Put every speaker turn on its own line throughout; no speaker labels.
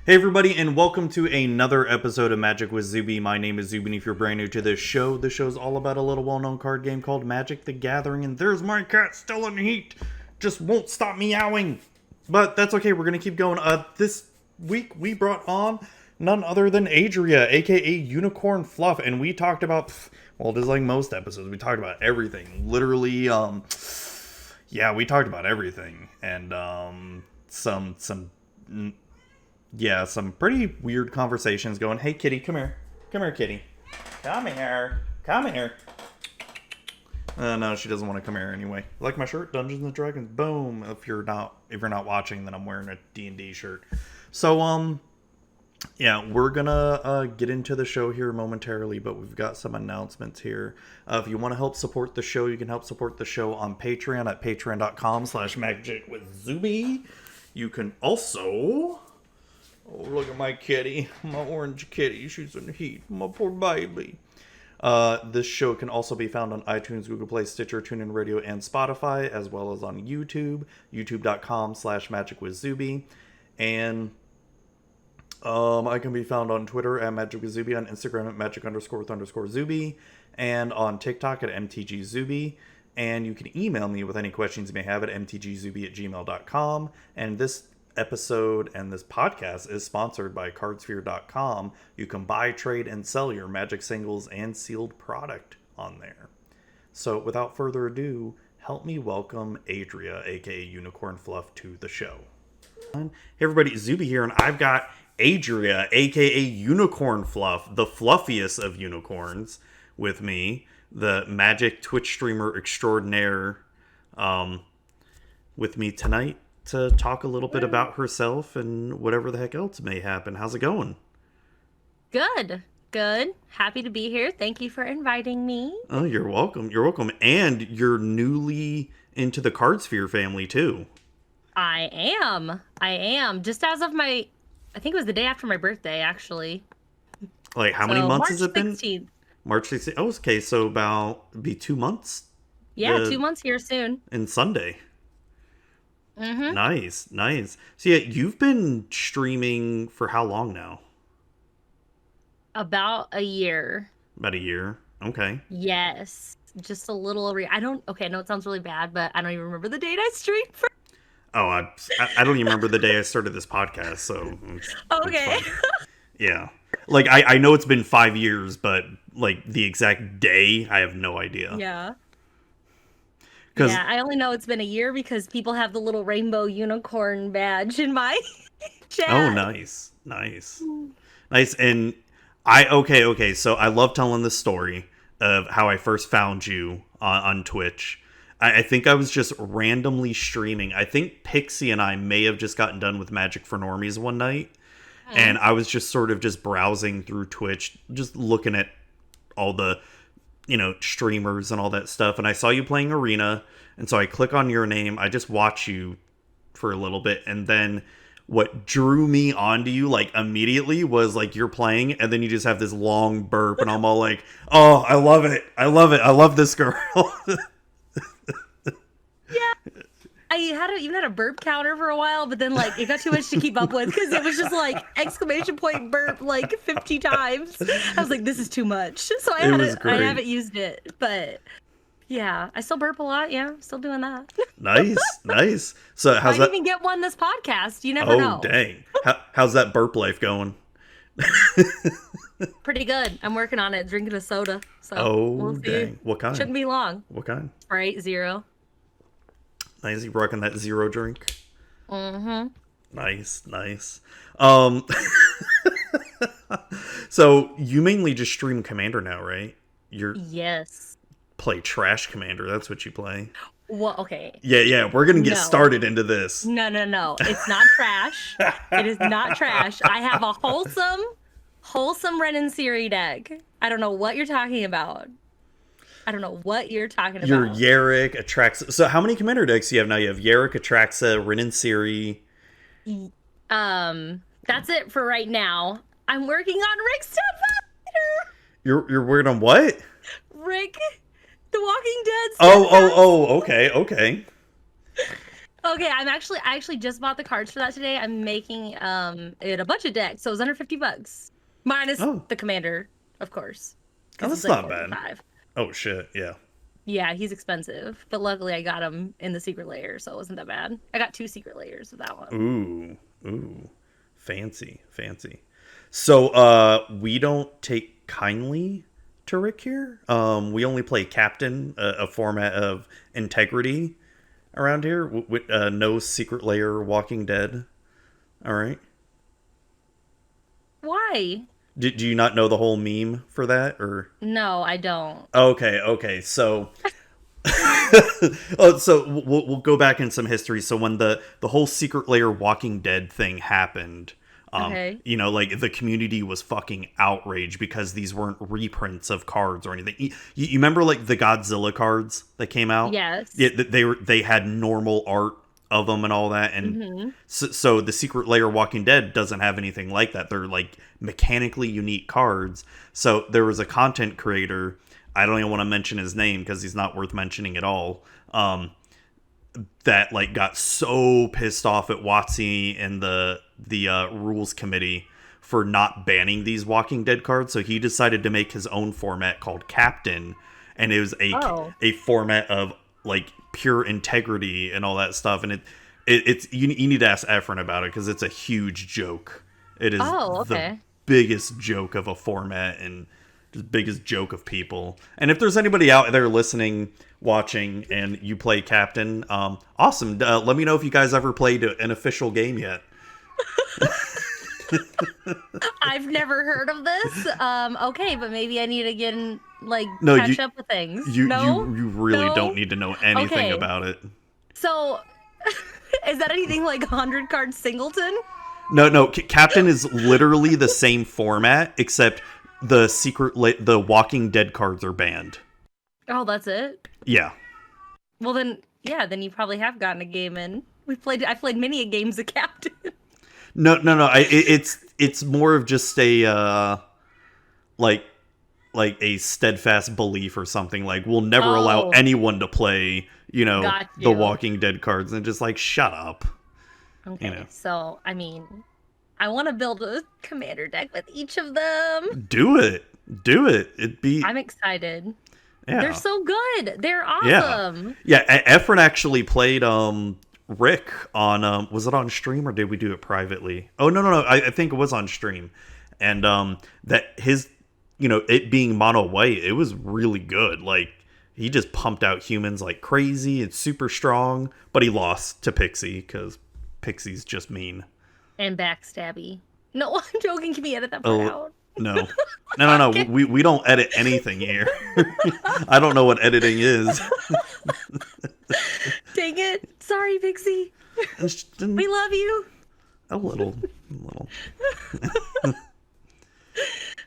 Hey everybody, and welcome to another episode of Magic with Zuby. My name is Zuby, and if you're brand new to this show's all about a little well-known card game called Magic the Gathering, and there's my cat still in heat. Just won't stop meowing. But that's okay, we're gonna keep going. This week we brought on none other than Adrea, aka UnicornFluff, and we talked about, well, just like most episodes, we talked about everything. Literally, yeah, we talked about everything. And, some pretty weird conversations going. Hey, kitty, come here. Come here, kitty. Come here. Come here. No, she doesn't want to come here anyway. Like my shirt, Dungeons and Dragons. Boom. If you're not watching, then I'm wearing a D&D shirt. So, yeah, we're gonna get into the show here momentarily, but we've got some announcements here. If you want to help support the show, you can help support the show on Patreon at patreon.com/magicwithzuby. You can also... Oh, look at my kitty. My orange kitty. She's in heat. My poor baby. This show can also be found on iTunes, Google Play, Stitcher, TuneIn Radio, and Spotify, as well as on YouTube, youtube.com/magicwithzuby. And I can be found on Twitter at magicwithzuby, on Instagram at magic_with_zuby, and on TikTok at mtgzuby. And you can email me with any questions you may have at mtgzuby@gmail.com. And this episode and this podcast is sponsored by cardsphere.com. You can buy, trade, and sell your Magic singles and sealed product on there. So without further ado, help me welcome Adrea, aka UnicornFluff, to the show. Hey everybody, Zuby here, and I've got Adrea, aka UnicornFluff, the fluffiest of unicorns, with me, the Magic Twitch streamer extraordinaire, with me tonight to talk a little bit about herself and whatever the heck else may happen. How's it going?
Good. Happy to be here. Thank you for inviting me.
Oh, you're welcome. You're welcome. And you're newly into the Cardsphere family, too.
I am. Just as of I think it was the day after my birthday, actually.
Like, how many months
March
has it been?
16th.
March 16th. Oh, okay. So be 2 months?
Yeah, 2 months here soon.
And Sunday.
Mm-hmm.
Nice. So yeah, you've been streaming for how long now?
About a year.
About a year. Okay.
Yes. Just a little over. I know it sounds really bad, but I don't even remember the date I streamed for.
Oh, I don't even remember the day I started this podcast, so
okay.
It's yeah. Like, I know it's been 5 years, but, like, the exact day, I have no idea.
Yeah. Yeah, I only know it's been a year because people have the little rainbow unicorn badge in my chat.
Oh, nice. And okay, so I love telling this story of how I first found you on Twitch. I think I was just randomly streaming. I think Pixie and I may have just gotten done with Magic for Normies one night. And I was just sort of just browsing through Twitch, just looking at all the, streamers and all that stuff. And I saw you playing Arena. And so I click on your name. I just watch you for a little bit. And then what drew me onto you, like, immediately was, like, you're playing. And then you just have this long burp. And I'm all like, oh, I love it. I love this girl.
Yeah. I even had a burp counter for a while, but then, like, it got too much to keep up with because it was just, like, exclamation point burp, like, 50 times. I was like, this is too much. So I haven't used it, but yeah, I still burp a lot. Yeah, still doing that.
Nice. So how's that?
Might even get one this podcast. You never know.
Oh, dang. How's that burp life going?
Pretty good. I'm working on it, drinking a soda. So we'll see.
Dang. What kind?
Shouldn't be long.
What kind?
Sprite Zero.
Nice, you rocking that zero drink?
Mm-hmm.
Nice. So you mainly just stream Commander now, right?
Yes.
Play Trash Commander, that's what you play.
Well, okay.
Yeah, we're gonna get started into this.
No. It's not trash. It is not trash. I have a wholesome Ren and Siri deck. I don't know what you're talking about. Your Yarrick,
Atraxa. So how many Commander decks do you have now? You have Yarrick, Atraxa, Rin and Siri.
That's it for right now. I'm working on Rick Stepfather.
You're working on what?
Rick, the Walking Dead.
Oh, okay.
Okay, I actually just bought the cards for that today. I'm making it a budget deck, so it was under $50. Minus
Oh,
the commander, of course.
oh,
Because he's
that's
like
not bad.
45.
Oh shit, yeah.
Yeah, he's expensive. But luckily I got him in the secret layer, so it wasn't that bad. I got 2 secret layers of that one.
Ooh, fancy, fancy. So, we don't take kindly to Rick here. We only play Captain, a format of integrity around here, with no secret layer Walking Dead. All right.
Why?
Do you not know the whole meme for that, or?
No, I don't.
Okay. So, oh, so we'll go back in some history. So when the whole secret layer Walking Dead thing happened,
Okay.
like the community was fucking outraged because these weren't reprints of cards or anything. You remember like the Godzilla cards that came out?
Yes.
Yeah, they had normal art of them and all that, and so the secret layer Walking Dead doesn't have anything like that. They're like mechanically unique cards. So there was a content creator, I don't even want to mention his name because he's not worth mentioning at all, that like got so pissed off at WotC and the rules committee for not banning these Walking Dead cards, so he decided to make his own format called Captain, and it was a format of like pure integrity and all that stuff, and it's you need to ask Efren about it because it's a huge joke. It is the biggest joke of a format and the biggest joke of people. And if there's anybody out there listening, watching, and you play Captain, awesome. Let me know if you guys ever played an official game yet.
I've never heard of this. Okay, but maybe I need to get in, catch up with things.
You really don't need to know anything about it.
So, is that anything like 100 card singleton?
No. Captain is literally the same format, except the Walking Dead cards are banned.
Oh, that's it?
Yeah.
Well then you probably have gotten a game in. I played many games of Captain.
No. It's more of just a like a steadfast belief or something. Like we'll never allow anyone to play, the Walking Dead cards, and just like shut up.
Okay, so I mean, I want to build a commander deck with each of them.
Do it. I'm
excited.
Yeah.
They're so good. They're awesome.
Yeah. Efren actually played Rick on was it on stream or did we do it privately? Oh no. I think it was on stream. And that his it being mono white, it was really good. Like he just pumped out humans like crazy. It's super strong, but he lost to Pixie because Pixie's just mean.
And backstabby. No, I'm joking. Can we edit that part out?
No. We don't edit anything here. I don't know what editing is.
Dang it. Sorry, Pixie. We love you.
A little.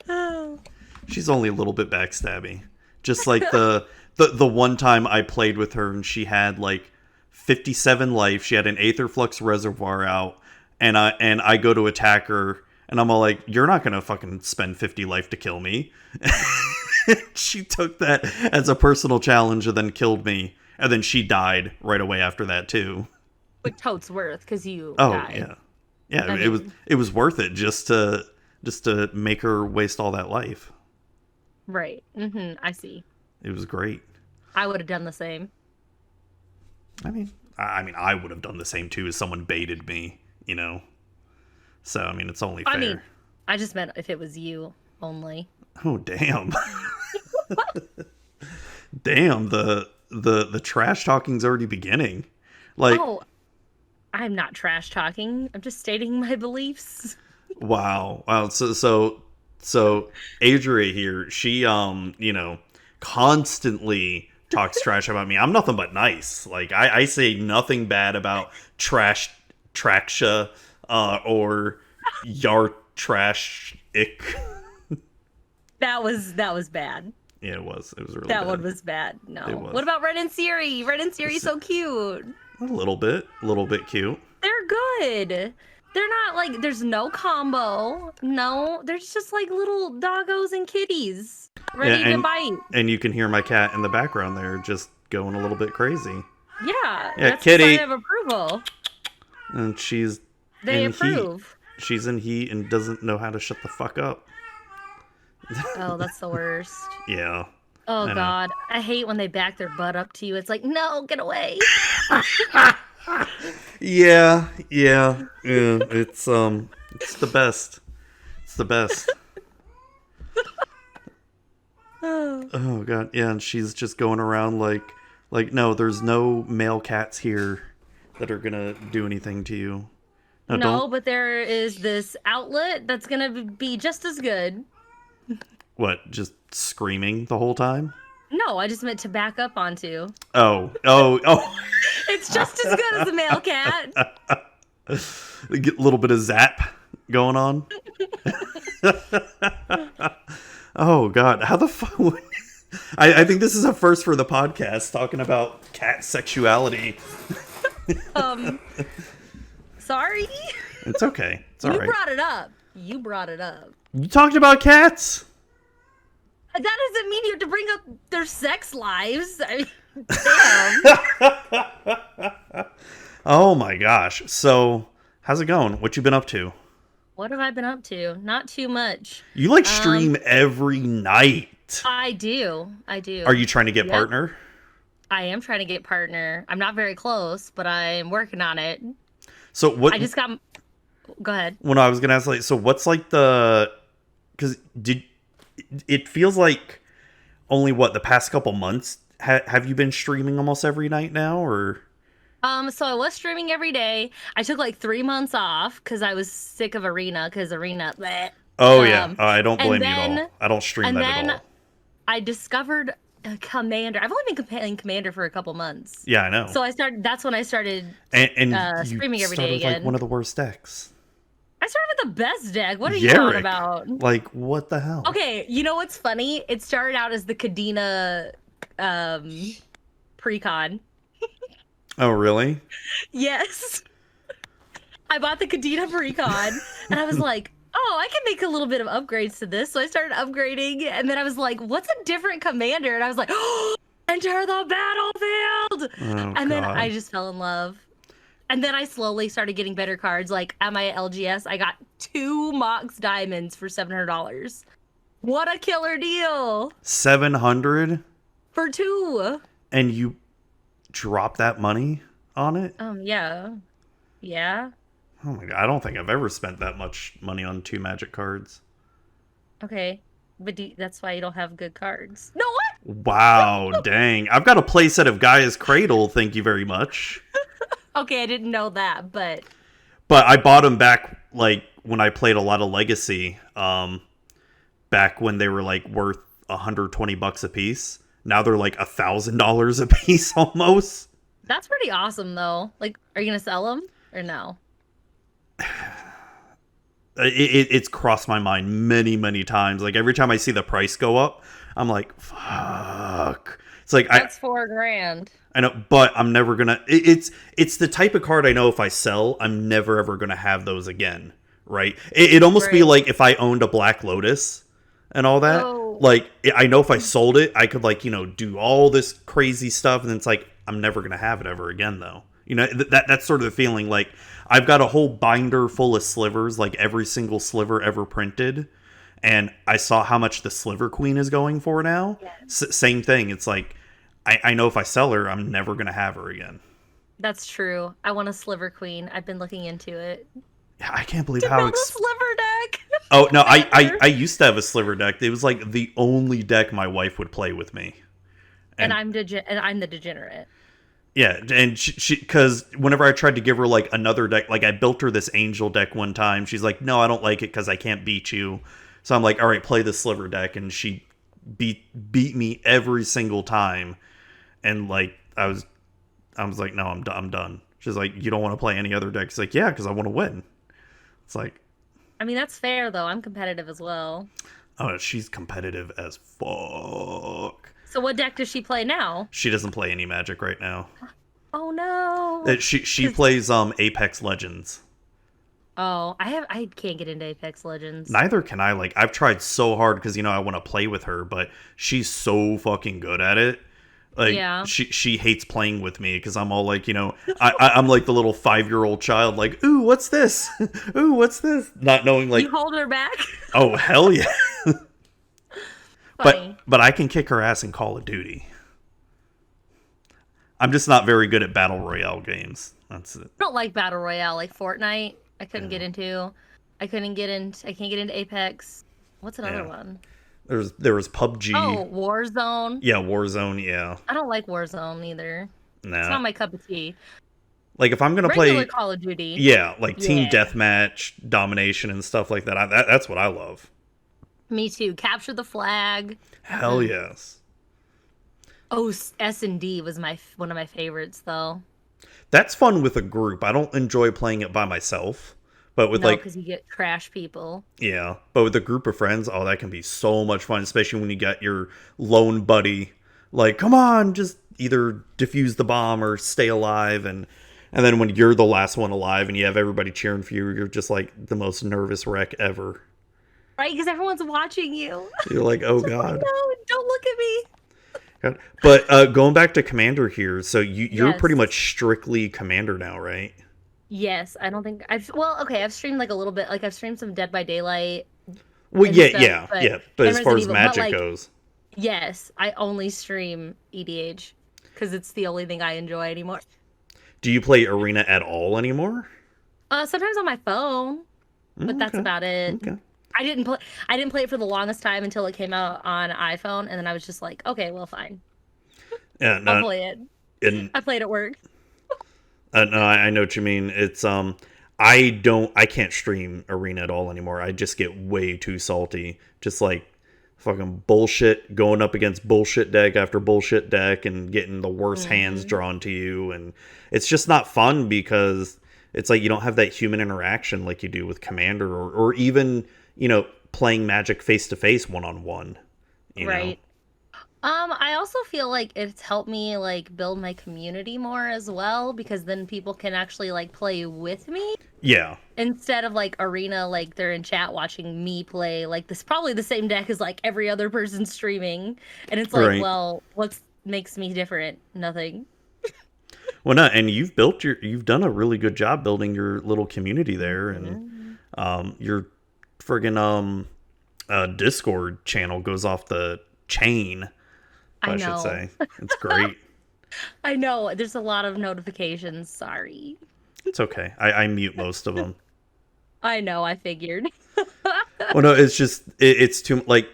Oh.
She's only a little bit backstabby. Just like the one time I played with her and she had like 57 life. She had an Aetherflux reservoir out, and I go to attack her, and I'm all like, "You're not gonna fucking spend 50 life to kill me." She took that as a personal challenge and then killed me, and then she died right away after that too.
But totes worth because you. Died.
Yeah. It was worth it just to make her waste all that life.
Right. I see.
It was great.
I would have done the same.
I mean, I would have done the same too if someone baited me, So, I mean, it's only fair. I mean,
I just meant if it was you only.
Oh, damn. Damn, the trash talking's already beginning. Like,
oh, I'm not trash talking. I'm just stating my beliefs.
Wow. So Adrea here, she constantly talks trash about me. I'm nothing but nice. Like I say nothing bad about Traksha or Yar Trash Ick.
That was bad.
Yeah, it was. It was really
that
bad.
one was bad. No. What about Red and Siri? Red and Siri's so cute.
A little bit cute.
They're good. They're not like, there's no combo. No, there's just like little doggos and kitties ready to bite.
And you can hear my cat in the background there just going a little bit crazy.
Yeah,
Yeah,
that's a
kitty.
sign of approval.
And she's
They
in heat.
approve.
She's in heat and doesn't know how to shut the fuck up.
Oh, that's the worst.
Yeah.
Oh
I know.
God, I hate when they back their butt up to you. It's like, no, get away.
Yeah. It's the best. It's the best. Oh god, yeah, and she's just going around like no, there's no male cats here that are gonna do anything to you. No,
No,
don't.
but there is this outlet that's gonna be just as good.
What? Just screaming the whole time?
No, I just meant to back up onto.
Oh.
It's just as good as a male cat.
Get a little bit of zap going on. Oh god, how the fuck? I think this is a first for the podcast, talking about cat sexuality.
Sorry.
It's okay. It's all
You
right.
brought it up. You brought it up.
You talked about cats.
That doesn't mean you have to bring up their sex lives. I mean, damn.
Oh my gosh. So, how's it going? What you been up to?
What have I been up to? Not too much.
You like stream every night.
I do.
Are you trying to get
Yep.
partner?
I am trying to get partner. I'm not very close, but I'm working on it.
So what?
I just got. Go ahead.
When I was gonna ask, like, so what's like the? Because it feels like only the past couple months have you been streaming almost every night now, or?
So I was streaming every day. I took like 3 months off because I was sick of Arena bleh.
Oh yeah, I don't blame you
then-
at all. I don't stream that at all.
I discovered Commander. I've only been playing Commander for a couple months.
Yeah, I know.
So that's when I started.
And you
streaming every day
started like
again.
one of the worst decks.
I started with the best deck. What are you talking
Yarick.
about?
Like, what the hell?
Okay, you know what's funny? It started out as the Kadena precon.
Oh, really?
Yes. I bought the Kadena precon and I was like, oh, I can make a little bit of upgrades to this. So I started upgrading and then I was like, what's a different commander? And I was like, oh, enter the battlefield.
Oh,
And then
God.
I just fell in love. And then I slowly started getting better cards. Like at my LGS, I got 2 Mox Diamonds for $700. What a killer deal.
700,
For 2.
and you drop that money on it?
Yeah. Yeah.
Oh my god, I don't think I've ever spent that much money on 2 magic cards.
Okay. But that's why you don't have good cards. No, what?
Wow, dang. I've got a playset of Gaia's Cradle, thank you very much.
Okay, I didn't know that, but
But I bought them back, like, when I played a lot of Legacy, back when they were, like, worth $120 a piece. Now they're, like, $1,000 a piece, almost.
that's pretty awesome, though. Like, are you gonna sell them or no?
It's crossed my mind many, many times. Like, every time I see the price go up, I'm like, fuck. It's like,
That's $4,000.
I know, but I'm never gonna. It's the type of card I know if I sell, I'm never ever gonna have those again, right? It'd almost be
Right.
like if I owned a Black Lotus and all that.
Oh.
Like, I know if I sold it, I could, like, do all this crazy stuff, and it's like I'm never gonna have it ever again, though. That's sort of the feeling. Like, I've got a whole binder full of slivers, like every single sliver ever printed, and I saw how much the Sliver Queen is going for now. Same thing. It's like, I know if I sell her, I'm never going to have her again.
That's true. I want a Sliver Queen. I've been looking into it.
Yeah, I can't believe
To
how...
build a Sliver deck.
Oh, no, I used to have a Sliver deck. It was like the only deck my wife would play with me.
And I'm the degenerate.
Yeah, and she because whenever I tried to give her, like, another deck, like, I built her this Angel deck one time. She's like, no, I don't like it because I can't beat you. So I'm like, all right, play the Sliver deck. And she beat me every single time. And, like, I was like, no, I'm done. She's like, you don't want to play any other deck? She's like, yeah, because I want to win. It's like,
I mean, that's fair, though. I'm competitive as well.
oh, she's competitive as fuck.
So what deck does she play now?
She doesn't play any Magic right now.
Oh, no.
She plays Apex Legends.
Oh, I can't get into Apex Legends.
Neither can I. Like, I've tried so hard because, I want to play with her, but she's so fucking good at it. Like
Yeah.
she hates playing with me because I'm all like, I'm like the little 5-year-old child, like, ooh, what's this? Ooh, what's this? Not knowing like,
You hold her back?
oh hell yeah.
Funny.
But I can kick her ass in Call of Duty. I'm just not very good at battle royale games. That's it.
I don't like Battle Royale, like Fortnite. I couldn't get into. I can't get into Apex. What's another one?
There was PUBG.
Oh, Warzone.
Yeah, Warzone, yeah.
I don't like Warzone either.
Nah.
It's not my cup of tea.
Like if I'm gonna
Regular
play
Call of Duty.
Yeah, like team
Yeah.
deathmatch, domination and stuff like that. That's what I love.
Me too. Capture the flag.
Hell yes.
Oh, S&D was one of my favorites though.
That's fun with a group. I don't enjoy playing it by myself. But with
because you get trash people.
Yeah, but with a group of friends, oh, that can be so much fun, especially when you got your lone buddy. Like, come on, just either defuse the bomb or stay alive, and then when you're the last one alive and you have everybody cheering for you, you're just like the most nervous wreck ever.
Right, because everyone's watching you.
You're like, oh god,
no, don't look at me.
God. But going back to Commander here, so you're pretty much strictly Commander now, right?
Yes, I don't think I've streamed like a little bit, like I've streamed some Dead by Daylight.
Well, yeah, but as far as Magic goes,
yes, I only stream EDH because it's the only thing I enjoy anymore.
Do you play Arena at all anymore?
Sometimes on my phone, but that's about it.
Okay.
I didn't play it for the longest time until it came out on iPhone, and then I was just like, okay, well, fine.
Yeah, no,
I'll play it. I played at work.
No, I know what you mean. It's I can't stream Arena at all anymore. I just get way too salty. Just like fucking bullshit, going up against bullshit deck after bullshit deck and getting the worst hands drawn to you, and it's just not fun because it's like you don't have that human interaction like you do with Commander or even, playing Magic face to face one-on-one.
Right. I also feel like it's helped me like build my community more as well, because then people can actually like play with me.
Yeah.
Instead of like Arena, like they're in chat watching me play like this, probably the same deck as like every other person streaming, and it's like, well, what makes me different? Nothing.
Well, no, and you've done a really good job building your little community there, and your friggin' Discord channel goes off the chain. I should say. It's great.
I know. There's a lot of notifications. Sorry.
It's okay. I mute most of them.
I know. I figured.
Well, no, it's just, it's too, like,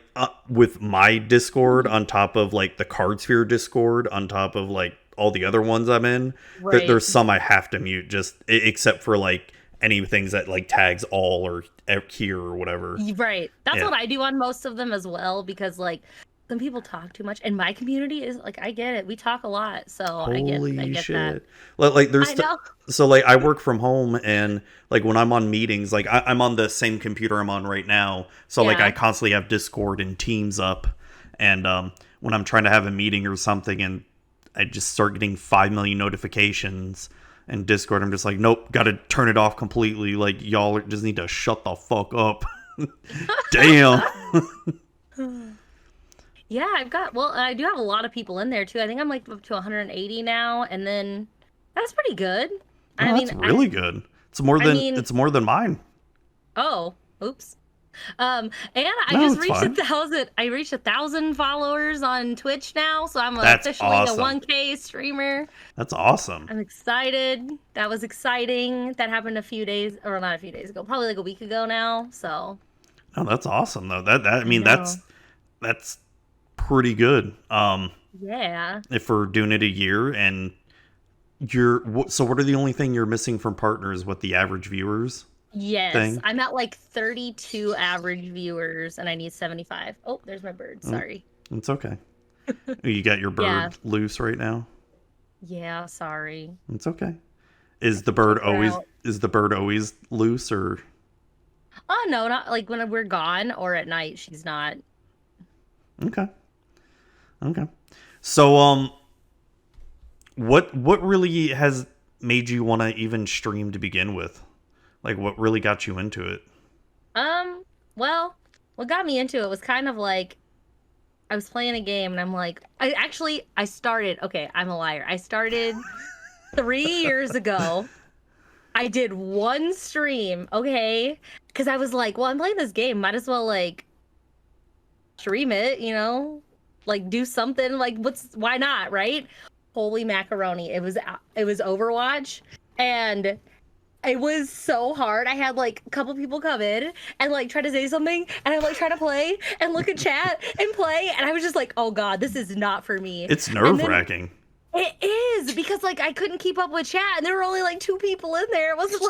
with my Discord on top of, like, the Card Sphere Discord on top of, like, all the other ones I'm in, there's some I have to mute, just, except for, like, any things that, like, tags all or here or whatever.
Right. That's what I do on most of them as well, because, like, some people talk too much, and my community is like, I get it. We talk a lot, so
Holy
I get
shit.
that.
Like there's so like I work from home, and like when I'm on meetings, like I'm on the same computer I'm on right now, so like I constantly have Discord and Teams up, and when I'm trying to have a meeting or something, and I just start getting 5 million notifications and Discord, I'm just like, nope, got to turn it off completely. Like y'all just need to shut the fuck up. Damn.
Yeah, I do have a lot of people in there too. I think I'm like up to 180 now, and then that's pretty good.
Oh, that's really good. It's more than mine.
Oh, oops. And I just reached 1,000. I reached 1,000 followers on Twitch now, so I'm officially a 1K streamer.
That's awesome.
I'm excited. That was exciting. That happened not a few days ago, probably like a week ago now. So.
Oh, that's awesome though. That's pretty good.
Yeah.
If we're doing it a year, and so what are the only thing you're missing from partners? What, the average viewers?
Yes,
thing?
I'm at like 32 average viewers, and I need 75. Oh, there's my bird. Sorry.
It's okay. You got your bird loose right now?
Yeah, sorry.
It's okay. Is the bird always loose, or?
Oh no, not like when we're gone or at night. She's not.
Okay. So, what really has made you want to even stream to begin with? Like, what really got you into it?
Well, what got me into it was kind of like, I was playing a game and I'm like, I started. Okay, I'm a liar. I started 3 years ago. I did one stream, okay, because I was like, well, I'm playing this game, might as well like stream it, like do something. Like, why not, right? Holy macaroni! It was Overwatch, and it was so hard. I had like a couple people come in and like try to say something, and I'm like trying to play and look at chat and play, and I was just like, oh god, this is not for me.
It's nerve-wracking.
It is, because like I couldn't keep up with chat, and there were only like 2 people in there. It wasn't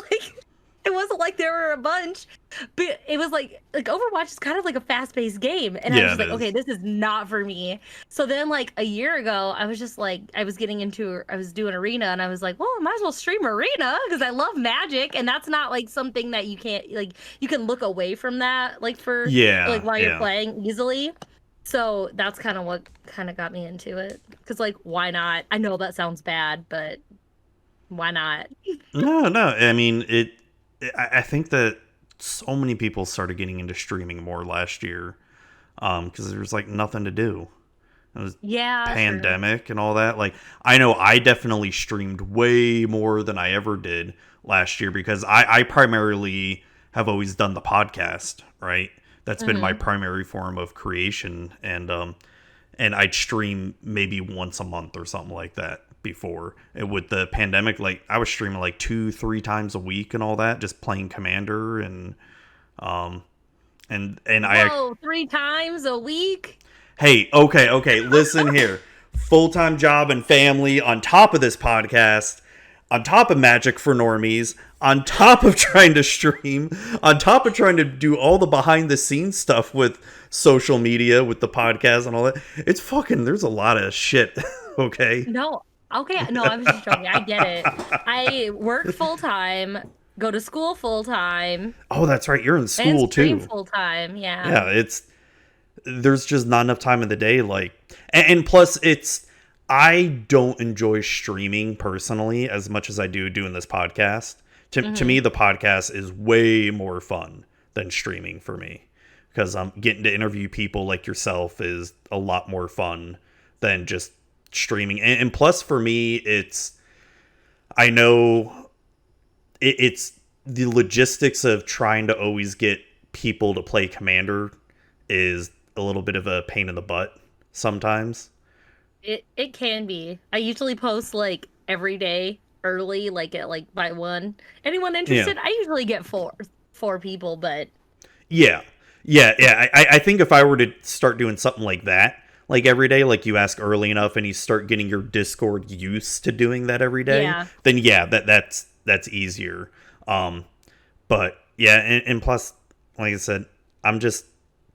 like there were a bunch, but it was like Overwatch is kind of like a fast-paced game, and I was just like, okay, this is not for me. So then like a year ago, I was just like, I was doing Arena, and I was like, well, I might as well stream Arena because I love Magic, and that's not like something that you can't, like, you can look away from that like for like while you're playing easily. So that's kind of what kind of got me into it. Because, like, why not? I know that sounds bad, but why not?
No. I mean, I think that so many people started getting into streaming more last year because there was, like, nothing to do. It was pandemic and all that. Like, I know I definitely streamed way more than I ever did last year because I primarily have always done the podcast, right? That's been my primary form of creation, and I'd stream maybe once a month or something like that before. And with the pandemic, like I was streaming like 2-3 times a week and all that, just playing Commander and Whoa,
3 times a week?
Hey, okay, listen here. Full-time job and family on top of this podcast, on top of Magic for Normies, on top of trying to stream, on top of trying to do all the behind-the-scenes stuff with social media, with the podcast and all that. It's fucking, there's a lot of shit, okay?
No, I was just joking. I get it. I work full-time, go to school full-time.
Oh, that's right. You're in school, too.
Full-time, yeah.
Yeah, there's just not enough time in the day, like, and plus I don't enjoy streaming personally as much as I do doing this podcast. To me, the podcast is way more fun than streaming for me because getting to interview people like yourself is a lot more fun than just streaming. And plus, for me, I know it's the logistics of trying to always get people to play Commander is a little bit of a pain in the butt sometimes.
It can be. I usually post like every day early, like at like by 1. Anyone interested? Yeah. I usually get four people, but
yeah. I think if I were to start doing something like that, like every day, like you ask early enough and you start getting your Discord used to doing that every day, then that's easier. But yeah, and plus, like I said,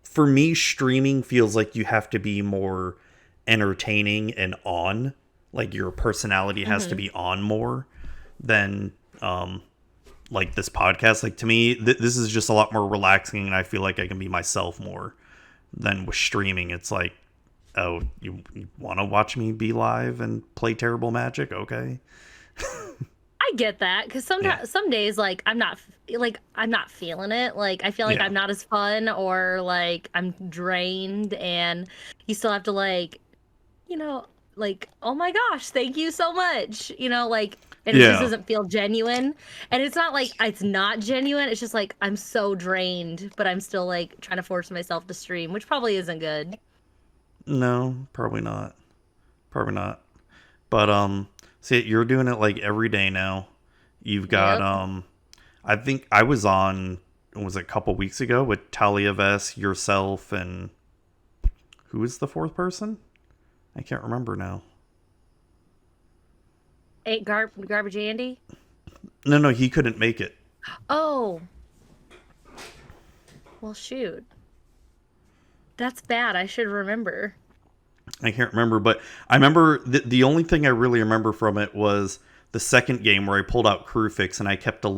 for me, streaming feels like you have to be more entertaining and on, like your personality has to be on more than like this podcast. Like to me, this is just a lot more relaxing, and I feel like I can be myself more than with streaming. It's like, oh, you want to watch me be live and play terrible Magic? Okay.
I get that, because sometimes some days like I'm not feeling it. Like I feel like I'm not as fun, or like I'm drained, and you still have to like, like, oh my gosh, thank you so much, like, and it just doesn't feel genuine. And it's not like it's not genuine, it's just like I'm so drained, but I'm still like trying to force myself to stream, which probably isn't good.
No, probably not. But see, you're doing it like every day now. You've got I think I was on, was it a couple weeks ago with Talia Vess, yourself, and who is the 4th person? I can't remember now.
Garbage Andy?
No, he couldn't make it.
Oh. Well, shoot. That's bad. I should remember.
I can't remember, but I remember the only thing I really remember from it was the second game where I pulled out Crew Fix and I kept a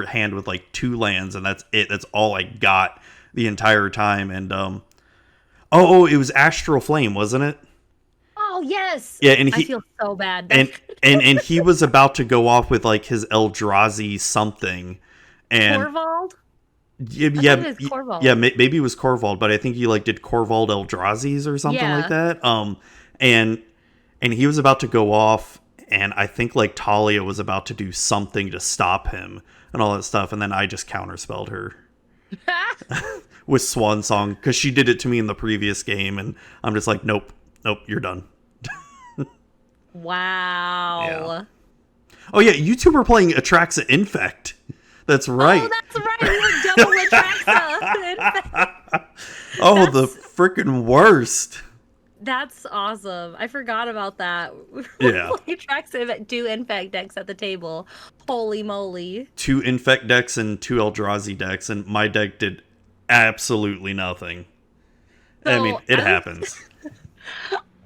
hand with like 2 lands, and that's it. That's all I got the entire time. And it was Astral Flame, wasn't it?
Oh yes.
Yeah, and
I feel so bad.
and he was about to go off with like his Eldrazi something, and
Torvald?
Yeah,
I thought it was Corval.
yeah. Maybe it was Corvald, but I think he like did Corvald Eldrazi's or something like that. And he was about to go off, and I think like Talia was about to do something to stop him and all that stuff, and then I just counterspelled her with Swan Song because she did it to me in the previous game, and I'm just like, nope, you're done.
Wow.
Yeah. Oh yeah, you two were playing Atraxa Infect. That's right.
Oh, that's right. We were double Atraxa.
Oh, the freaking worst.
That's awesome. I forgot about that.
Yeah.
Atraxa 2 Infect decks at the table. Holy moly.
2 Infect decks and 2 Eldrazi decks, and my deck did absolutely nothing.
So,
I mean, it happens.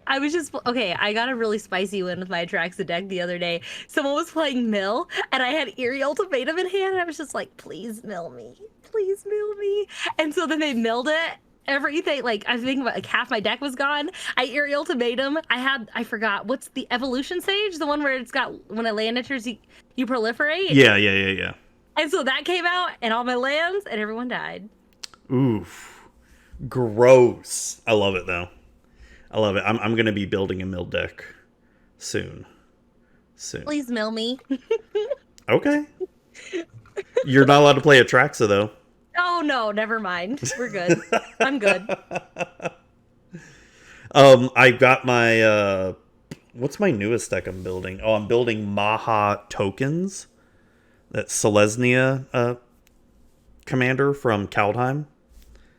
I was just okay. I got a really spicy win with my Atraxa deck the other day. Someone was playing Mill, and I had Eerie Ultimatum in hand. And I was just like, "Please mill me, please mill me." And so then they milled it. Everything like I think like half my deck was gone. I Eerie Ultimatum. I forgot what's the Evolution Sage, the one where it's got when a land enters you proliferate.
Yeah.
And so that came out, and all my lands, and everyone died.
Oof, gross. I love it though. I love it. I'm gonna be building a mill deck soon.
Please mill me.
Okay. You're not allowed to play Atraxa though.
Oh no, never mind. We're good. I'm good.
I got my what's my newest deck I'm building? Oh, I'm building Maha Tokens. That's Selesnya commander from Kaldheim.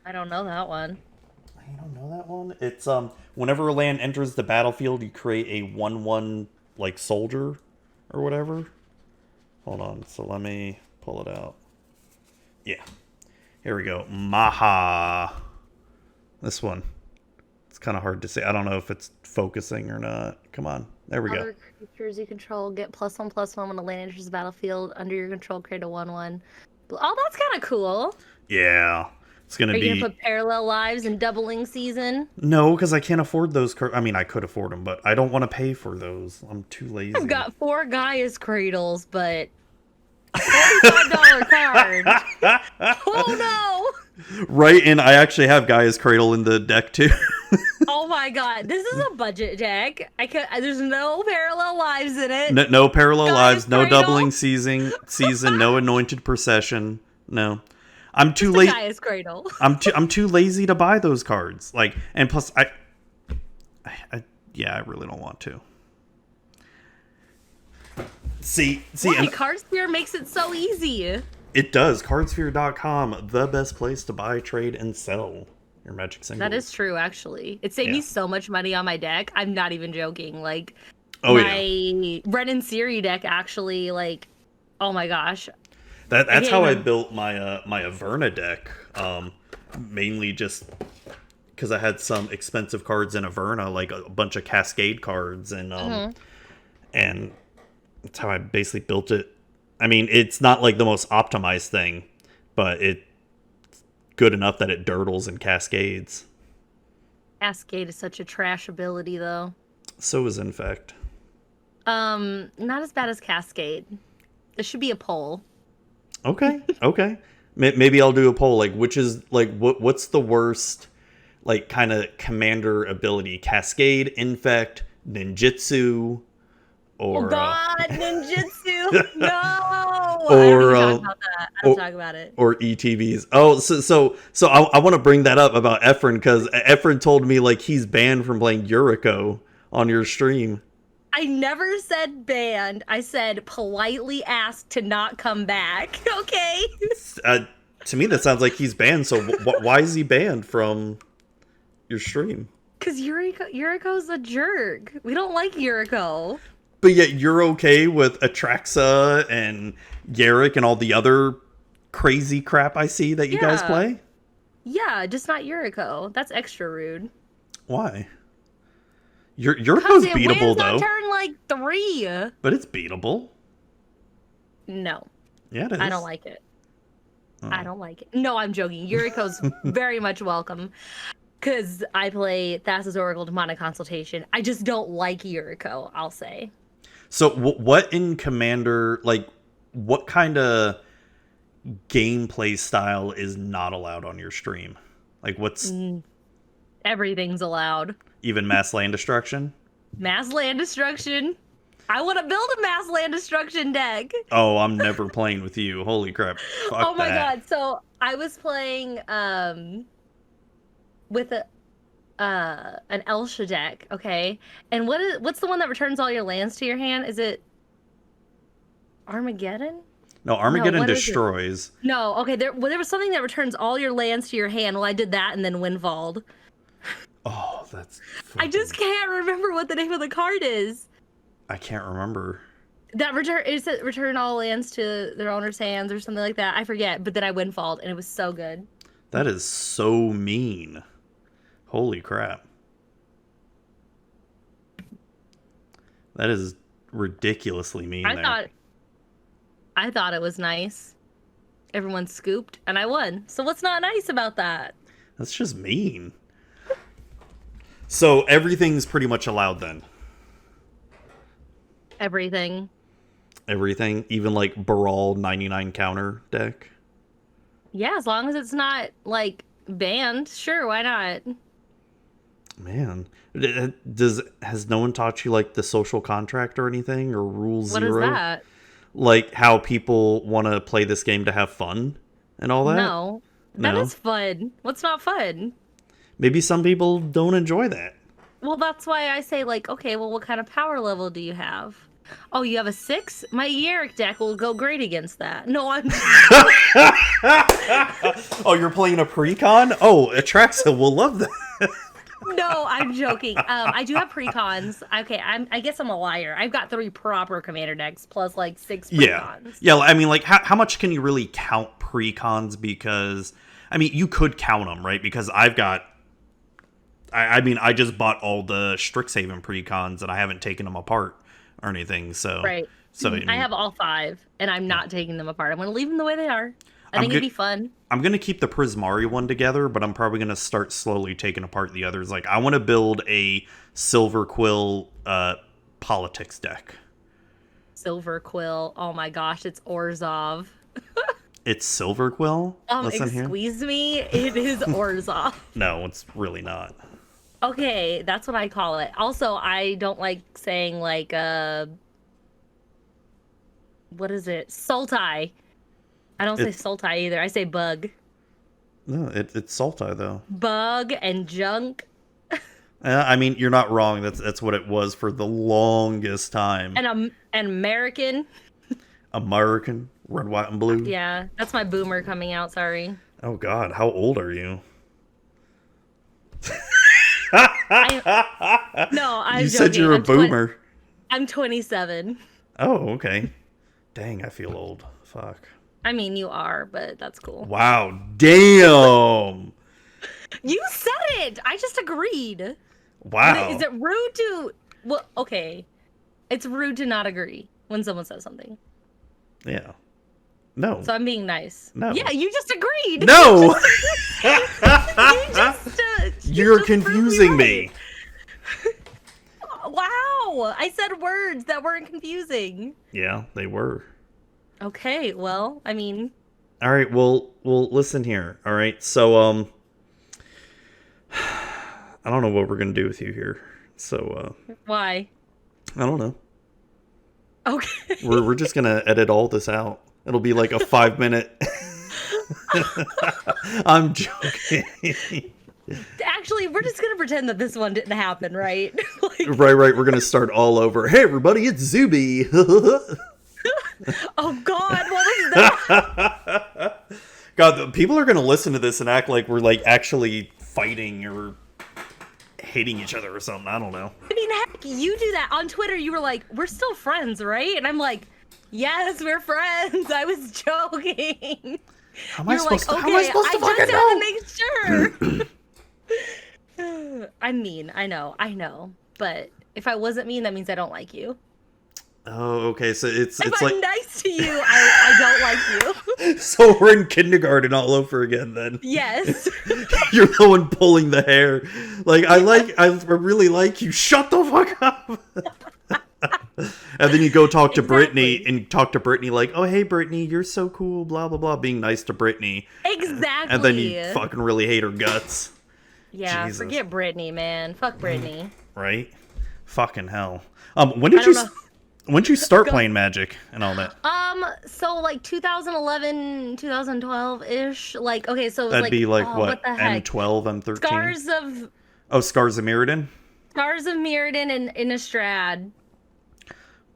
I don't know that one.
You don't know that one? It's whenever a land enters the battlefield, you create a 1/1 like soldier or whatever. Hold on, so let me pull it out. Yeah. Here we go. Maha. This one. It's kind of hard to say. I don't know if it's focusing or not. Come on. There we go.
Other creatures you control get +1/+1 when a land enters the battlefield. Under your control, create a 1/1. Oh, that's kind of cool.
Yeah. It's going to be...
Are you going to put Parallel Lives in Doubling Season?
No, because I can't afford those cards. I mean, I could afford them, but I don't want to pay for those. I'm too lazy.
I've got 4 Gaia's Cradles, but... $45 card. Oh no!
Right, and I actually have Gaia's Cradle in the deck too.
Oh my god, this is a budget deck. There's no Parallel Lives in it.
No Parallel
Gaia's
Lives, no
Cradle.
Doubling season, no Anointed Procession. No. I'm too late.
Gaia's Cradle.
I'm too lazy to buy those cards. Like, and plus I really don't want to. See,
and Cardsphere makes it so easy.
It does. Cardsphere.com, the best place to buy, trade, and sell your Magic singles.
That is true, actually. It saved me so much money on my deck. I'm not even joking. Like, my Ren and Siri deck actually, like, oh my gosh.
That's how I built my my Averna deck. Mainly just because I had some expensive cards in Averna, like a bunch of Cascade cards, and and that's how I basically built it. I mean, it's not like the most optimized thing, but it's good enough that it dirtles and cascades.
Cascade is such a trash ability, though.
So is Infect.
Not as bad as Cascade. There should be a poll.
Okay. Maybe I'll do a poll. Like, which is like what's the worst, like, kind of commander ability? Cascade, Infect, Ninjutsu. Or,
oh God, ninjutsu! No,
or
I don't talk about it.
Or ETBs. Oh, so I want to bring that up about Efren because Efren told me like he's banned from playing Yuriko on your stream.
I never said banned. I said politely asked to not come back. Okay.
To me, that sounds like he's banned. So why is he banned from your stream?
Because Yuriko's a jerk. We don't like Yuriko.
But yet you're okay with Atraxa and Garrick and all the other crazy crap I see that you guys play? Yeah,
just not Yuriko. That's extra rude.
Why? Yuriko's beatable, though.
On turn, like, 3.
But it's beatable.
No.
Yeah, it is.
I don't like it. I don't like it. No, I'm joking. Yuriko's very much welcome. Because I play Thassa's Oracle Demonic Consultation. I just don't like Yuriko, I'll say.
So what in Commander, like, what kind of gameplay style is not allowed on your stream? Like, what's...
Everything's allowed.
Even mass land destruction?
Mass land destruction. I want to build a mass land destruction deck.
Oh, I'm never playing with you. Holy crap. Fuck
oh my
that.
god. So I was playing with an Elsha deck, okay? And what's the one that returns all your lands to your hand? Is it Armageddon?
No, Armageddon
No,
destroys.
No, okay, there was something that returns all your lands to your hand. Well, I did that and then Windvalled.
Oh, that's...
I just can't remember what the name of the card is.
I can't remember.
That return all lands to their owner's hands or something like that. I forget, but then I Windfalled and it was so good.
That is so mean. Holy crap. That is ridiculously mean.
I thought it was nice. Everyone scooped and I won. So what's not nice about that?
That's just mean. So everything's pretty much allowed then.
Everything.
Everything, even like Baral 99 counter deck.
Yeah, as long as it's not like banned, sure, why not?
Man, has no one taught you like the social contract or anything, or Rule Zero?
What is that?
Like how people want to play this game to have fun and all that?
No, that is fun. What's not fun?
Maybe some people don't enjoy that.
Well, that's why I say, like, okay, well, what kind of power level do you have? Oh, you have a 6? My Yerick deck will go great against that. No, I'm...
Oh, you're playing a precon? Oh, Atraxa will love that.
No, I'm joking. I do have precons. Okay, I guess I'm a liar. I've got 3 proper commander decks plus, like, 6 precons.
Yeah, I mean, like, how much can you really count precons? Because, I mean, you could count them, right? Because I've got... I mean, I just bought all the Strixhaven precons, and I haven't taken them apart or anything, so...
Right.
So
I have all 5, and I'm not taking them apart. I'm going to leave them the way they are. I think it'd be fun.
I'm going to keep the Prismari one together, but I'm probably going to start slowly taking apart the others. Like, I want to build a Silver Quill politics deck.
Silver Quill. Oh my gosh, it's Orzhov.
It's Silver Quill?
Excuse me, it is Orzhov.
No, it's really not.
Okay, that's what I call it. Also, I don't like saying, like, what is it? Sultai. I don't say Sultai either. I say bug.
No, it's Sultai, though.
Bug and junk.
I mean, you're not wrong. That's what it was for the longest time.
And an American.
American. Red, white, and blue.
Yeah, that's my boomer coming out, sorry.
Oh, God. How old are you?
I'm
You said
joking.
you're a boomer.
I'm 27.
Oh, okay. Dang, I feel old. Fuck.
I mean, you are, but that's cool.
Wow, damn!
You said it! I just agreed.
Wow.
Is it rude to... Well, okay. It's rude to not agree when someone says something.
Yeah. No.
So I'm being nice.
No.
Yeah, you just agreed.
No!
You're
confusing me.
Wow! I said words that weren't confusing.
Yeah, they were.
Okay, well, I mean...
All right, well, listen here. All right, so, I don't know what we're going to do with you here. So,
Why?
I don't know.
Okay.
We're just going to edit all this out. It'll be like a 5-minute... I'm joking.
Actually, we're just going to pretend that this one didn't happen, right?
Right. We're going to start all over. Hey, everybody, it's Zuby.
Oh, God, what was that?
God, people are going to listen to this and act like we're, like, actually fighting or hating each other or something. I don't know.
I mean, heck, you do that. On Twitter, you were like, we're still friends, right? And I'm like, yes, we're friends. I was joking.
How am I supposed to fucking know?
I just had to make sure. I'm mean. I know. But if I wasn't mean, that means I don't like you.
Oh, okay. So it's
if
like
I'm nice to you, I don't like you.
So we're in kindergarten all over again then.
Yes.
You're the one pulling the hair. Like I really like you. Shut the fuck up. And then you go talk to
Exactly.
Brittany and talk to Brittany like, oh, hey, Brittany, you're so cool, blah, blah, blah, being nice to Brittany.
Exactly.
And then you fucking really hate her guts.
Yeah,
Jesus.
forget Brittany, man. Fuck Brittany.
Right? Fucking hell. When did you start playing Magic and all that?
So like 2011, 2012-ish. Like, okay, so it was
That'd be like
what the heck?
M12, M13? Scars of Mirrodin?
Scars of Mirrodin and Innistrad.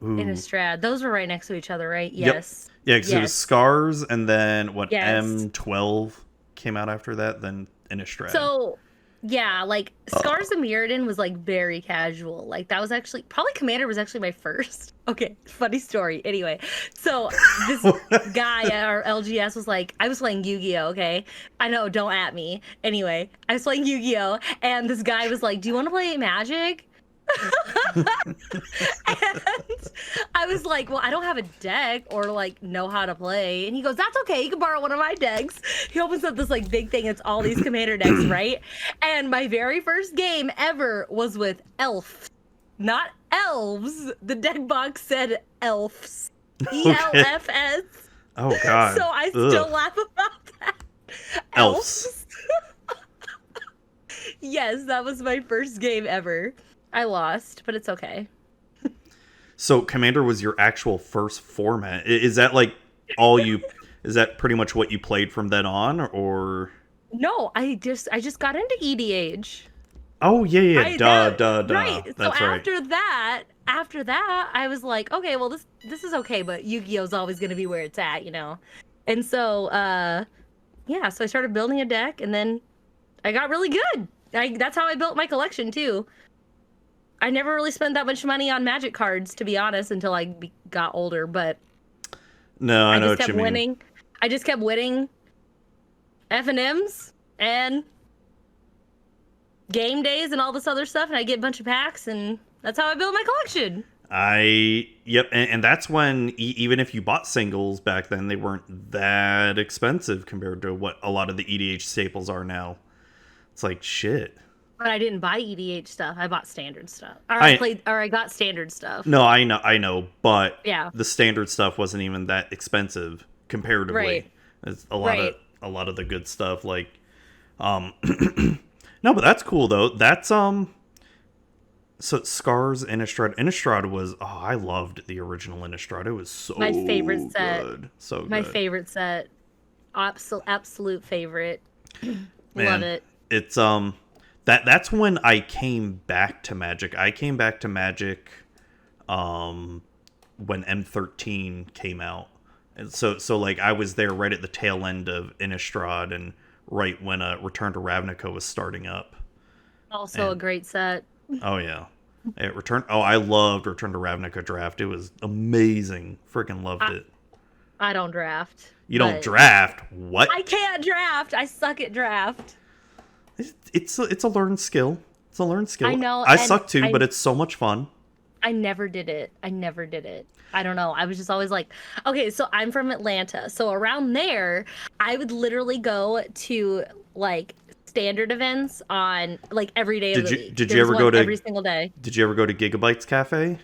Ooh.
Innistrad. Those were right next to each other, right? Yes.
Yep. Yeah, because it was Scars, and then
Yes.
M12 came out after that, then Innistrad.
So, yeah, like Scars of Mirrodin was like very casual. Like that was actually probably Commander was actually my first. Okay, funny story. Anyway, so this guy at our LGS was like, I was playing Yu-Gi-Oh. Okay, I know, don't at me. Anyway, I was playing Yu-Gi-Oh, and this guy was like, "Do you want to play Magic?" And I was like, well, I don't have a deck or like know how to play. And he goes, that's okay, you can borrow one of my decks. He opens up this like big thing, it's all these commander decks, right? And my very first game ever was with elves, not elves. The deck box said elves. ELFS.
Oh god.
So I still laugh about that.
Elves.
Yes, that was my first game ever. I lost, but it's okay.
So Commander was your actual first format. Is that like is that pretty much what you played from then on, or?
No, I just got into EDH.
Oh yeah. Duh.
Right.
That's
so
right.
after that, I was like, okay, well this is okay, but Yu-Gi-Oh's always gonna be where it's at, you know? And so yeah, so I started building a deck and then I got really good. That's how I built my collection too. I never really spent that much money on Magic cards, to be honest, until I got older. But
no, I know
just
what
kept
you
winning.
mean.
I just kept winning F&Ms and game days and all this other stuff, and I get a bunch of packs, and that's how I built my collection.
Yep, and that's when even if you bought singles back then, they weren't that expensive compared to what a lot of the EDH staples are now. It's like shit.
But I didn't buy EDH stuff. I bought standard stuff. I got standard stuff.
No, I know, but
yeah,
the standard stuff wasn't even that expensive comparatively.
Right.
It's a lot of the good stuff like no, but that's cool though. That's so Scars Innistrad was I loved the original Innistrad. It was so
my favorite set.
Good. So good.
My favorite set. Absolute favorite.
Man,
love it.
It's That's when I came back to Magic. I came back to Magic when M13 came out. And so like I was there right at the tail end of Innistrad and right when Return to Ravnica was starting up.
Also a great set.
Oh yeah. I loved Return to Ravnica draft. It was amazing. Freaking loved it.
I don't draft.
You don't draft? What?
I can't draft. I suck at draft.
It's a learned skill. It's a learned skill.
I know.
I suck too, but it's so much fun.
I never did it. I don't know. I was just always like, okay, so I'm from Atlanta. So around there, I would literally go to like standard events on like every day of the week.
Did you ever go to
every single day?
Did you ever go to Gigabytes Cafe?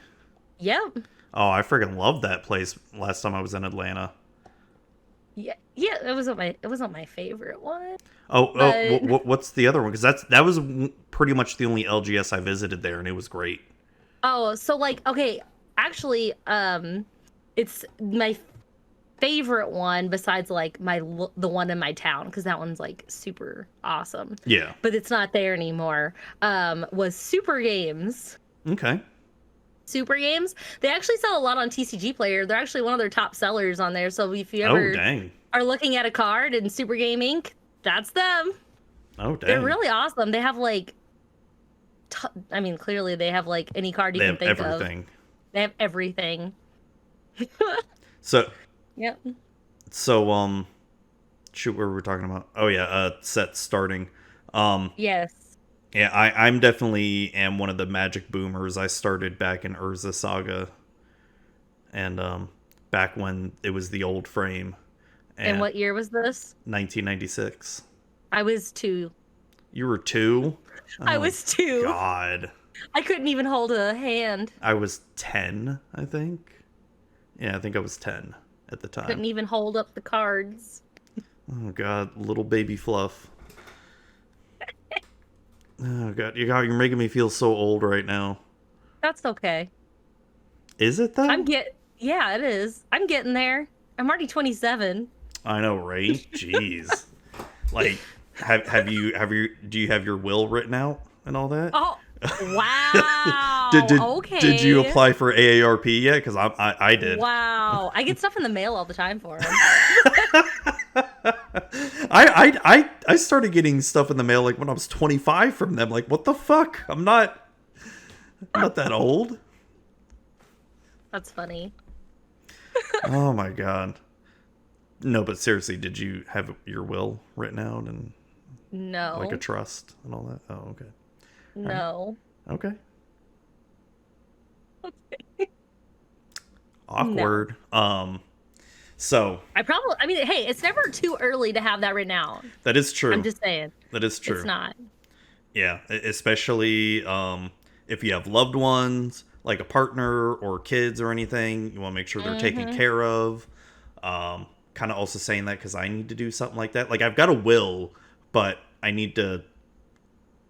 Yep.
Oh, I freaking loved that place last time I was in Atlanta.
Yeah, it wasn't my favorite one.
What's the other one? Because that was pretty much the only LGS I visited there, and it was great.
Oh, so like, okay, actually, it's my favorite one besides like the one in my town because that one's like super awesome.
Yeah,
but it's not there anymore. Was Super Games.
Okay.
Super Games. They actually sell a lot on TCG Player. They're actually one of their top sellers on there. So if you ever are looking at a card in Super Game Inc., that's them.
Oh, dang.
They're really awesome. They have like, clearly they have like any card you can think of. They have everything.
So.
Yep.
So, shoot, what were we talking about? Oh yeah, set starting.
Yes.
Yeah, I'm definitely am one of the Magic boomers. I started back in Urza Saga, and back when it was the old frame.
And what year was this?
1996.
I was 2.
You were 2?
I was 2.
God.
I couldn't even hold a hand.
I was 10, I think. Yeah, I think I was 10 at the time.
Couldn't even hold up the cards.
Oh God, little baby Fluff. Oh God, you're making me feel so old right now.
That's okay.
Is it though?
Yeah, it is. I'm getting there. I'm already 27.
I know, right? Jeez. Like, do you have your will written out and all that?
Oh, wow. Okay.
Did you apply for AARP yet? Because I did.
Wow. I get stuff in the mail all the time for him.
I started getting stuff in the mail like when I was 25 from them. Like, what the fuck? I'm not that old.
That's funny.
Oh my God. No, but seriously, did you have your will written out and
No.
like a trust and all that? Oh, okay.
No.
Right. Okay.
Okay.
Awkward. No. So
I mean, hey, it's never too early to have that written out.
that is true.
I'm just saying.
That is true.
It's not.
Yeah, especially if you have loved ones, like a partner or kids or anything, you want to make sure they're taken care of. Kind of also saying that because I need to do something like that. Like, I've got a will, but I need to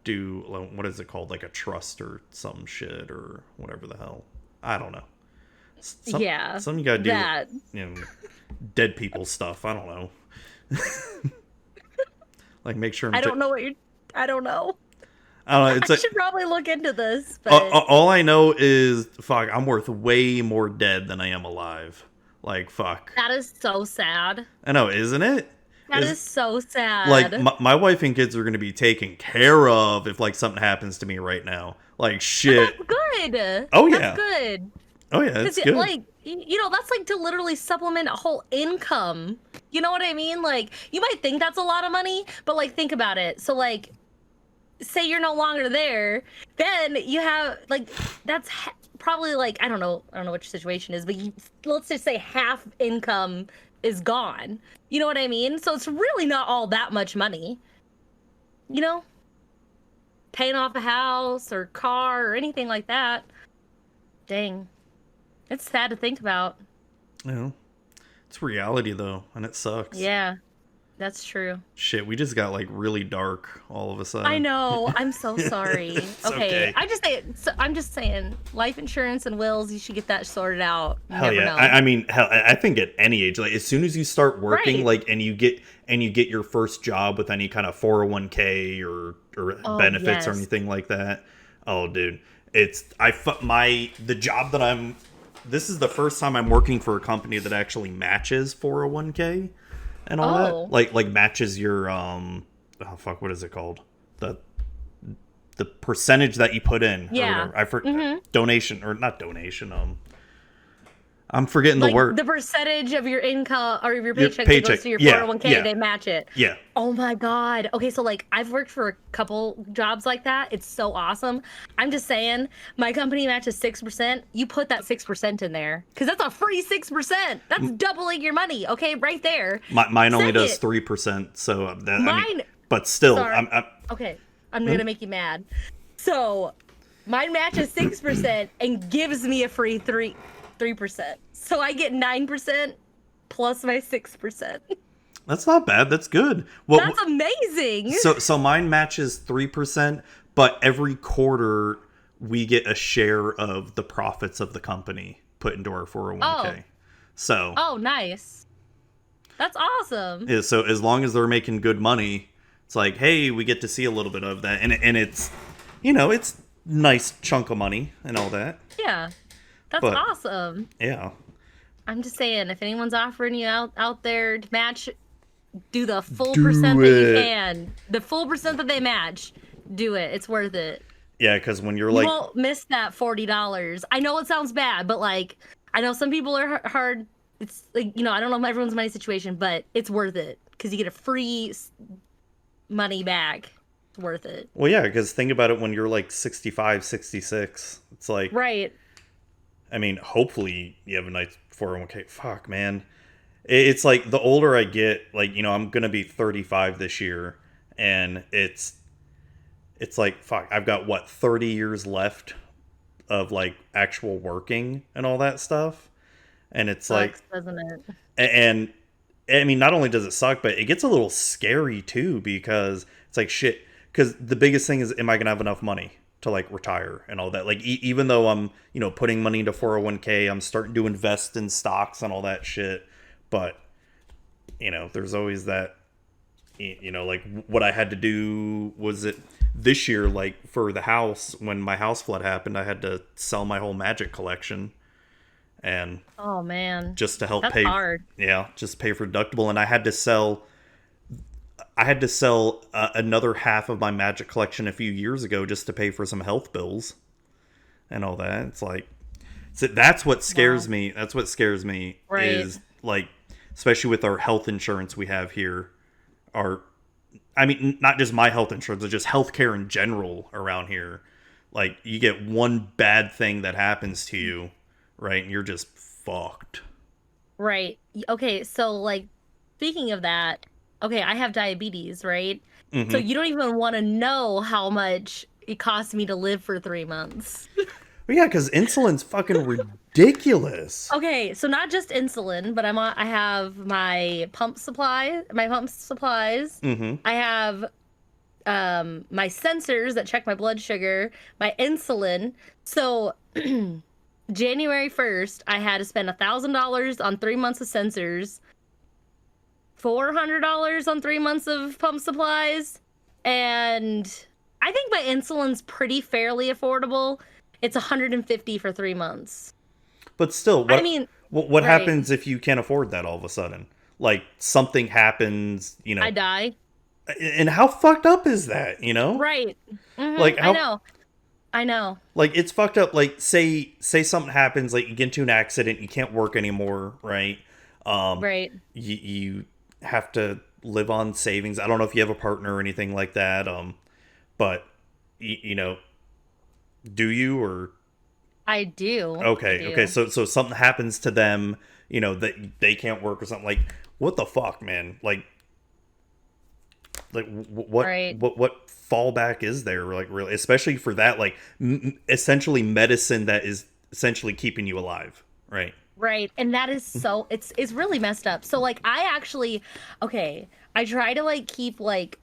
do, what is it called? Like a trust or some shit or whatever the hell. I don't know. Something you gotta do
that.
Dead people stuff. I don't know. Like, make sure
I don't know. I don't know.
I
should probably look into this. But
all I know is, fuck, I'm worth way more dead than I am alive. Like, fuck.
That is so sad.
I know, isn't it?
That is so sad.
Like, my wife and kids are going to be taken care of if, like, something happens to me right now. Like, shit.
But that's good.
Oh, yeah.
That's good.
Oh, yeah, that's good.
Like, that's like to literally supplement a whole income. You know what I mean? Like, you might think that's a lot of money, but, like, think about it. So, like, say you're no longer there, then you have, like, that's probably, like, I don't know what your situation is, but let's just say half income is gone. You know what I mean? So it's really not all that much money. You know? Paying off a house or car or anything like that. Dang. It's sad to think about.
It's reality, though, and it sucks.
Yeah. That's true.
Shit, we just got, like, really dark all of a sudden.
I know. I'm so sorry. Okay. I'm just saying, life insurance and wills, you should get that sorted out. You
hell yeah. I mean, hell, I think at any age, like, as soon as you start working, right, like, and you get your first job with any kind of 401k or benefits or anything like that. Oh, dude, the job that this is the first time I'm working for a company that actually matches 401k. And all that, like matches your what is it called? The percentage that you put in.
Yeah.
Or whatever. Donation or not donation. I'm forgetting the word.
The percentage of your income or your paycheck that goes to your 401k, they match it.
Yeah.
Oh my God. Okay, so like I've worked for a couple jobs like that. It's so awesome. I'm just saying, my company matches 6%. You put that 6% in there because that's a free 6%. That's doubling your money. Okay, right there.
Mine only does 3%. So but still,
okay. I'm gonna make you mad. So mine matches 6% and gives me a free 3%. So I get 9% plus my 6%.
That's not bad. That's good.
That's amazing.
So mine matches 3%, but every quarter we get a share of the profits of the company put into our 401k. Oh,
nice. That's awesome.
Yeah, so as long as they're making good money, it's like, hey, we get to see a little bit of that, and it's, it's nice chunk of money and all that.
Yeah. That's awesome.
Yeah.
I'm just saying, if anyone's offering you out there to match, do the full percent that you can. The full percent that they match, do it. It's worth it.
Yeah, because when you
won't miss that $40. I know it sounds bad, but like, I know some people are hard. It's like, I don't know everyone's money situation, but it's worth it because you get a free money back. It's worth it.
Well, yeah, because think about it when you're like 65, 66. It's like...
Right.
I mean, hopefully you have a nice 401k. Fuck, man. It's like the older I get, like, I'm going to be 35 this year. And it's it's like, fuck, I've got what, 30 years left of like actual working and all that stuff. And it's like,
Sucks, doesn't it?
and I mean, not only does it suck, but it gets a little scary too, because it's like shit. Because the biggest thing is, am I gonna have enough money to like retire and all that? Like, even though I'm, putting money into 401k, I'm starting to invest in stocks and all that shit. But there's always that. Like what I had to do was it this year, like for the house, when my house flood happened, I had to sell my whole Magic collection, and
Oh man,
just to help
that's
pay,
hard.
yeah, just pay for deductible. And I had to sell another half of my Magic collection a few years ago just to pay for some health bills and all that. It's like, so that's what scares
Wow.
me. That's what scares me
Right.
is like, especially with our health insurance we have here, I mean, not just my health insurance, but just healthcare in general around here. Like, you get one bad thing that happens to you, right? And you're just fucked.
Right. Okay, so like speaking of that, okay, I have diabetes, right? So
Mm-hmm.
you don't even want to know how much it costs me to live for 3 months.
But yeah, because insulin's fucking ridiculous.
Okay, so not just insulin, but I have my pump supplies.
Mm-hmm.
I have my sensors that check my blood sugar, my insulin. So January 1st, I had to spend $1,000 on 3 months of sensors, $400 on 3 months of pump supplies, and I think my insulin's pretty fairly affordable. It's $150 for 3 months.
But still,
I mean,
what
right.
happens if you can't afford that all of a sudden? Like, something happens,
I die.
and how fucked up is that,
Right.
Like,
I know. I know.
like, it's fucked up. Like, say something happens, like you get into an accident, you can't work anymore, right?
Right.
You have to live on savings. I don't know if you have a partner or anything like that. But do you, or
I do.
okay,
I do.
okay. So something happens to them, that they can't work or something. Like, what the fuck, man? Like what
Right.
what fallback is there, like, really, especially for that, like, essentially medicine that is essentially keeping you alive, right?
Right. And that is so it's really messed up. So like I actually okay, I try to like keep like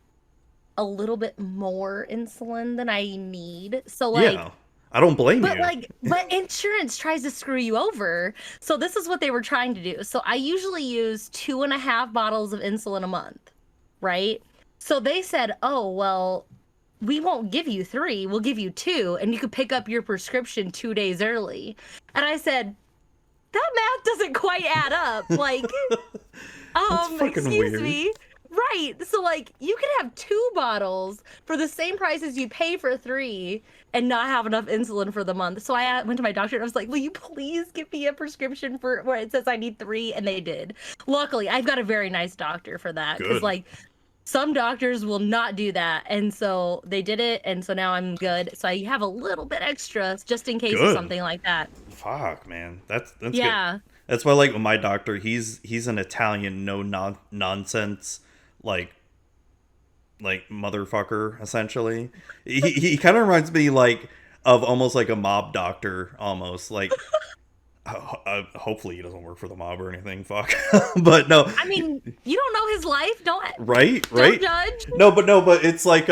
a little bit more insulin than I need. So like
Yeah, I don't blame
but
you.
like but insurance tries to screw you over. So this is what they were trying to do. So I usually use 2.5 bottles of insulin a month, right? So they said, oh well, we won't give you 3, we'll give you 2, and you could pick up your prescription 2 days early. And I said, that math doesn't quite add up. Like,
That's fucking
excuse
weird.
me. Right. So like you could have 2 bottles for the same price as you pay for 3 and not have enough insulin for the month. So I went to my doctor and I was like, will you please give me a prescription for where it says I need 3? And they did. Luckily, I've got a very nice doctor for that. Because
Good.
like some doctors will not do that. And so they did it. And so now I'm good. So I have a little bit extra just in case of
Good.
something like that.
Fuck, man, that's good.
Yeah.
That's why, like, with my doctor, he's an Italian, no nonsense, like motherfucker. Essentially, he kind of reminds me like of almost like a mob doctor, almost like. Hopefully he doesn't work for the mob or anything. Fuck, but no.
I mean, you don't know his life.
Right.
Don't judge.
No, but it's like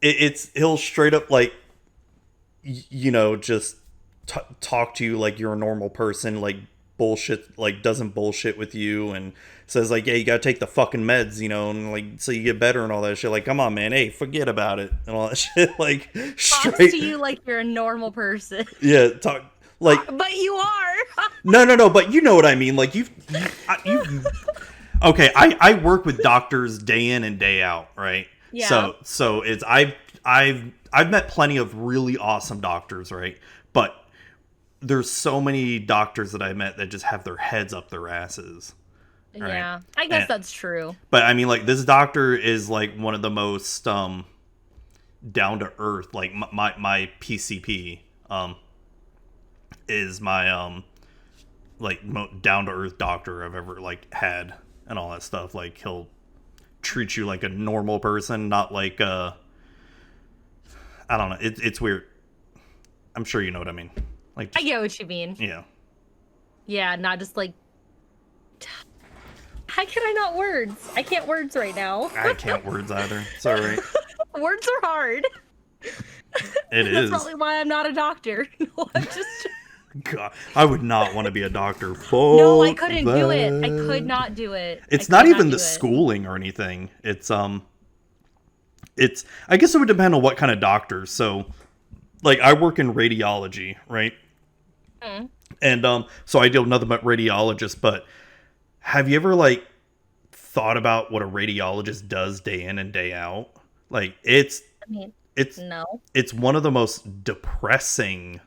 it's he'll straight up like just talk to you like you're a normal person, like bullshit, like doesn't bullshit with you, and says like, yeah, you gotta take the fucking meds, and like so you get better and all that shit. Like, come on, man, hey, forget about it and all that shit. Like,
Talks
straight,
to you like you're a normal person.
yeah, talk like
But you are.
no, but you know what I mean. Like you okay, I work with doctors day in and day out, right?
Yeah.
So it's I've met plenty of really awesome doctors, right? But there's so many doctors that I met that just have their heads up their asses. Right?
Yeah. I guess
And-
that's true.
But I mean, like, this doctor is like one of the most down to earth. Like my PCP is my like down to earth doctor I've ever like had and all that stuff. Like, he'll treat you like a normal person, not like I don't know. It's weird. I'm sure you know what I mean. Like,
I get what you mean.
Yeah.
Yeah, not just like. How can I not words? I can't words right now.
I can't words either. It's all right.
Words are hard.
That's
probably why I'm not a doctor. No, I'm just.
God, I would not want to be a doctor.
No, I couldn't do it. I could not do it.
It's not even the schooling or anything. It's I guess it would depend on what kind of doctors. So, like, I work in radiology, right? And so I deal with nothing but radiologists. But have you ever like thought about what a radiologist does day in and day out? Like, it's
no.
It's one of the most depressing,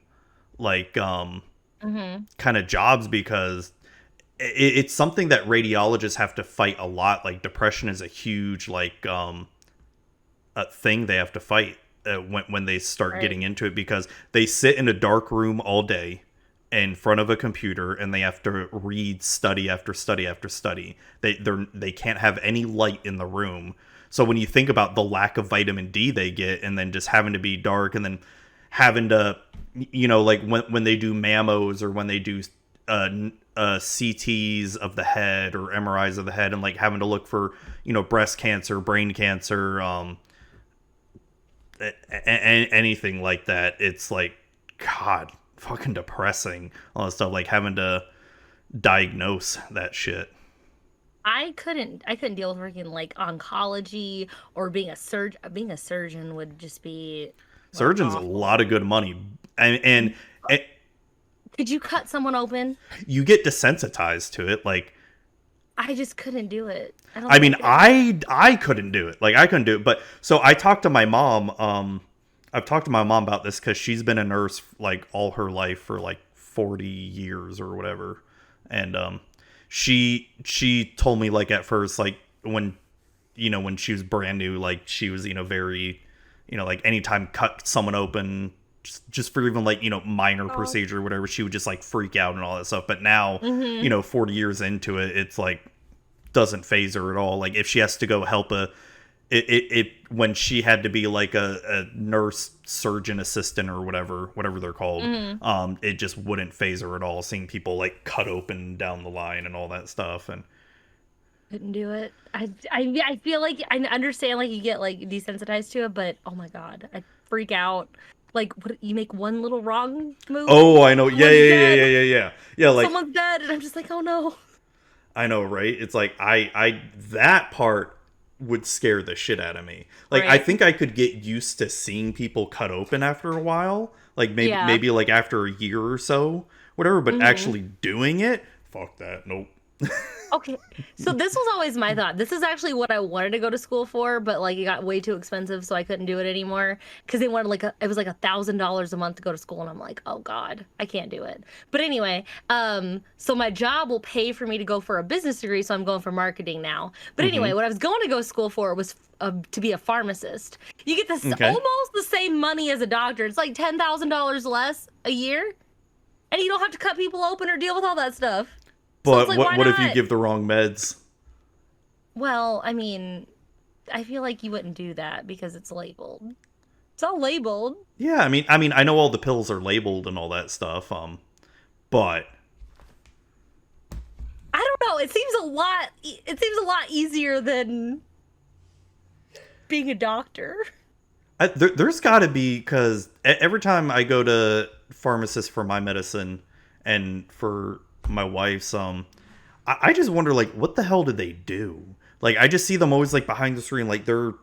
like, kind of jobs, because it's something that radiologists have to fight a lot. Like, depression is a huge, like, a thing they have to fight when they start getting into it, because they sit in a dark room all day in front of a computer and they have to read study after study after study. They can't have any light in the room. So when you think about the lack of vitamin D they get, and then just having to be dark, and then having to, you know, like when they do mammos, or when they do CTs of the head or MRIs of the head, and like having to look for, you know, breast cancer, brain cancer, anything like that, it's like, God, fucking depressing. All that stuff, like having to diagnose that shit.
I couldn't deal with working like oncology or being a surgeon. Being a surgeon would just be
surgeon's awful. A lot of good money, and
could you cut someone open?
You get desensitized to it. Like,
I just couldn't do it.
I couldn't do it. Like, I couldn't do it. But so I talked to my mom. I've talked to my mom about this, because she's been a nurse like all her life for like 40 years or whatever, and she told me, like, at first, like, when she was brand new, like, she was, you know, very, you know, like, anytime cut someone open, just for even, like, you know, minor procedure or whatever, she would just like freak out and all that stuff. But now, you know, 40 years into it, it's like, doesn't phase her at all. Like, if she has to go help when she had to be like a nurse surgeon assistant or whatever they're called, it just wouldn't phase her at all, seeing people like cut open down the line and all that stuff. And
couldn't do it. I feel like I understand, like, you get like desensitized to it, but oh my God, I freak out. Like, what, you make one little wrong move?
Oh, I know. Yeah. Like,
someone's dead, and I'm just like, oh no.
I know, right? It's like that part would scare the shit out of me. Like, I think I could get used to seeing people cut open after a while. Like, maybe like after a year or so, whatever. But actually doing it, fuck that. Nope.
Okay, so this was always my thought. This is actually what I wanted to go to school for, but like it got way too expensive, so I couldn't do it anymore. Because they wanted it was like $1,000 a month to go to school, and I'm like, oh God, I can't do it. But anyway, so my job will pay for me to go for a business degree, so I'm going for marketing now. But anyway, what I was going to go to school for was to be a pharmacist. You get this almost the same money as a doctor. It's like $10,000 less a year, and you don't have to cut people open or deal with all that stuff.
But so like, what if you give the wrong meds?
Well, I mean, I feel like you wouldn't do that because it's labeled. It's all labeled.
Yeah, I mean, I know all the pills are labeled and all that stuff. But
I don't know. It seems a lot easier than being a doctor.
There's got to be, because every time I go to pharmacists for my medicine and for my wife's, I just wonder, like, what the hell did they do? Like, I just see them always like behind the screen, like they're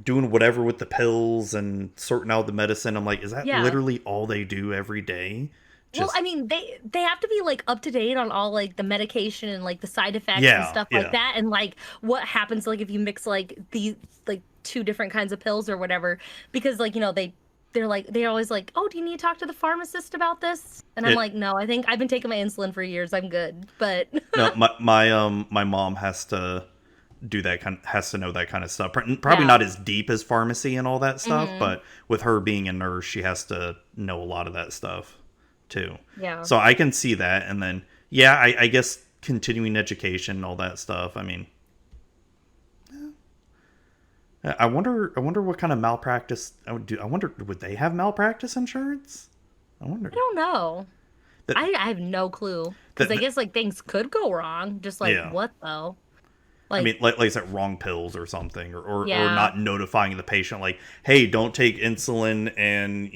doing whatever with the pills and sorting out the medicine. I'm like, is that literally all they do every day?
Well, I mean, they have to be like up to date on all like the medication and like the side effects and stuff like that, and like what happens like if you mix like these like two different kinds of pills or whatever, because like, you know, they're always like, oh, do you need to talk to the pharmacist about this? And I'm like, no, I think I've been taking my insulin for years. I'm good. But no,
my mom has to do that has to know that kind of stuff. Probably not as deep as pharmacy and all that stuff, but with her being a nurse, she has to know a lot of that stuff too.
Yeah.
So I can see that. And then, I guess continuing education and all that stuff. I mean, I wonder. I wonder what kind of malpractice. I wonder, would they have malpractice insurance? I wonder.
I don't know.
That,
I have no clue because I guess like things could go wrong. Just like
yeah.
what though?
I
Like
mean, like I said, wrong pills or something, or
yeah,
not notifying the patient, like, hey, don't take insulin and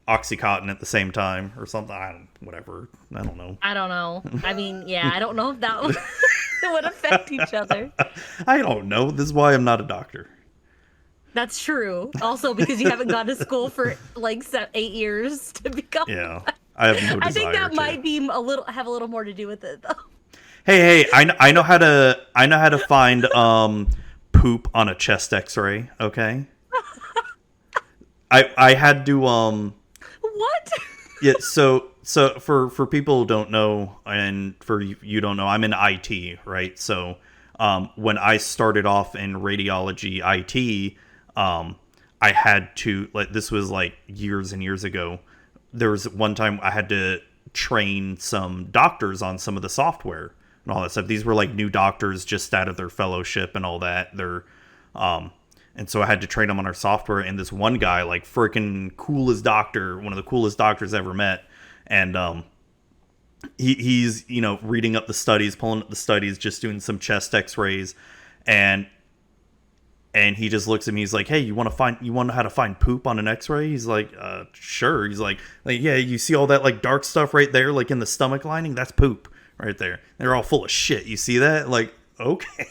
Oxycontin at the same time or something. Whatever. I don't know.
I don't know. I mean, yeah, I don't know if that would affect each other.
I don't know. This is why I'm not a doctor.
That's true. Also, because you haven't gone to school for like 8 years to become.
Yeah, I have no desire.
I think that
to.
might be have a little more to do with it, though.
Hey, I know how to find poop on a chest X-ray. Okay. I had to
What?
Yeah. So for people who don't know, and for you don't know, I'm in IT, right? So when I started off in radiology IT, I had to, like, this was like years and years ago. There was one time I had to train some doctors on some of the software and all that stuff. These were like new doctors just out of their fellowship and all that. And so I had to train them on our software. And this one guy, like, freaking coolest doctor, one of the coolest doctors I ever met. And he's reading up the studies, pulling up the studies, just doing some chest X-rays, and he just looks at me. He's like, "Hey, you want to know how to find poop on an X-ray?" He's like, "Sure." He's like, "Yeah, you see all that like dark stuff right there, like in the stomach lining? That's poop right there. They're all full of shit. You see that? Like, okay."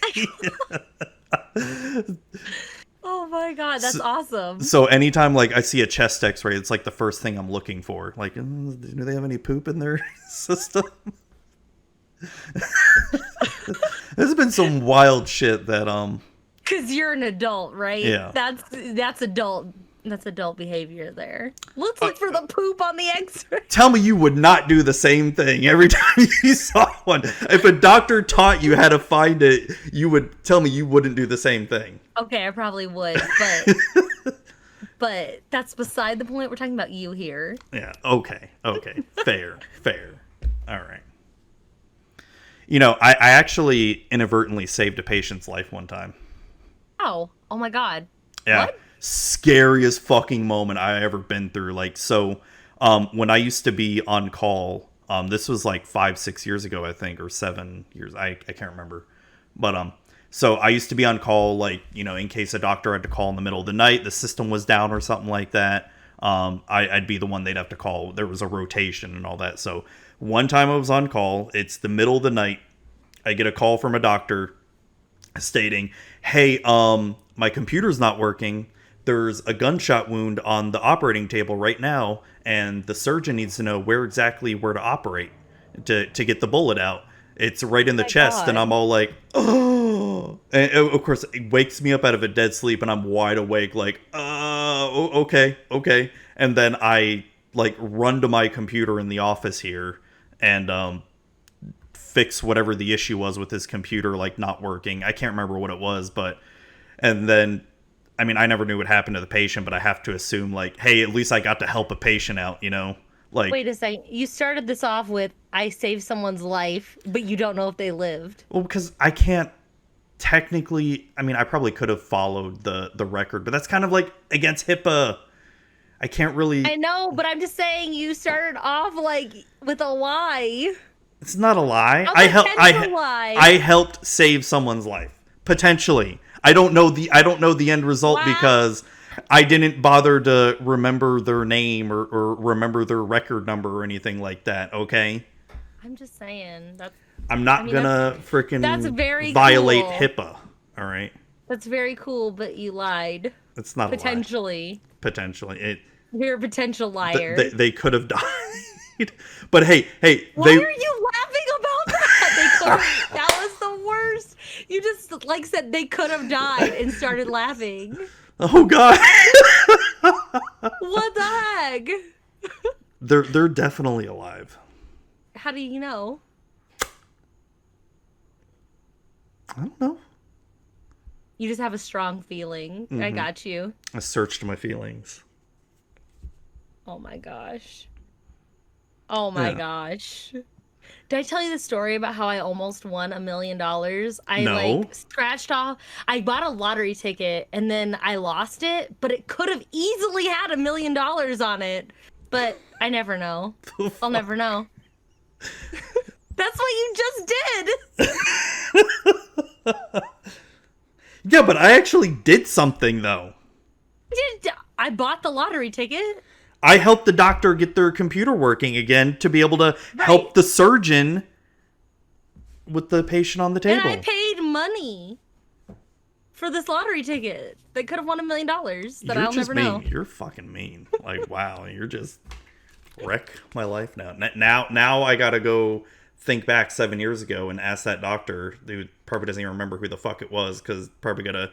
Oh my god, that's awesome.
So anytime like I see a chest X-ray, it's like the first thing I'm looking for. Like, do they have any poop in their system? There's been some wild shit that
Because you're an adult, right?
Yeah.
That's adult. That's adult behavior there. Let's look for the poop on the X-ray.
Tell me you would not do the same thing every time you saw one. If a doctor taught you how to find it, you would tell me you wouldn't do the same thing.
Okay, I probably would, but that's beside the point. We're talking about you here.
Yeah. Okay. Fair. All right. I actually inadvertently saved a patient's life one time.
Oh my god.
Yeah.
What?
Scariest fucking moment I ever been through. Like, so when I used to be on call, this was like 5-6 years ago, I think, or 7 years, I can't remember, but so I used to be on call, like, in case a doctor had to call in the middle of the night, the system was down or something like that. I'd be the one they'd have to call. There was a rotation and all that. So one time I was on call, it's the middle of the night, I get a call from a doctor stating, "Hey, my computer's not working. There's a gunshot wound on the operating table right now, and the surgeon needs to know where to operate to get the bullet out. It's right in the chest."
God.
And I'm all like, "Oh!" And of course, it wakes me up out of a dead sleep, and I'm wide awake, like, okay." And then I like run to my computer in the office here and fix whatever the issue was with his computer, like, not working. I can't remember what it was, and then, I mean, I never knew what happened to the patient, but I have to assume, like, hey, at least I got to help a patient out, Like,
Wait a second. You started this off with, I saved someone's life, but you don't know if they lived.
well, because I can't technically, I mean, I probably could have followed the record, but that's kind of like against HIPAA. I can't really.
I know, but I'm just saying you started off like with a lie.
It's not a lie.
A potential lie.
I helped save someone's life, potentially. I don't know the end result because I didn't bother to remember their name or remember their record number or anything like that. Okay.
I'm just saying that.
I'm not gonna freaking
that's very
violate
cool.
HIPAA. All right.
That's very cool, but you lied.
It's not
potentially.
A lie. Potentially.
You're a potential liar.
They could have died. But hey.
Why are you laughing about that? That was the worst. You just like said they could have died and started laughing.
Oh God.
What the heck?
They're definitely alive.
How do you know?
I don't know.
You just have a strong feeling. Mm-hmm. I got you.
I searched my feelings.
Oh my gosh. Oh my gosh. Did I tell you the story about how I almost won $1 million? I
No.
like scratched off. I bought a lottery ticket and then I lost it, but it could have easily had $1 million on it. But I never know. I'll never know. That's what you just did.
Yeah, but I actually did something though.
I bought the lottery ticket.
I helped the doctor get their computer working again to be able to help the surgeon with the patient on the table.
And I paid money for this lottery ticket that could have won $1 million that I'll never know.
You're fucking mean. Like, wow, you're just wreck my life now. Now I gotta go think back 7 years ago and ask that doctor, who probably doesn't even remember who the fuck it was, because probably gotta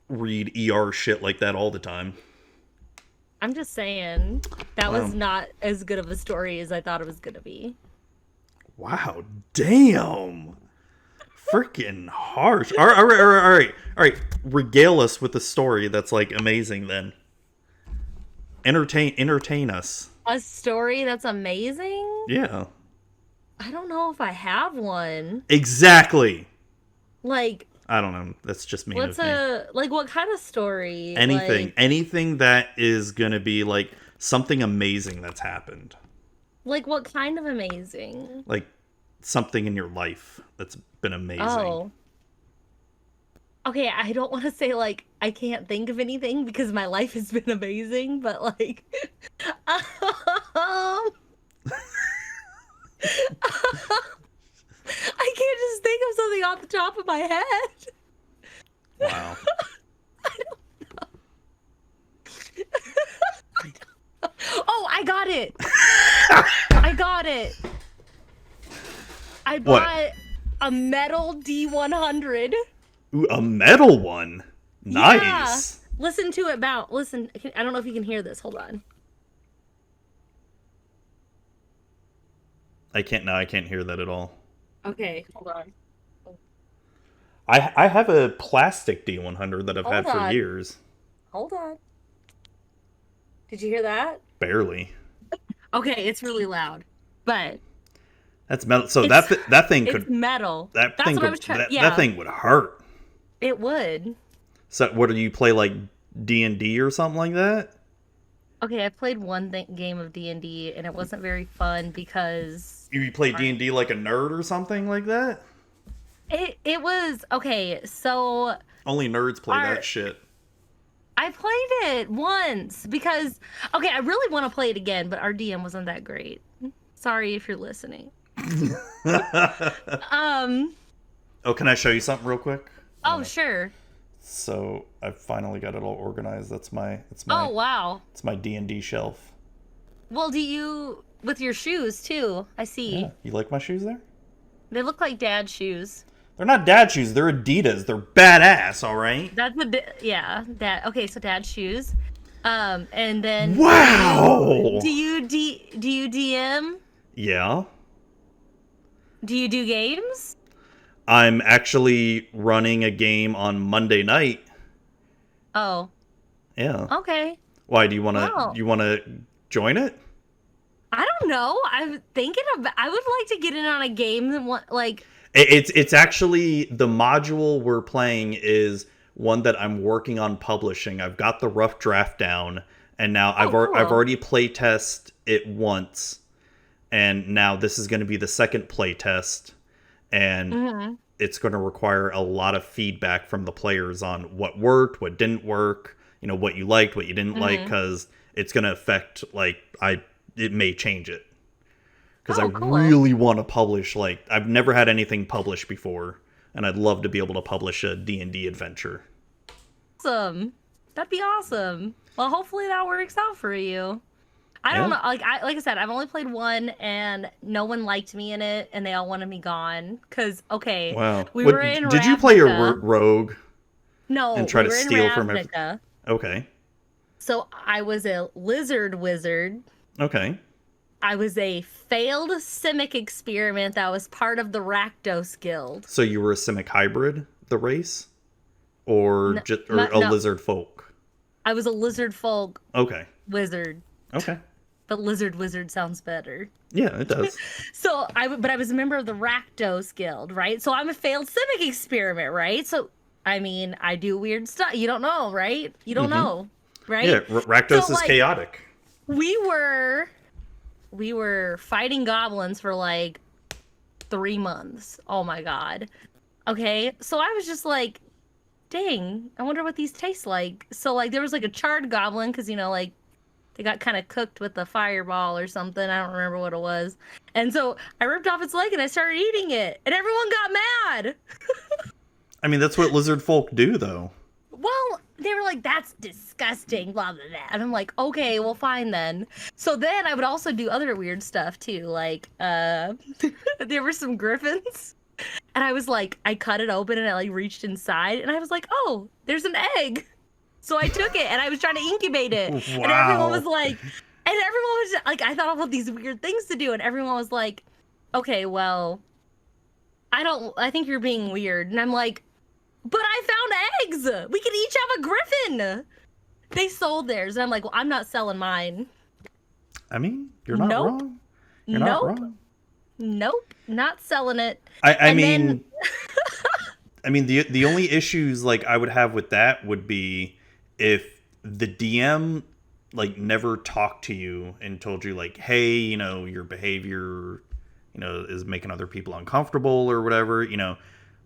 read ER shit like that all the time.
I'm just saying, that was not as good of a story as I thought it was going to be.
Wow, damn. Freaking harsh. All right. Regale us with a story that's, like, amazing then. Entertain us.
A story that's amazing?
Yeah.
I don't know if I have one.
Exactly.
Like...
I don't know. That's just me.
What's like, what kind of story?
Anything. Anything that is going to be, like, something amazing that's happened.
Like, what kind of amazing?
Like, something in your life that's been amazing.
Oh. Okay, I don't want to say, like, I can't think of anything because my life has been amazing, but, like... I can't just think of something off the top of my head.
Wow.
I don't know. Oh, I got it. I bought a metal D100.
Ooh, a metal one. Nice.
Yeah. Listen to it bounce. Listen, I don't know if you can hear this. Hold on.
I can't hear that at all.
Okay, hold on.
I have a plastic D100 that I've had for years.
Hold on. Did you hear that?
Barely.
Okay, it's really loud, but
that's metal. So that thing could.
It's metal.
That
That's
thing
what
could,
I was trying.
that thing would hurt.
It would.
So what do you play, like D&D or something like that?
Okay, I played one game of D&D and it wasn't very fun because
you play D&D like a nerd or something like that?
It was okay. So
only nerds play that shit.
I played it once because I really want to play it again, but our DM wasn't that great. Sorry if you're listening.
Oh, can I show you something real quick?
Oh, sure.
So I finally got it all organized. It's my.
Oh, wow.
It's my D&D shelf.
Well, do you with your shoes too? I see.
Yeah. You like my shoes there?
They look like dad shoes.
They're not dad shoes. They're Adidas. They're badass. All right.
That's dad. Okay, so dad shoes. And then.
Wow.
Do you DM?
Yeah.
Do you do games?
I'm actually running a game on Monday night.
Oh.
Yeah.
Okay.
Why do you want to? You want to join it?
I don't know. I'm thinking I would like to get in on a game that like.
It's actually the module we're playing is one that I'm working on publishing. I've got the rough draft down, and now I've already play test it once, and now this is going to be the second play test. And it's going to require a lot of feedback from the players on what worked, what didn't work, what you liked, what you didn't like, because it's going to affect, it may change it. Because really want to publish, I've never had anything published before, and I'd love to be able to publish a D&D adventure.
Awesome. That'd be awesome. Well, hopefully that works out for you. I don't know. Like I said, I've only played one, and no one liked me in it, and they all wanted me gone. Cause
wow,
we were in.
Did you play a rogue?
No,
and try to steal from everyone. Okay.
So I was a lizard wizard.
Okay.
I was a failed Simic experiment that was part of the Rakdos Guild.
So you were a Simic hybrid, the race, or a lizard folk?
I was a lizard folk.
Okay.
Wizard.
Okay.
but lizard wizard sounds better.
Yeah, it does.
So I was a member of the Rakdos Guild, right? So I'm a failed Civic experiment, right? So I mean, I do weird stuff. You don't know, right? You don't know, right?
Yeah, Rakdos is chaotic.
We were fighting goblins for like 3 months. Oh my god. Okay, so I was just like, dang, I wonder what these taste like. So like there was like a charred goblin because like they got kind of cooked with the fireball or something. I don't remember what it was. And so I ripped off its leg and I started eating it, and everyone got mad.
I mean, that's what lizard folk do, though.
Well, they were like, that's disgusting, blah, blah, blah. And I'm like, okay, well, fine then. So then I would also do other weird stuff, too. Like, there were some griffins. And I was like, I cut it open and I, like, reached inside. And I was like, oh, there's an egg. So I took it and I was trying to incubate it.
Wow.
And everyone was like, I thought of all these weird things to do. And everyone was like, okay, well, I think you're being weird. And I'm like, but I found eggs. We could each have a griffin. They sold theirs. And I'm like, well, I'm not selling mine.
I mean, you're not wrong. You're not wrong.
Nope. Not selling it.
I mean, the only issues like I would have with that would be if the DM like never talked to you and told you like, hey, your behavior, is making other people uncomfortable or whatever,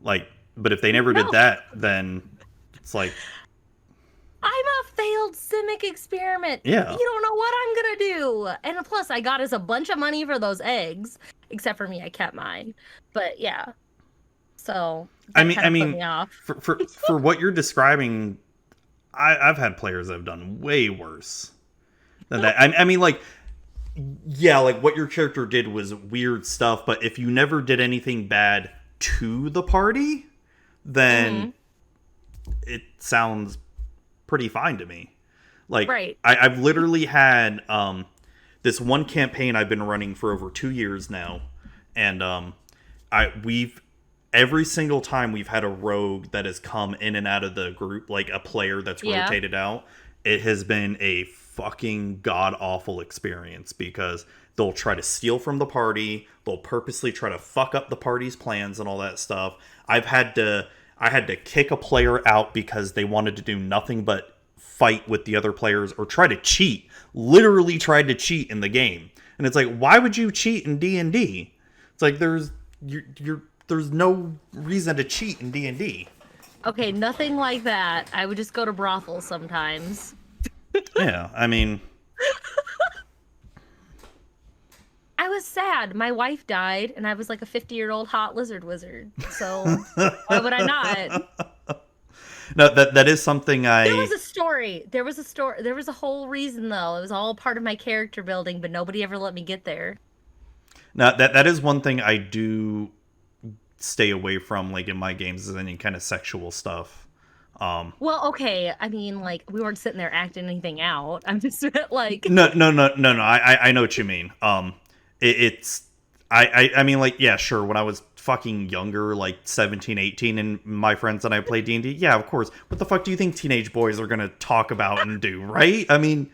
like. But if they never did that, then it's like... I'm
a failed Civic experiment.
Yeah.
You don't know what I'm going to do. And plus, I got us a bunch of money for those eggs. Except for me, I kept mine. But yeah. So,
I mean,
put me off.
for what you're describing, I've had players that have done way worse than that. I mean, like... Yeah, like what your character did was weird stuff. But if you never did anything bad to the party... then it sounds pretty fine to me. Like,
right.
I've literally had this one campaign I've been running for over 2 years now, and every single time we've had a rogue that has come in and out of the group, like a player that's rotated out, it has been a fucking god-awful experience because they'll try to steal from the party, they'll purposely try to fuck up the party's plans and all that stuff. I had to kick a player out because they wanted to do nothing but fight with the other players or try to cheat. Literally tried to cheat in the game. And it's like, why would you cheat in D&D? It's like there's no reason to cheat in D&D.
Okay, nothing like that. I would just go to brothels sometimes.
Yeah, I mean...
I was sad. My wife died, and I was like a 50-year-old hot lizard wizard. So why would I not?
No, that is something
There was a story. There was a whole reason, though. It was all part of my character building, but nobody ever let me get there.
Now, that is one thing I do stay away from, like, in my games, is any kind of sexual stuff.
Well, okay. I mean, like, we weren't sitting there acting anything out. I'm just like...
No. I know what you mean. I mean, like, yeah, sure, when I was fucking younger, like 17, 18, and my friends and I played D&D, yeah, of course. What the fuck do you think teenage boys are gonna talk about and do, right? I mean,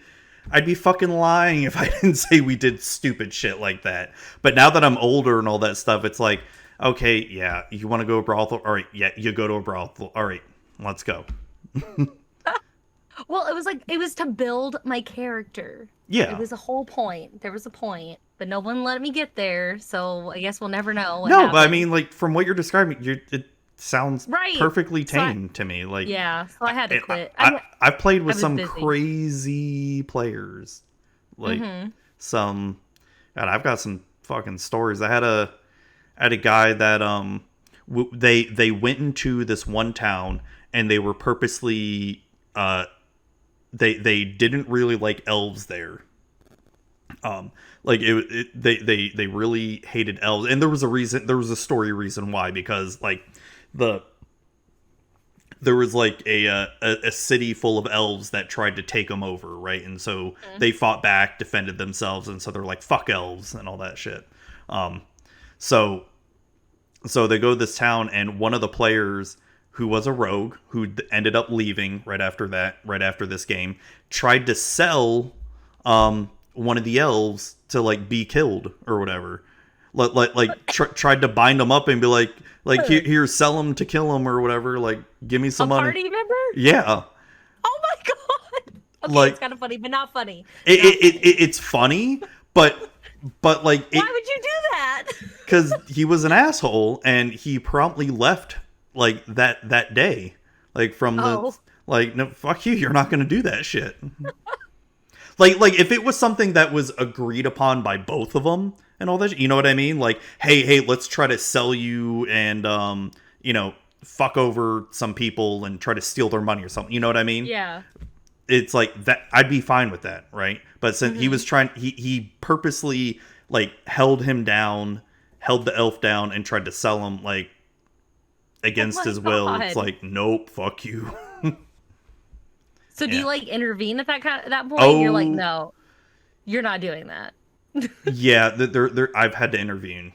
I'd be fucking lying if I didn't say we did stupid shit like that. But now that I'm older and all that stuff, it's like, okay, yeah, you want to go to a brothel? All right, yeah, you go to a brothel. All right, let's go.
Well, it was to build my character.
Yeah.
It was a whole point. There was a point, but no one let me get there, so I guess we'll never know what
No,
happened.
but I mean, like, from what you're describing, it sounds perfectly tame to me. Like,
yeah, so I had to quit.
I've played with some crazy players. Like, God, I've got some fucking stories. I had a guy that, they went into this one town, and they were purposely, they didn't really like elves there. Like they really hated elves, and there was a story reason why, because like there was like a city full of elves that tried to take them over, right? And so they fought back, defended themselves, and so they're like, fuck elves and all that shit. So they go to this town, and one of the players, who was a rogue, who ended up leaving right after this game, tried to sell one of the elves to like be killed or whatever. Tried to bind him up and be like here, sell him to kill him or whatever. Like, give me some money.
Party member?
Yeah.
Oh my god. Okay,
like,
it's kind of funny, but not funny.
It's funny, but like,
why would you do that?
Because he was an asshole and he promptly left like that day. Like from the like, no, fuck you, you're not gonna do that shit. like if it was something that was agreed upon by both of them and all that, you know what I mean? Like, hey, let's try to sell you and fuck over some people and try to steal their money or something. You know what I mean?
Yeah.
It's like that. I'd be fine with that, right? But since he was trying, he purposely like held the elf down and tried to sell him like against his will. It's like, nope, fuck you.
So do you like intervene at that point? Oh, you're like, no, you're not doing that.
Yeah, I've had to intervene,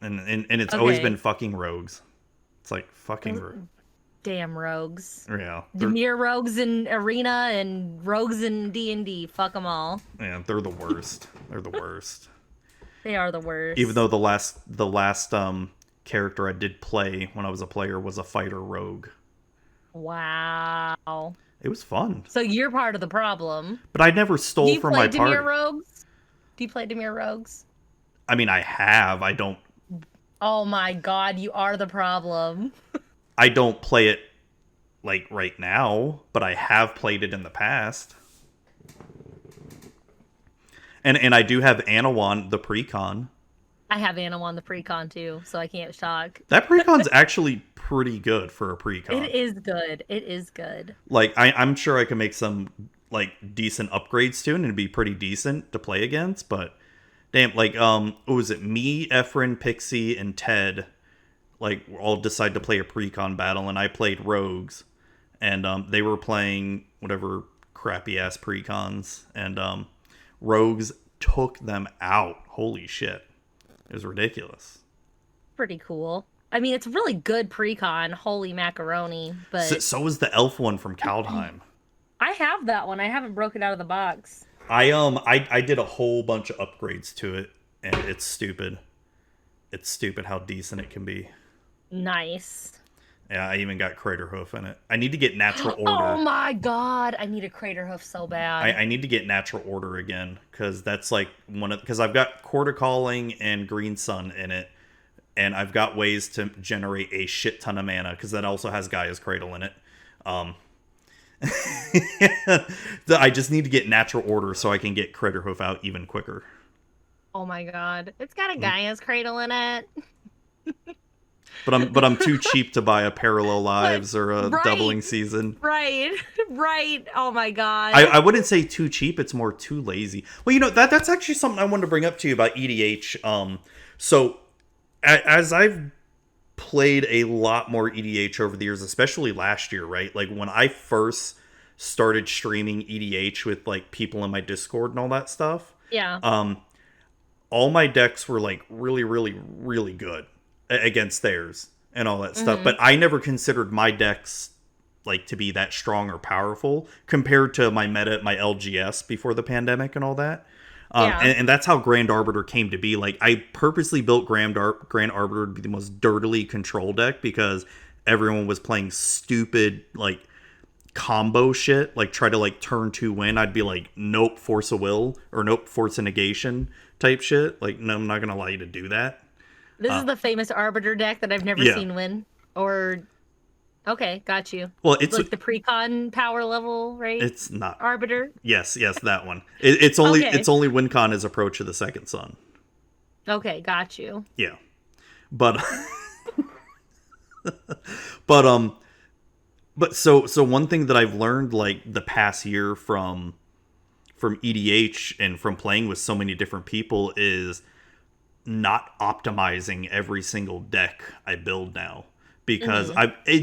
and it's always been fucking rogues. It's like fucking
damn rogues.
Yeah,
Demir rogues in Arena and rogues in D&D. Fuck them all.
Yeah, they're the worst. They're the worst.
They are the worst.
Even though the last character I did play when I was a player was a fighter rogue.
Wow.
It was fun.
So you're part of the problem.
But I never stole from my party.
Do you play Demir rogues?
I mean, I have. I don't.
Oh my god, you are the problem.
I don't play it like right now, but I have played it in the past. And I do have Anawan the precon.
I have Anawan the precon too, so I can't talk.
That precon's actually pretty good for a precon.
It is good. It is good.
Like, I'm sure I can make some like decent upgrades to it and it'd be pretty decent to play against, but damn, like what was it? Me, Efren, Pixie, and Ted like all decide to play a precon battle, and I played rogues, and they were playing whatever crappy ass precons, and rogues took them out. Holy shit. It was ridiculous.
Pretty cool. I mean, it's really good precon. Holy macaroni. But
so was the elf one from Kaldheim.
I have that one. I haven't broken it out of the box.
I did a whole bunch of upgrades to it, and it's stupid. It's stupid how decent it can be.
Nice.
Yeah, I even got Craterhoof in it. I need to get Natural Order.
Oh my god, I need a Craterhoof so bad.
I need to get Natural Order again, because that's like because I've got Quarter Calling and Green Sun in it, and I've got ways to generate a shit ton of mana, because that also has Gaia's Cradle in it. I just need to get Natural Order so I can get Craterhoof out even quicker.
Oh my god, it's got a Gaia's Cradle in it.
But I'm too cheap to buy a Parallel Lives or a Doubling Season.
Right. Oh my god.
I wouldn't say too cheap. It's more too lazy. Well, that's actually something I wanted to bring up to you about EDH. So as I've played a lot more EDH over the years, especially last year, right? Like when I first started streaming EDH with like people in my Discord and all that stuff.
Yeah.
All my decks were like really, really, really good against theirs and all that stuff, but I never considered my decks like to be that strong or powerful compared to my meta, my LGS before the pandemic and all that. And that's how Grand Arbiter came to be. Like, I purposely built Grand Arbiter to be the most dirtily controlled deck because everyone was playing stupid like combo shit, like try to like turn 2 win. I'd be like, nope, force a will, or nope, force a negation type shit. Like, no, I'm not gonna allow you to do that.
This is the famous Arbiter deck that I've never seen win. Or, okay, got you.
Well, it's
like the precon power level, right?
It's not
Arbiter.
Yes, that one. It's only win con is Approach of the Second Sun.
Okay, got you.
Yeah, but but so one thing that I've learned like the past year from EDH and from playing with so many different people is not optimizing every single deck I build now, because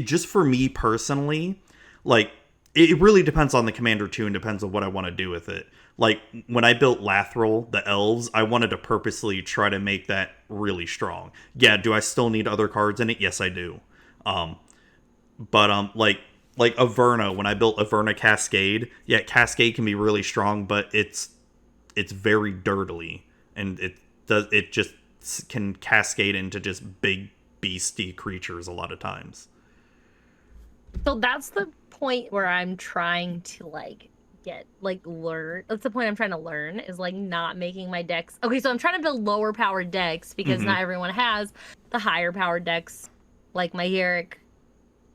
just for me personally, like it really depends on the commander too, and depends on what I want to do with it. Like when I built Lathril, the elves, I wanted to purposely try to make that really strong. Yeah, do I still need other cards in it? Yes, I do. But like Averna, when I built Averna Cascade, yeah, Cascade can be really strong, but it's it's very dirtily, and it just can cascade into just big beastie creatures a lot of times.
So that's the point where I'm trying to learn. That's the point I'm trying to learn, is like not making my decks. Okay, so I'm trying to build lower powered decks because not everyone has the higher powered decks like my Yorick,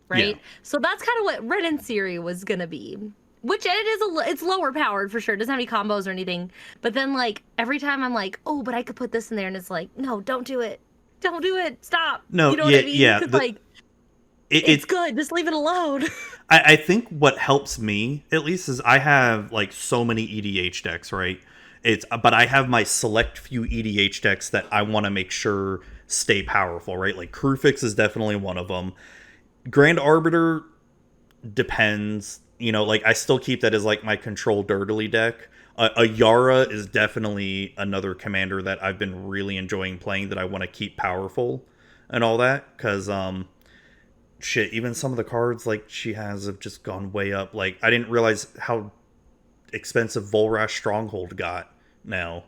right?
Yeah.
So that's kind of what Ren and Siri was gonna be. Which it's lower powered for sure. It doesn't have any combos or anything. But then like every time I'm like, oh, but I could put this in there, and it's like, no, don't do it. Don't do it. Stop.
No,
you know what I mean?
yeah.
It's good. Just leave it alone.
I think what helps me, at least, is I have like so many EDH decks, right? But I have my select few EDH decks that I want to make sure stay powerful, right? Like Crufix is definitely one of them. Grand Arbiter depends. You know, like I still keep that as like my control dirtily deck. A Yara is definitely another commander that I've been really enjoying playing that I want to keep powerful and all that, because shit, even some of the cards like she has have just gone way up. Like I didn't realize how expensive Volrash Stronghold got now.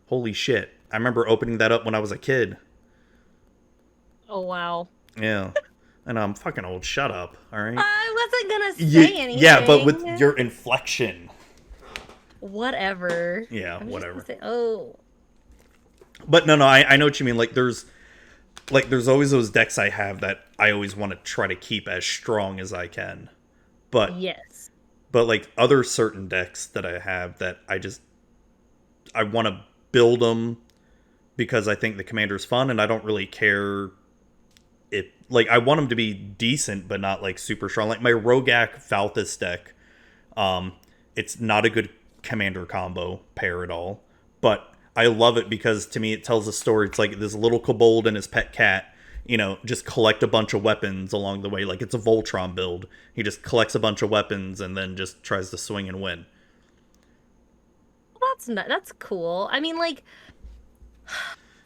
Holy shit. I remember opening that up when I was a kid.
Oh wow.
Yeah. And I'm fucking old. Shut up. All right.
I wasn't gonna say anything.
Yeah, but with your inflection.
Whatever.
Yeah, whatever.
Say, oh.
But no, I know what you mean. Like there's always those decks I have that I always want to try to keep as strong as I can. But
yes.
But like other certain decks that I have that I want to build them because I think the commander's fun, and I don't really care. Like I want them to be decent, but not like super strong. Like my Rogak Falthus deck, it's not a good commander combo pair at all, but I love it because to me it tells a story. It's like this little kobold and his pet cat, you know, just collect a bunch of weapons along the way. Like it's a Voltron build. He just collects a bunch of weapons and then just tries to swing and win.
Well, that's cool. I mean, like,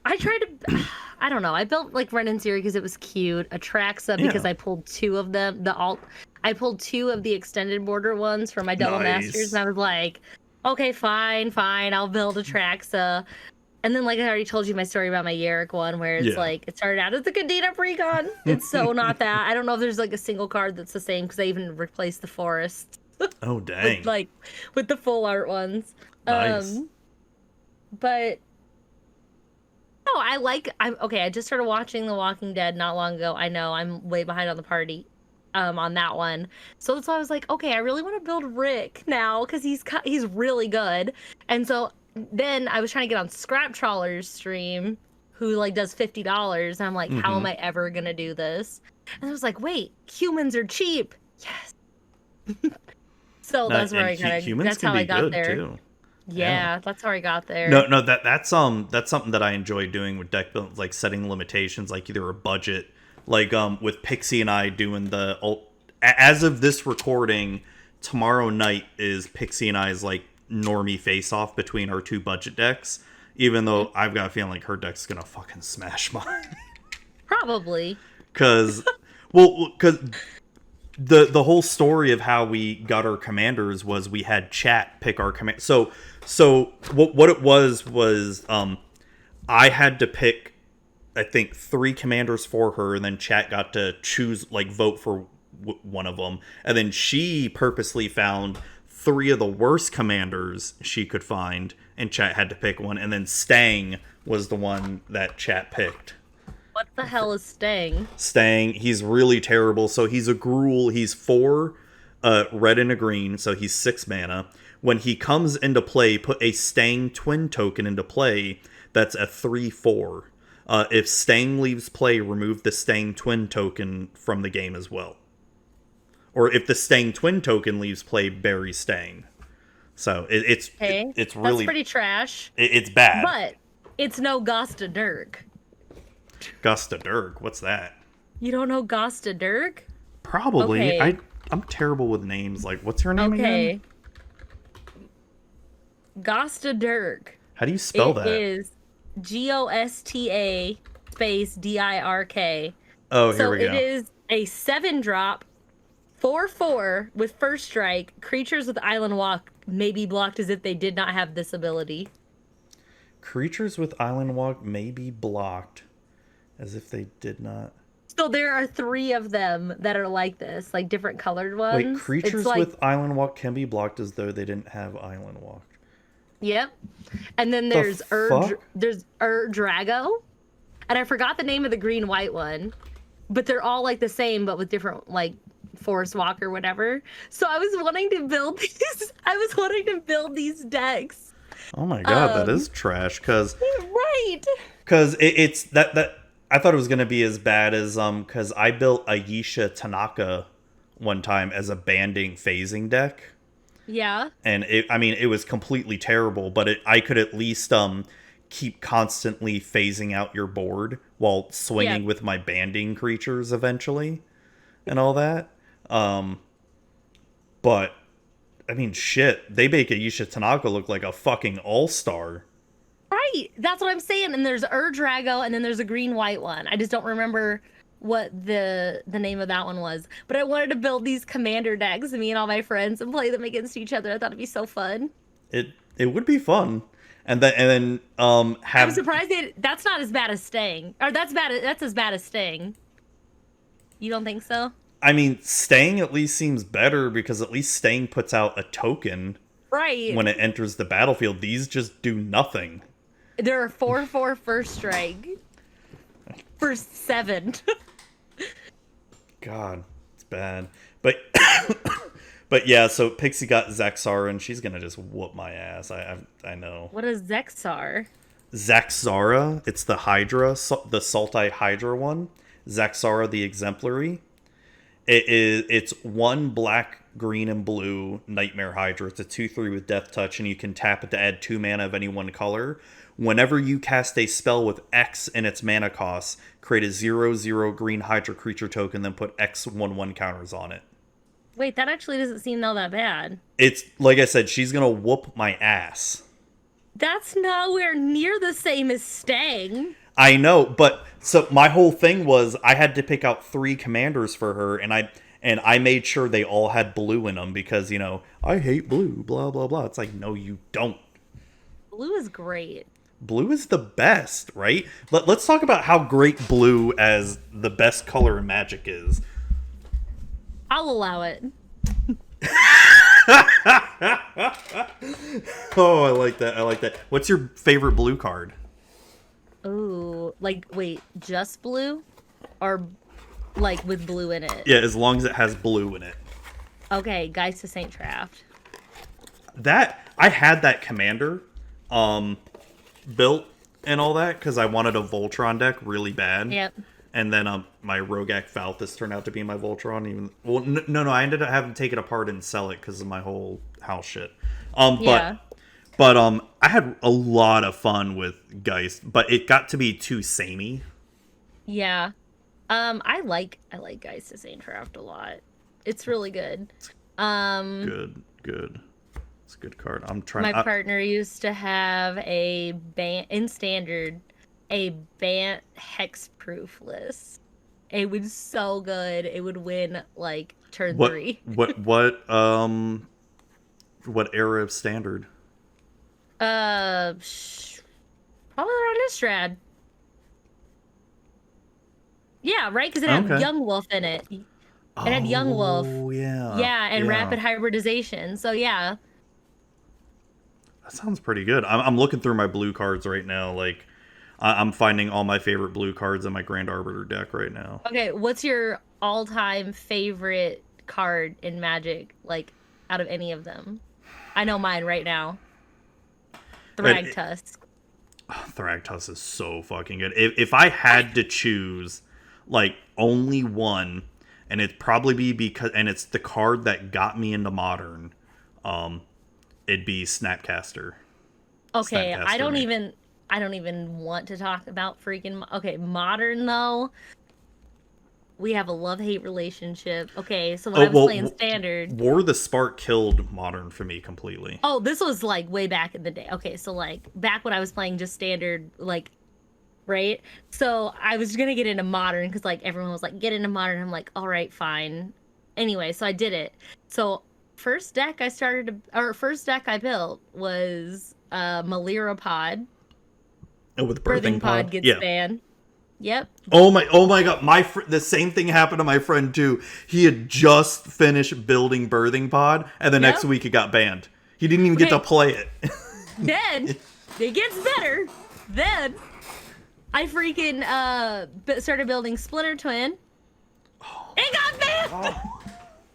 I tried to. I don't know. I built like Ren and Siri because it was cute. Atraxa because I pulled two of them. I pulled two of the extended border ones for my Double Masters, and I was like, okay, fine, I'll build Atraxa. And then, like I already told you my story about my Yorick one, where it's like it started out as a Kadena Precon. It's so not that. I don't know if there's like a single card that's the same because I even replaced the forest.
Oh dang!
with the full art ones.
Nice.
But. No, I just started watching The Walking Dead not long ago. I know I'm way behind on the party on that one. So that's why I was like, okay, I really want to build Rick now because he's really good. And so then I was trying to get on Scrap Trawler's stream, who like does $50, and I'm like, how am I ever gonna do this? And I was like, wait, humans are cheap. Yes. So that's where that's how I got there.
Too.
Yeah, that's how I got there.
No, that's something that I enjoy doing with deck builds, like setting limitations, like either a budget, like with Pixie and I doing as of this recording, tomorrow night is Pixie and I's like normie face off between our two budget decks, even though I've got a feeling like her deck's gonna fucking smash mine.
Probably.
Because the whole story of how we got our commanders was we had chat pick our command. So what it was I had to pick, I think, 3 commanders for her, and then chat got to choose, like, vote for one of them, and then she purposely found 3 of the worst commanders she could find, and chat had to pick one, and then Stang was the one that chat picked.
What the hell is Stang?
Stang, he's really terrible. So he's a Gruul. He's 4 red and a green, so he's 6 mana. When he comes into play, put a Stang twin token into play. That's a 3/4. If Stang leaves play, remove the Stang twin token from the game as well. Or if the Stang twin token leaves play, bury Stang. So it's really...
That's pretty trash.
It's bad.
But it's no Gosta Dirk.
Gosta Dirk? What's that?
You don't know Gosta Dirk?
Probably. Okay. I'm terrible with names. Like, what's her name again?
Gosta Dirk.
How do you spell that?
It is Gosta space DIRK.
Oh, here we go.
So it is a 7-drop 4/4 with first strike. Creatures with Island Walk may be blocked as if they did not have this ability.
Creatures with Island Walk may be blocked as if they did not.
So there are 3 of them that are like this, like different colored ones.
Wait, creatures
like,
with Island Walk can be blocked as though they didn't have Island Walk.
Yep. And then there's Drago. And I forgot the name of the green-white one. But they're all like the same, but with different like forest walk or whatever. So I was wanting to build these. I was wanting to build these decks.
Oh my god, that is trash. Cause it's that I thought it was gonna be as bad as because I built a Yisha Tanaka one time as a banding phasing deck.
Yeah.
And it was completely terrible, but I could at least keep constantly phasing out your board while swinging with my banding creatures eventually and all that. But I mean, shit, they make a Yisha Tanaka look like a fucking all-star.
Right, that's what I'm saying. And there's Drago, and then there's a green-white one. I just don't remember what the name of that one was. But I wanted to build these commander decks, me and all my friends, and play them against each other. I thought it'd be so fun.
It would be fun. And then
I'm surprised that's not as bad as Staying. Or that's as bad as Staying. You don't think so?
I mean, Staying at least seems better because at least Staying puts out a token.
Right.
When it enters the battlefield. These just do nothing.
There are 4/4 first strike. For 7.
God, it's bad. But but yeah, so Pixie got Zaxara and she's gonna just whoop my ass. I know.
What is Zexar?
Zaxara, it's the Hydra, the Saltite Hydra one. Zaxara the Exemplary. It's 1 black, green, and blue Nightmare Hydra. It's a 2/3 with Death Touch, and you can tap it to add 2 mana of any one color. Whenever you cast a spell with X in its mana cost, create a 0/0 green Hydra creature token, then put X 1/1 counters on it.
Wait, that actually doesn't seem all that bad.
It's, like I said, she's gonna whoop my ass. That's
nowhere near the same as Stang.
I know, but so my whole thing was I had to pick out 3 commanders for her, and I made sure they all had blue in them because, you know, I hate blue, blah, blah, blah. It's like, no, you don't.
Blue is great.
Blue is the best, right? Let's talk about how great blue as the best color in Magic is.
I'll allow it.
Oh, I like that. I like that. What's your favorite blue card?
Ooh, like, wait, just blue? Or, like, with blue in it?
Yeah, as long as it has blue in it.
Okay, Geist of Saint Traft.
I had that commander built and all that because I wanted a Voltron deck really bad.
Yep.
And then my Rogak Falthus turned out to be my Voltron. No, I ended up having to take it apart and sell it because of my whole house shit. But I had a lot of fun with Geist, but it got to be too samey.
Yeah. I like Geist of Saint Traft a lot. It's really good.
Good. It's a good card.
My partner used to have a in Standard a Bant hexproof list. It was so good. It would win like turn 3.
What era of Standard?
Probably around Innistrad. Yeah, right? Because it had Young Wolf in it. It had Young Wolf.
Oh, yeah.
Yeah, and rapid hybridization. So, yeah.
That sounds pretty good. I'm looking through my blue cards right now. Like, I'm finding all my favorite blue cards in my Grand Arbiter deck right now.
Okay, what's your all-time favorite card in Magic, like, out of any of them? I know mine right now. Thragtusk.
Thragtusk is so fucking good. If I had to choose, like, only one, and it'd probably be because, and it's the card that got me into Modern, it'd be Snapcaster.
Okay, Snapcaster I don't even want to talk about freaking... Okay, Modern, though, we have a love-hate relationship. Okay, so when I was playing Standard...
War the Spark killed Modern for me completely.
Oh, this was, like, way back in the day. Okay, so, like, back when I was playing just Standard, like, right? So I was gonna get into Modern, because, like, everyone was like, get into Modern. I'm like, all right, fine. anyway, so I did it. So first deck I built was Malira Pod.
Oh, with birthing
Pod gets
yeah.
banned. Yep.
Oh my god, the same thing happened to my friend too. He had just finished building birthing pod, and the next week it got banned. He didn't even get to play it.
Then it gets better. Then I freaking started building Splinter Twin. It got banned.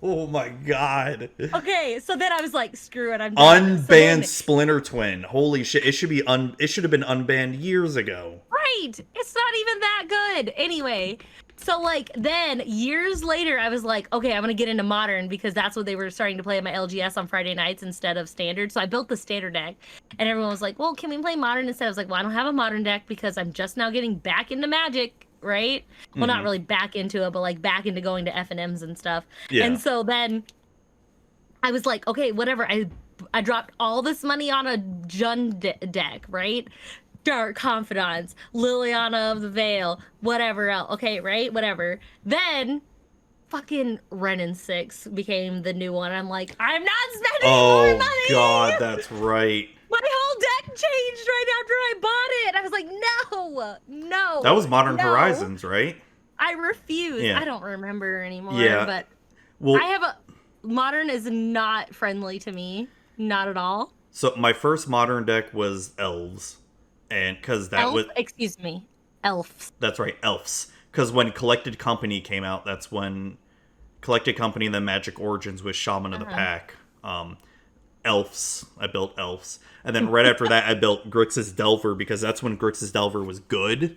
Oh my god.
Okay, so then I was like, screw it, I'm done.
Unbanned Splinter Twin. Holy shit! It should have been unbanned years ago.
Right. It's not even that good. Anyway, so like then years later, I was like, okay, I'm gonna get into modern because that's what they were starting to play at my LGS on Friday nights instead of standard. So I built the standard deck, and everyone was like, well, can we play modern instead? I was like, well, I don't have a modern deck because I'm just now getting back into Magic. Right? Well, not really back into it, but like back into going to FNMs and stuff. Yeah. And so then I was like, okay, whatever. I dropped all this money on a Jund deck, right? Dark Confidants, Liliana of the Veil, whatever else. Okay, right? Whatever. Then fucking Renin 6 became the new one. I'm like, I'm not spending more money.
Oh god, that's right.
My whole deck changed right after I bought it. I was like, no.
That was Modern Horizons, right?
I refuse. Yeah. I don't remember anymore.
Yeah.
But I have Modern is not friendly to me. Not at all.
So my first Modern deck was Elves. And because that was...
Excuse me. Elves.
That's right, Elves. Because when Collected Company came out, that's when Collected Company and then Magic Origins was Shaman of the Pack. Elves. I built Elves. And then right after that, I built Grixis Delver because that's when Grixis Delver was good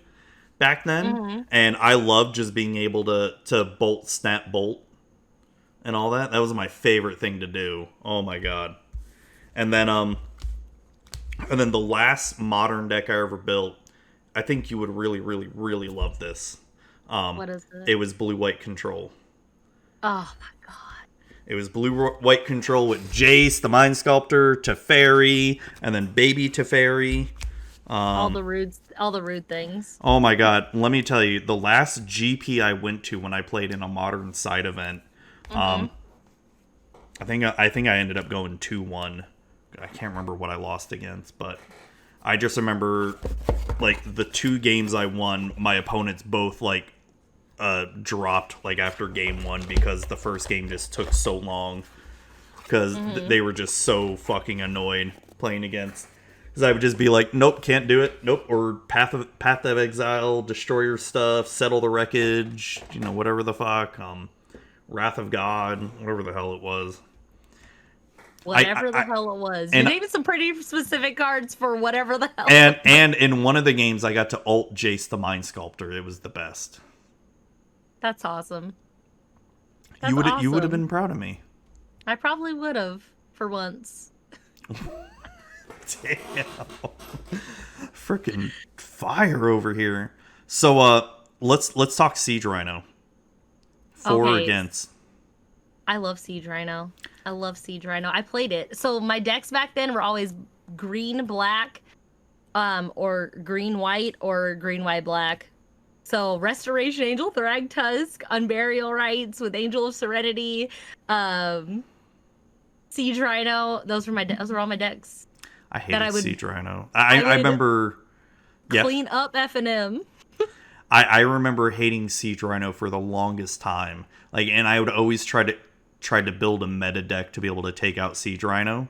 back then. And I loved just being able to bolt, snap, bolt, and all that. That was my favorite thing to do. Oh my god. And then the last modern deck I ever built, I think you would really, really, really love this.
What is it?
It was Blue-White Control.
Oh my god.
It was Blue-White Control with Jace, the Mind Sculptor, Teferi, and then Baby Teferi.
All the rude things.
Oh my god, let me tell you, the last GP I went to when I played in a modern side event, I think I ended up going 2-1. I can't remember what I lost against, but I just remember like the 2 games I won, my opponents both like dropped like after game 1 because the first game just took so long because they were just so fucking annoyed playing against. Because I would just be like, nope, can't do it, nope, or Path of Exile, destroy your stuff, settle the wreckage, whatever the fuck, Wrath of God, whatever the hell it was.
Whatever the hell it was. You named some pretty specific cards for whatever the hell.
And in one of the games, I got to ult Jace the Mind Sculptor. It was the best.
That's awesome.
You would have been proud of me.
I probably would have for once.
Damn. Freaking fire over here. So let's talk Siege Rhino. For or against.
I love Siege Rhino. I played it. So my decks back then were always green black, or green white, or green white black. So Restoration Angel, Thragtusk, Unburial Rites with Angel of Serenity, Siege Rhino. Those were all my decks.
I hated Siege Rhino. I remember
clean up FNM.
I remember hating Siege Rhino for the longest time. And I would always try to build a meta deck to be able to take out Siege Rhino.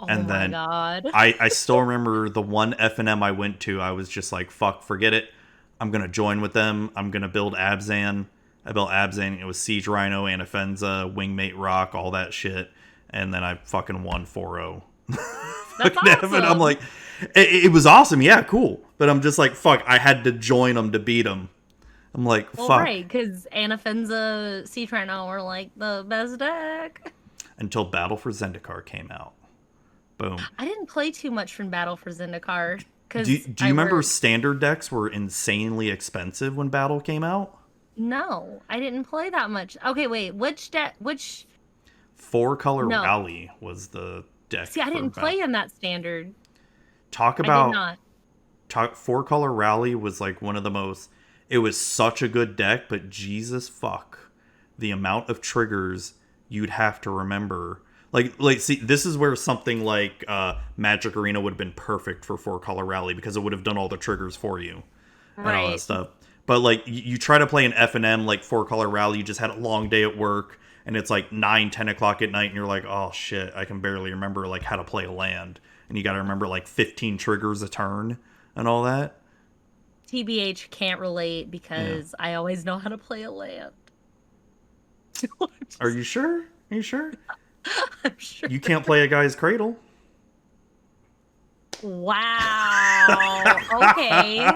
Oh
and
my
then
god.
I still remember the one FNM I went to, I was just like, fuck, forget it. I'm going to join with them. I'm going to build Abzan. I built Abzan. It was Siege Rhino, Anafenza, Wingmate Rock, all that shit. And then I fucking won 4-0.
That's awesome.
And I'm like, it was awesome. Yeah, cool. But I'm just like, fuck, I had to join them to beat them. I'm like, fuck.
Well, right, because Anafenza, Siege Rhino were like the best deck.
Until Battle for Zendikar came out. Boom.
I didn't play too much from Battle for Zendikar.
Do you remember standard decks were insanely expensive when Battle came out?
No, I didn't play that much. Okay, wait, which deck?
4-color Rally was the deck.
See, I didn't play in that standard.
Talk about 4-color Rally was like one of the most. It was such a good deck, but Jesus fuck, the amount of triggers you'd have to remember. Like, see, this is where something like Magic Arena would have been perfect for 4-Color Rally, because it would have done all the triggers for you and all that stuff. But, like, you try to play an F&M, like, 4-Color Rally, you just had a long day at work, and it's, like, 9, 10 o'clock at night, and you're like, oh, shit, I can barely remember, like, how to play a land. And you gotta remember, like, 15 triggers a turn and all that.
TBH can't relate because I always know how to play a land.
Are you sure? Are you sure?
I'm sure.
You can't play a guy's cradle.
Wow. Okay.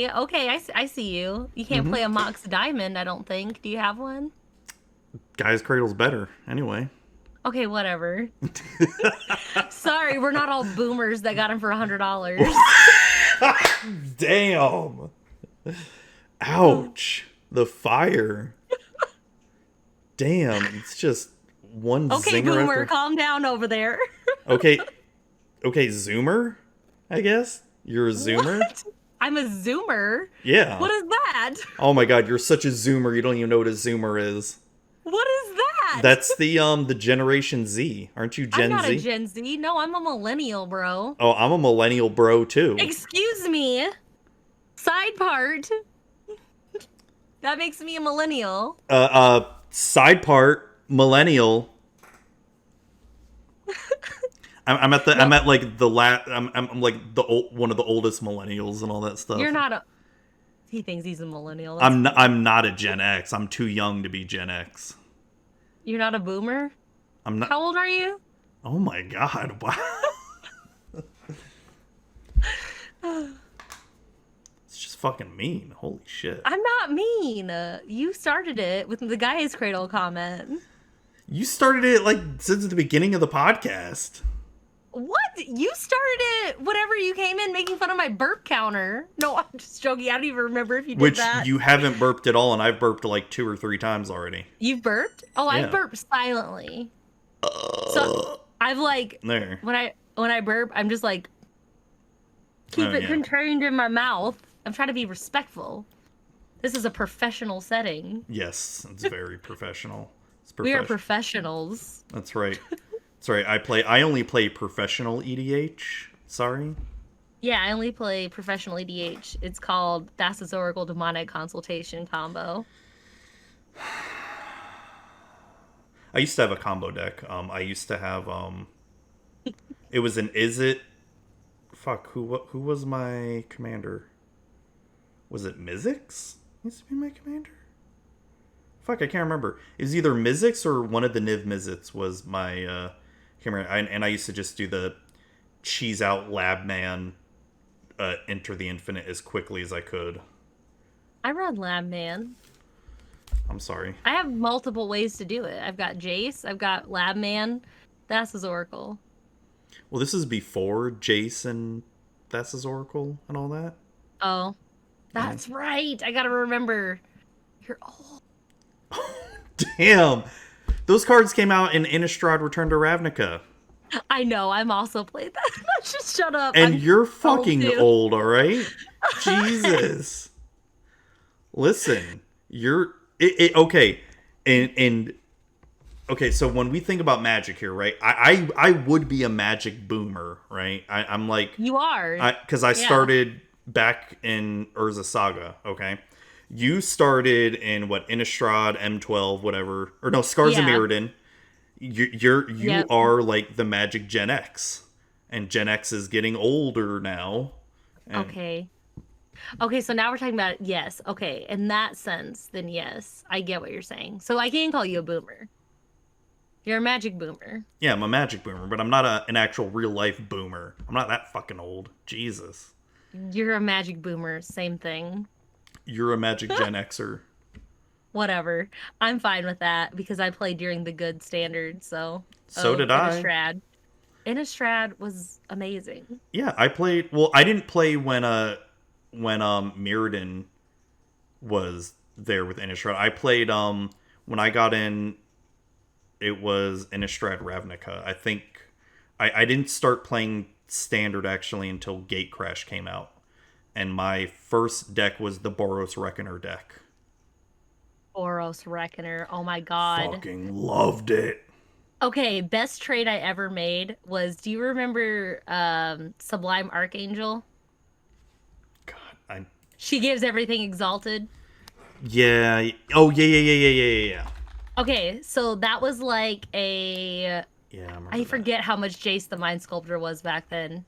I see you. You can't play a Mox Diamond, I don't think. Do you have one?
Guy's cradle's better, anyway.
Okay, whatever. Sorry, we're not all boomers that got him for $100.
Damn. Ouch. The fire. Damn, it's just one
okay,
zinger
boomer,
after...
calm down over there.
Okay, Zoomer, I guess? You're a Zoomer?
What? I'm a Zoomer?
Yeah.
What is that?
Oh my god, you're such a Zoomer, you don't even know what a Zoomer is.
What is that?
That's the Generation Z. Aren't you Gen Z?
I'm not a Gen Z. No, I'm a millennial, bro.
Oh, I'm a millennial bro, too.
Excuse me. Side part. That makes me a millennial.
Side part, millennial. I'm like one of the oldest millennials and all that stuff.
You're not a... He thinks he's a millennial.
I'm not a Gen X. I'm too young to be Gen X.
You're not a boomer?
I'm not.
How old are you?
Oh my god! Wow. It's just fucking mean. Holy shit.
I'm not mean. You started it with the guy's cradle comment.
You started it like since the beginning of the podcast.
What? You started it whenever you came in making fun of my burp counter. No, I'm just joking. I don't even remember if you did that.
Which you haven't burped at all, and I've burped like 2 or 3 times already.
You've burped? Oh,
Yeah.
I burp silently. So I've like
There.
when I burp, I'm just like keep it contained in my mouth. I'm trying to be respectful. This is a professional setting.
Yes, it's very professional. It's
We are professionals.
That's right. That's right. I only play professional EDH. Sorry.
Yeah, I only play professional EDH. It's called Thassa's Oracle Demonic Consultation combo.
I used to have a combo deck. I used to have it was an who was my commander? Was it Mizzix? Used to be my commander? I can't remember. It was either Mizzix or one of the Niv Mizzets was my commander. And I used to just do the cheese out lab man, enter the infinite as quickly as I could.
I run Lab Man.
I'm sorry.
I have multiple ways to do it. I've got Jace, I've got Lab Man, Thassa's Oracle.
Well, this is before Jace and Thassa's Oracle and all that.
Oh, that's right. I gotta remember. You're old.
Damn. Those cards came out in Innistrad Return to Ravnica.
I know. I'm also played that. Just shut up.
And
I'm
you're fucking
old,
old, all right? Jesus. Listen, you're... okay. And okay, so when we think about Magic here, right? I would be a Magic boomer, right? I'm like...
You are.
Because I started back in Urza Saga, okay? You started in Innistrad, M12, whatever, or no, Scars of Mirrodin. You are like the Magic Gen X, and Gen X is getting older now.
Okay. So now we're talking about yes. Okay, in that sense, then yes, I get what you're saying. So I can call you a boomer. You're a Magic boomer.
Yeah, I'm a Magic boomer, but I'm not an actual real life boomer. I'm not that fucking old. Jesus.
You're a Magic boomer. Same thing.
You're a Magic Gen Xer.
Whatever. I'm fine with that because I played during the good standard, so...
So did I.
Innistrad was amazing.
Yeah, I played... Well, I didn't play when Mirrodin was there with Innistrad. I played, when I got in, it was Innistrad Ravnica. I think... I didn't start playing standard, actually, until Gatecrash came out. And my first deck was the Boros Reckoner deck.
Boros Reckoner. Oh my god.
Fucking loved it.
Okay, best trade I ever made was, do you remember Sublime Archangel?
God, I.
She gives everything exalted.
Yeah. Oh yeah.
Okay, so that was like a
Yeah, I remember
I forget how much Jace the Mind Sculptor was back then.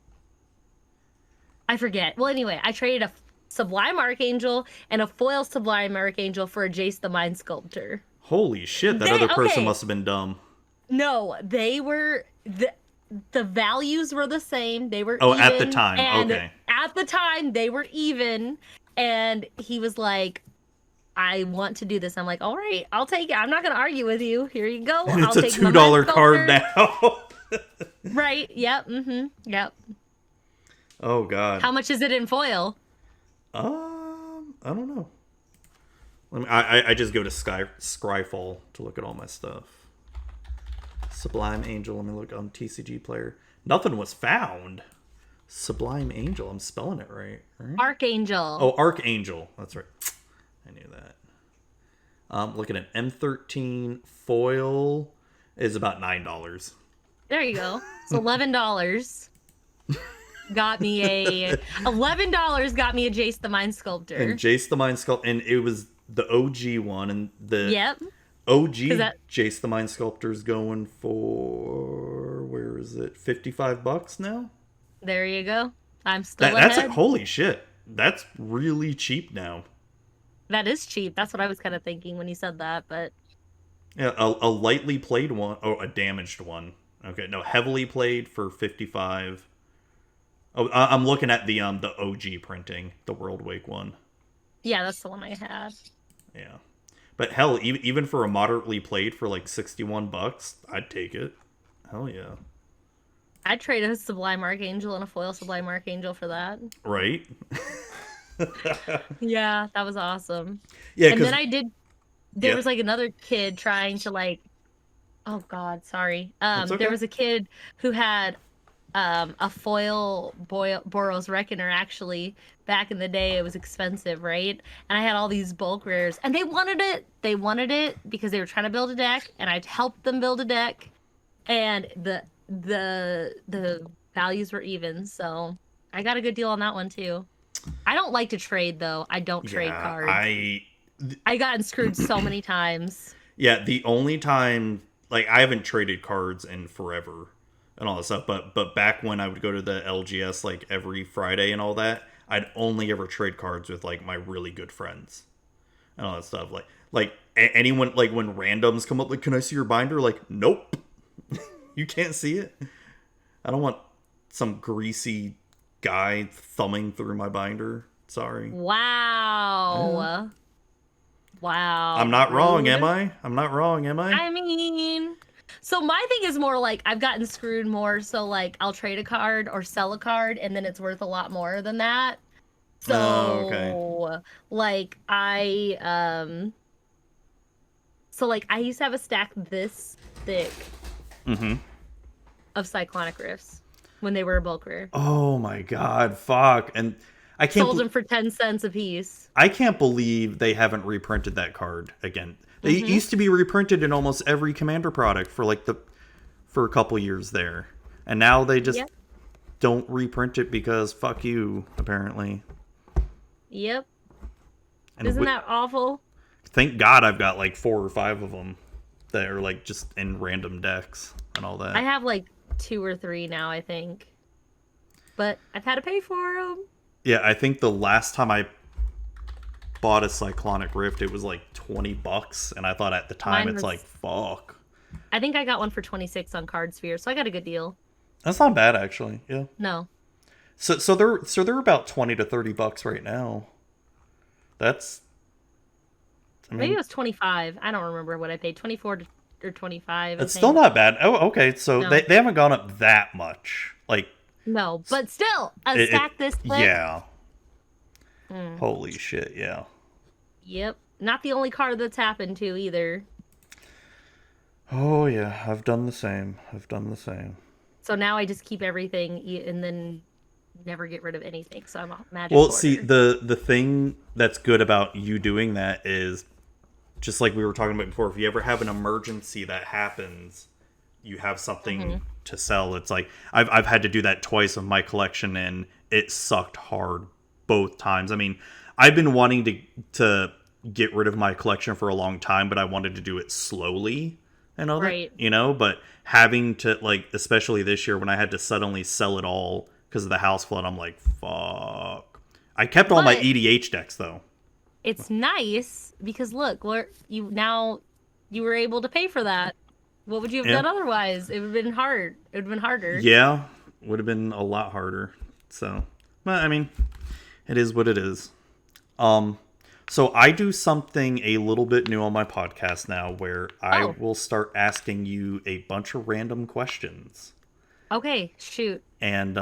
I forget. Well, anyway, I traded a Sublime Archangel and a foil Sublime Archangel for a Jace the Mind Sculptor.
Holy shit, that other person must have been dumb.
No, they were the values were the same. They were
even.
Oh,
At the time.
And
okay.
At the time, they were even. And he was like, I want to do this. I'm like, all right, I'll take it. I'm not going to argue with you. Here you go.
And it's
I'll
a
take
$2 card now.
Right. Yep. Mm-hmm. Yep.
Oh, God.
How much is it in foil?
I don't know. I just go to Scryfall to look at all my stuff. Sublime Angel. Let me look on TCG Player. Nothing was found. Sublime Angel. I'm spelling it right?
Archangel.
Oh, Archangel. That's right. I knew that. Looking at M13 foil is about $9.
There you go. It's $11. Got me a $11. Got me a Jace the Mind Sculptor.
And Jace the Mind Sculptor, and it was the OG one, and the OG Jace the Mind Sculptor's going for, where is it? $55 now.
There you go. I'm still
That's
ahead.
Holy shit. That's really cheap now.
That is cheap. That's what I was kind of thinking when you said that, but
yeah, a lightly played one, a damaged one. Okay, no, heavily played for 55. Oh, I'm looking at the OG printing, the World Wake one.
Yeah, that's the one I had.
Yeah, but hell, even for a moderately played for like $61, I'd take it. Hell yeah.
I'd trade a Sublime Archangel and a foil Sublime Archangel for that.
Right.
Yeah, that was awesome.
Yeah,
and then there was like another kid trying to like, oh god, sorry.
Okay.
There was a kid who had a foil Boros Reckoner. Actually, back in the day, it was expensive, right? And I had all these bulk rares, and they wanted it because they were trying to build a deck, and I'd helped them build a deck, and the values were even, so I got a good deal on that one too. I don't like to trade though. I don't trade cards. I gotten screwed so many times.
Yeah, the only time, like, I haven't traded cards in forever and all that stuff, but back when I would go to the LGS like every Friday and all that, I'd only ever trade cards with like my really good friends and all that stuff. Like anyone, like when randoms come up, like, can I see your binder? Like, nope. You can't see it. I don't want some greasy guy thumbing through my binder. Sorry.
Wow. Wow.
I'm not wrong, am I? I'm not wrong, am I?
I mean, so my thing is more like I've gotten screwed more. So like I'll trade a card or sell a card and then it's worth a lot more than that. So like I used to have a stack this thick of Cyclonic Rifts when they were a bulk rare.
Oh my god, fuck. And I can't
sold them for 10 cents a piece.
I can't believe they haven't reprinted that card again. They used to be reprinted in almost every Commander product for like for a couple years there. And now they just don't reprint it because fuck you, apparently.
Yep.
And
isn't that awful?
Thank God I've got like 4 or 5 of them that are like just in random decks and all that.
I have like 2 or 3 now, I think. But I've had to pay for them.
Yeah, I think the last time I bought a Cyclonic Rift, it was like $20, and I thought at the time it's like, fuck.
I think I got one for 26 on Card Sphere, so I got a good deal.
That's not bad, actually. Yeah.
No.
So they're about $20 to $30 right now. That's. I mean,
maybe it was 25. I don't remember what I paid. 24 or 25.
It's still not bad. Oh, okay. So no. they haven't gone up that much. Like.
No, but still, a stack this thick.
Yeah. Holy shit, yeah.
Yep. Not the only card that's happened to either.
Oh, yeah. I've done the same.
So now I just keep everything and then never get rid of anything. So I'm a magic
Well,
hoarder.
see, the thing that's good about you doing that is just like we were talking about before, if you ever have an emergency that happens, you have something to sell. It's like I've had to do that twice with my collection, and it sucked hard both times. I mean, I've been wanting to get rid of my collection for a long time, but I wanted to do it slowly and all that, but having to, like, especially this year when I had to suddenly sell it all because of the house flood, I'm like, fuck. I kept all my EDH decks though.
It's nice because look, you were able to pay for that. What would you have done otherwise? It would have been hard. It would have been harder.
Yeah, would have been a lot harder. So, but I mean, it is what it is. So I do something a little bit new on my podcast now where I will start asking you a bunch of random questions.
Okay, shoot.
And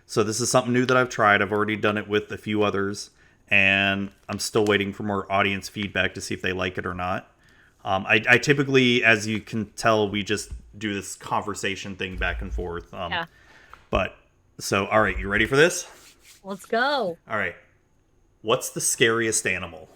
so this is something new that I've tried. I've already done it with a few others, and I'm still waiting for more audience feedback to see if they like it or not. I typically, as you can tell, we just do this conversation thing back and forth.
Yeah.
But, so, all right, you ready for this?
Let's go.
All right. What's the scariest animal?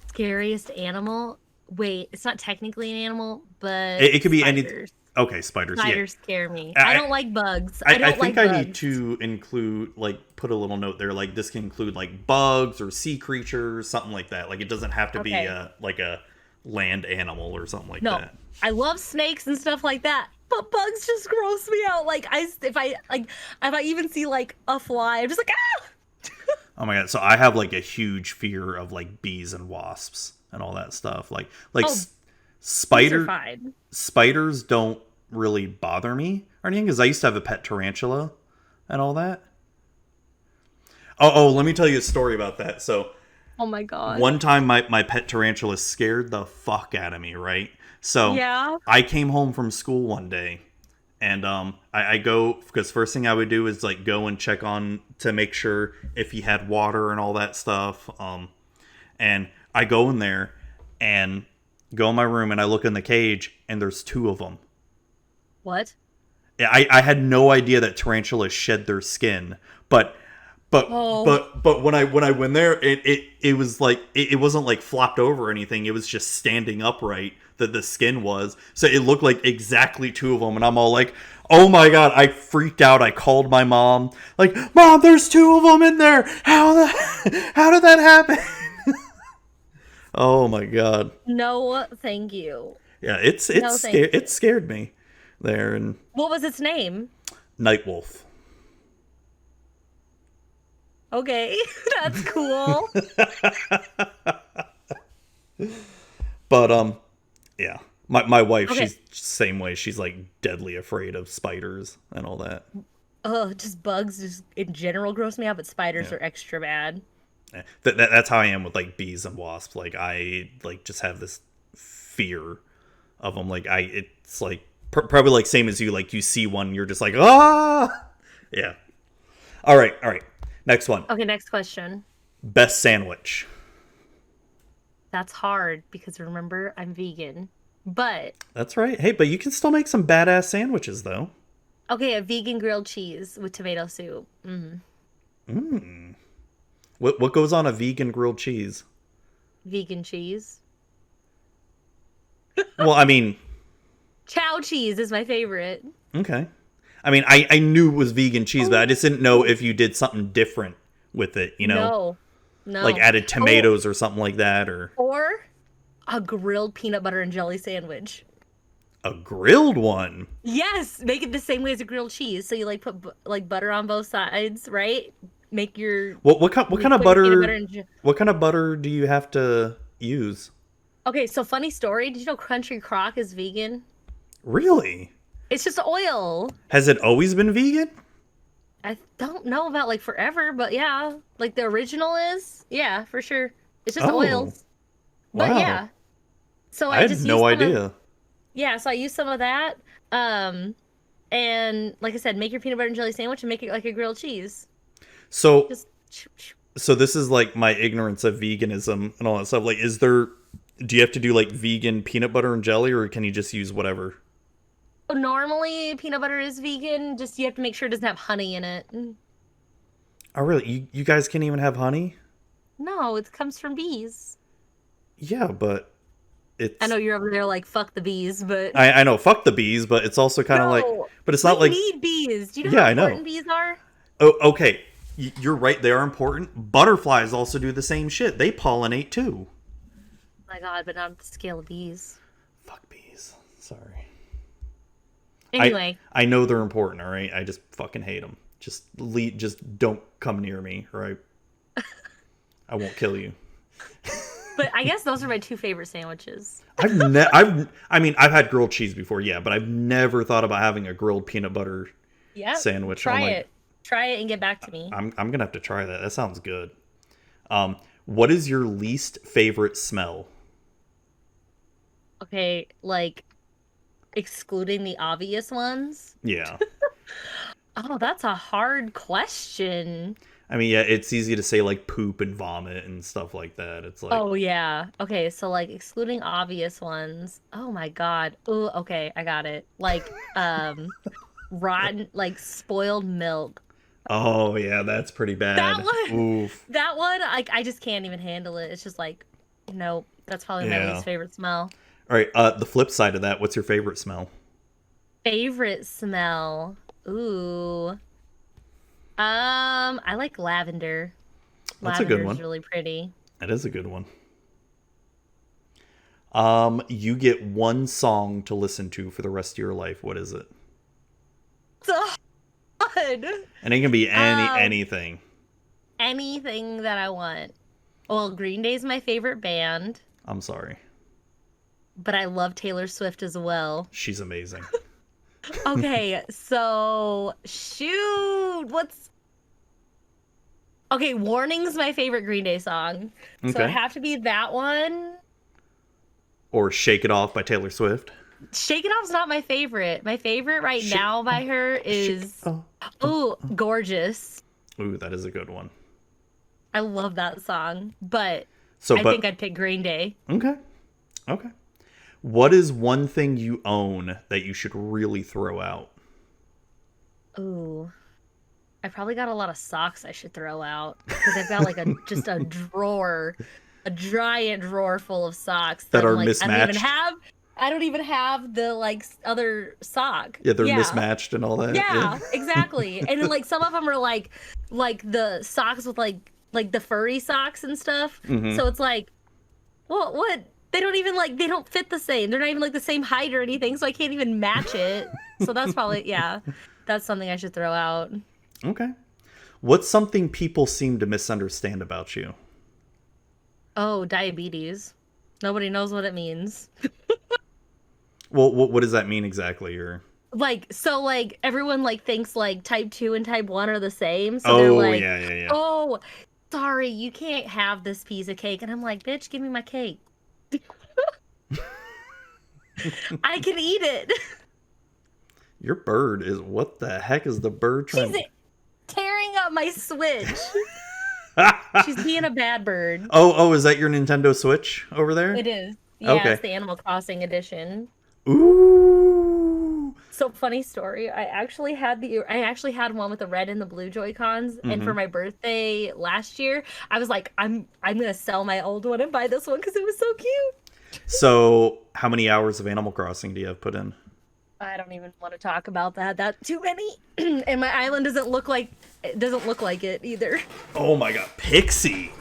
Scariest animal? Wait, it's not technically an animal, but
it could be
spiders.
any. Okay, spiders.
Spiders scare me. I don't like bugs. I
think I need to include, like, put a little note there. Like, this can include, like, bugs or sea creatures, something like that. Like, it doesn't have to be a land animal or something like that.
I love snakes and stuff like that, but bugs just gross me out. Like, if I even see like a fly, I'm just like, ah.
Oh my god! So I have like a huge fear of like bees and wasps and all that stuff. Like spiders don't really bother me or anything because I used to have a pet tarantula and all that. Oh, let me tell you a story about that. So.
Oh my god.
One time my pet tarantula scared the fuck out of me, right? So I came home from school one day and I go, because first thing I would do is like go and check on to make sure if he had water and all that stuff. And I go in there and go in my room and I look in the cage and there's 2 of them.
What?
Yeah, I had no idea that tarantulas shed their skin, but when I went there, it was like it wasn't like flopped over or anything. It was just standing upright. That the skin was, so it looked like exactly 2 of them, and I'm all like, "Oh my god!" I freaked out. I called my mom, like, "Mom, there's 2 of them in there. How did that happen?" Oh my god.
No, thank you.
Yeah, it scared me there. And
what was its name?
Nightwolf.
Okay, that's cool.
But yeah. My wife, she's the same way. She's like deadly afraid of spiders and all that.
Oh, just bugs just in general gross me out, but spiders are extra bad.
Yeah. That's how I am with like bees and wasps. Like I like just have this fear of them. Like it's like probably like same as you. Like you see one, you're just like, ah. Yeah. All right. Next one.
Okay, next question.
Best sandwich.
That's hard because remember, I'm vegan. But
that's right. Hey, but you can still make some badass sandwiches though.
Okay, a vegan grilled cheese with tomato soup.
What goes on a vegan grilled cheese?
Vegan cheese.
Well, I mean,
chow cheese is my favorite.
Okay. I mean, I knew it was vegan cheese, but I just didn't know if you did something different with it, you know?
No.
Like added tomatoes or something like that, or
a grilled peanut butter and jelly sandwich.
A grilled one?
Yes, make it the same way as a grilled cheese. So you like put like butter on both sides, right? Make your
what kind of butter? What kind of butter do you have to use?
Okay, so funny story. Did you know Country Crock is vegan?
Really?
It's just oil.
Has it always been vegan?
I don't know about like forever, but yeah, like the original is. Yeah, for sure. It's just oil. But yeah. So I had no idea. So I used some of that. And like I said, make your peanut butter and jelly sandwich and make it like a grilled cheese.
So this is like my ignorance of veganism and all that stuff. Like, do you have to do like vegan peanut butter and jelly, or can you just use whatever?
Normally, peanut butter is vegan. Just you have to make sure it doesn't have honey in it.
Oh, really? You guys can't even have honey?
No, it comes from bees.
Yeah, but it's.
I know you're over there like fuck the bees, but
I know, fuck the bees, but it's also kind of like.
no,
But it's
we
not like.
need bees. Do you know
Yeah,
how
I know.
important bees are?
Oh, okay. You're right. They are important. Butterflies also do the same shit. They pollinate too.
Oh my God, but not on the scale of bees.
Fuck bees. Sorry.
Anyway,
I know they're important. All right. I just fucking hate them. Just don't come near me, or I won't kill you.
but I guess those are my two favorite sandwiches.
I've had grilled cheese before, yeah, but I've never thought about having a grilled peanut butter sandwich.
Try it and get back to me.
I'm gonna have to try that. That sounds good. What is your least favorite smell?
Okay, like excluding the obvious ones.
Yeah.
Oh, that's a hard question.
I mean, yeah, it's easy to say like poop and vomit and stuff like that. It's like,
Oh yeah. Okay, so like excluding obvious ones. Oh my God. Oh, okay, I got it. Like rotten, like spoiled milk.
oh yeah, that's pretty bad.
That one.
Oof.
That one, like I just can't even handle it. It's just like, nope. That's probably my
Yeah.
least favorite smell.
All right. The flip side of that, what's your favorite smell?
Favorite smell. Ooh. I like lavender.
That's a good one.
Lavender's really pretty.
That is a good one. You get one song to listen to for the rest of your life. What is it?
So good.
And it can be anything.
Anything that I want. Well, Green Day's my favorite band,
I'm sorry.
but I love Taylor Swift as well.
She's amazing.
Okay, so shoot, Okay, Warning's my favorite Green Day song. So
Okay.
it'd have to be that one.
Or Shake It Off by Taylor Swift.
Shake It Off's not my favorite. My favorite right now by her is Gorgeous.
Ooh, that is a good one.
I love that song, but
So,
I think I'd pick Green Day.
Okay. What is one thing you own that you should really throw out?
Ooh. I probably got a lot of socks I should throw out because I've got like just a drawer, a giant drawer full of socks
That are
like,
mismatched.
I don't even have the like other sock.
Yeah, they're mismatched and all that.
Yeah, exactly. And then, like some of them are like the socks with like the furry socks and stuff.
Mhm.
So it's like, well, what? They don't even they don't fit the same. They're not even like the same height or anything, so I can't even match it. So that's probably that's something I should throw out.
Okay. What's something people seem to misunderstand about you?
Oh, diabetes. Nobody knows what it means.
Well, what does that mean exactly? Or
Everyone thinks type 2 and type 1 are the same. So they're like,
yeah.
oh, sorry, you can't have this piece of cake. And I'm like, bitch, give me my cake. I can eat it.
Your bird is, what the heck is the bird trying
She's tearing up my Switch. She's being a bad bird.
Oh, is that your Nintendo Switch over there?
It is. Yeah,
Okay.
It's the Animal Crossing edition.
Ooh.
So funny story. I actually had one with the red and the blue Joy-Cons, and for my birthday last year, I was like, I'm gonna sell my old one and buy this one because it was so cute.
So, how many hours of Animal Crossing do you have put in?
I don't even want to talk about that. That's too many. And my island doesn't look like it either.
Oh my god, Pixie!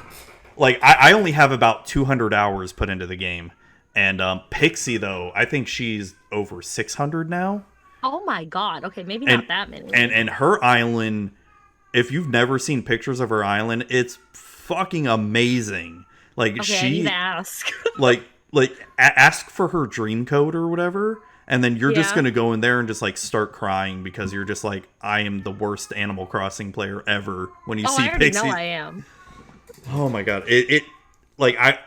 Like, I only have about 200 hours put into the game. And Pixie, though, I think she's over 600 now.
Oh my god. Okay, maybe not that many.
And her island, if you've never seen pictures of her island, it's fucking amazing. Like,
okay, I need to ask.
ask for her dream code or whatever, and then you're just gonna go in there and just start crying because you're just like, I am the worst Animal Crossing player ever. When you see
I already
Pixie,
know I am.
oh my god, I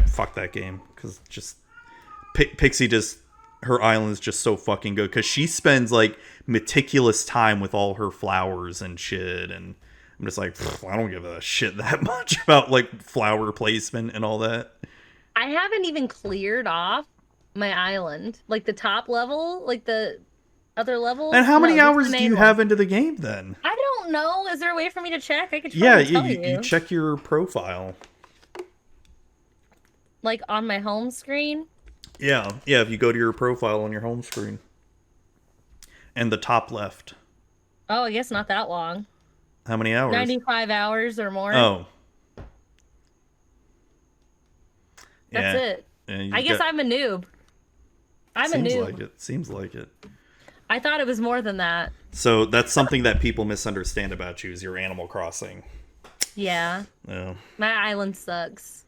fuck that game because just Pixie just, her island's just so fucking good because she spends meticulous time with all her flowers and shit, and I'm just like, I don't give a shit that much about flower placement and all that.
I haven't even cleared off my island, the top level, the other level.
And how many hours do you have into the game then?
I don't know. Is there a way for me to check? I could try
Yeah,
to tell you.
you check your profile.
Like on my home screen?
Yeah, yeah. If you go to your profile on your home screen, and the top left,
Oh, I guess not that long.
how many hours?
95 hours or more.
Oh,
That's
yeah.
it.
And
I
you
guess
got.
I'm a noob. I'm a
Seems
noob.
like it. Seems like it.
I thought it was more than that.
So that's something that people misunderstand about you is your Animal Crossing.
Yeah.
Yeah.
My island sucks.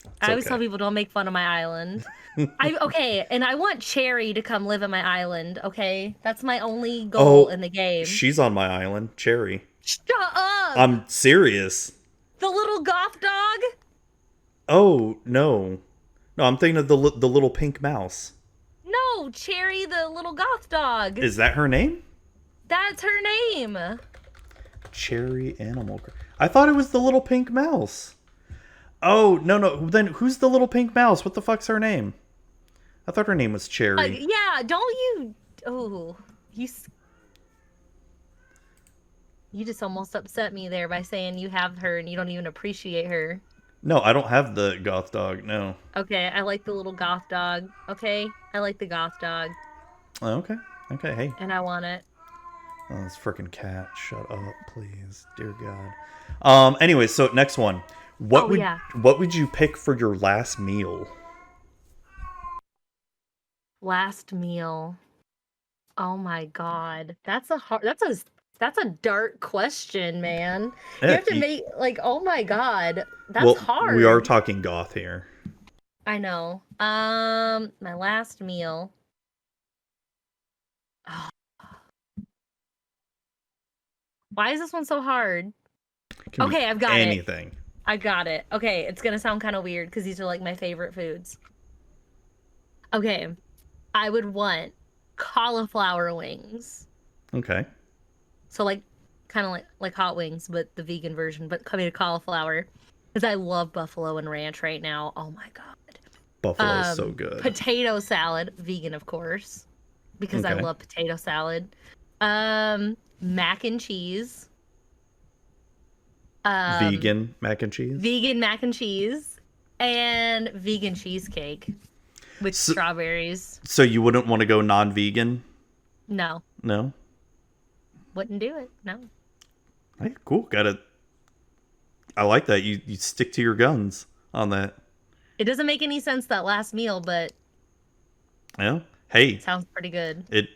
It's
I always
okay.
tell people don't make fun of my island. Okay, and I want Cherry to come live in my island, okay? That's my only goal
Oh,
in the game.
she's on my island, Cherry.
Shut up!
I'm serious.
The little goth dog?
Oh no, no, I'm thinking of the little pink mouse.
No, Cherry, the little goth dog.
Is that her name?
That's her name.
Cherry Animal. I thought it was the little pink mouse. Oh no no. Then who's the little pink mouse? What the fuck's her name? I thought her name was Cherry.
Yeah, don't you? Oh, you just almost upset me there by saying you have her and you don't even appreciate her.
No, I don't have the goth dog. No.
Okay, I like the little goth dog. Okay, I like the goth dog,
Oh, okay. Okay. Hey.
and I want it.
Oh, this freaking cat. Shut up, please. Dear God. Anyway, so next one. What would you pick for your last meal?
Last meal. Oh my God, that's a dark question, man. You have to make like, oh my God, that's hard.
We are talking goth here.
I know. My last meal. Oh. Why is this one so hard? Okay, I've got
anything.
I got it. Okay, it's gonna sound kind of weird because these are like my favorite foods. Okay, I would want cauliflower wings.
Okay.
So like, kind of like hot wings, but the vegan version, but coming to cauliflower. Because I love buffalo and ranch right now. Oh my God.
Buffalo is so good.
Potato salad, vegan of course, because I love potato salad. Mac and cheese.
Vegan mac and cheese?
Vegan mac and cheese. And vegan cheesecake with strawberries.
So you wouldn't want to go non-vegan?
No.
No?
Wouldn't do it. No.
Hey, cool. I like that. You stick to your guns on that.
It doesn't make any sense that last meal, but
Yeah. Hey.
Sounds pretty good.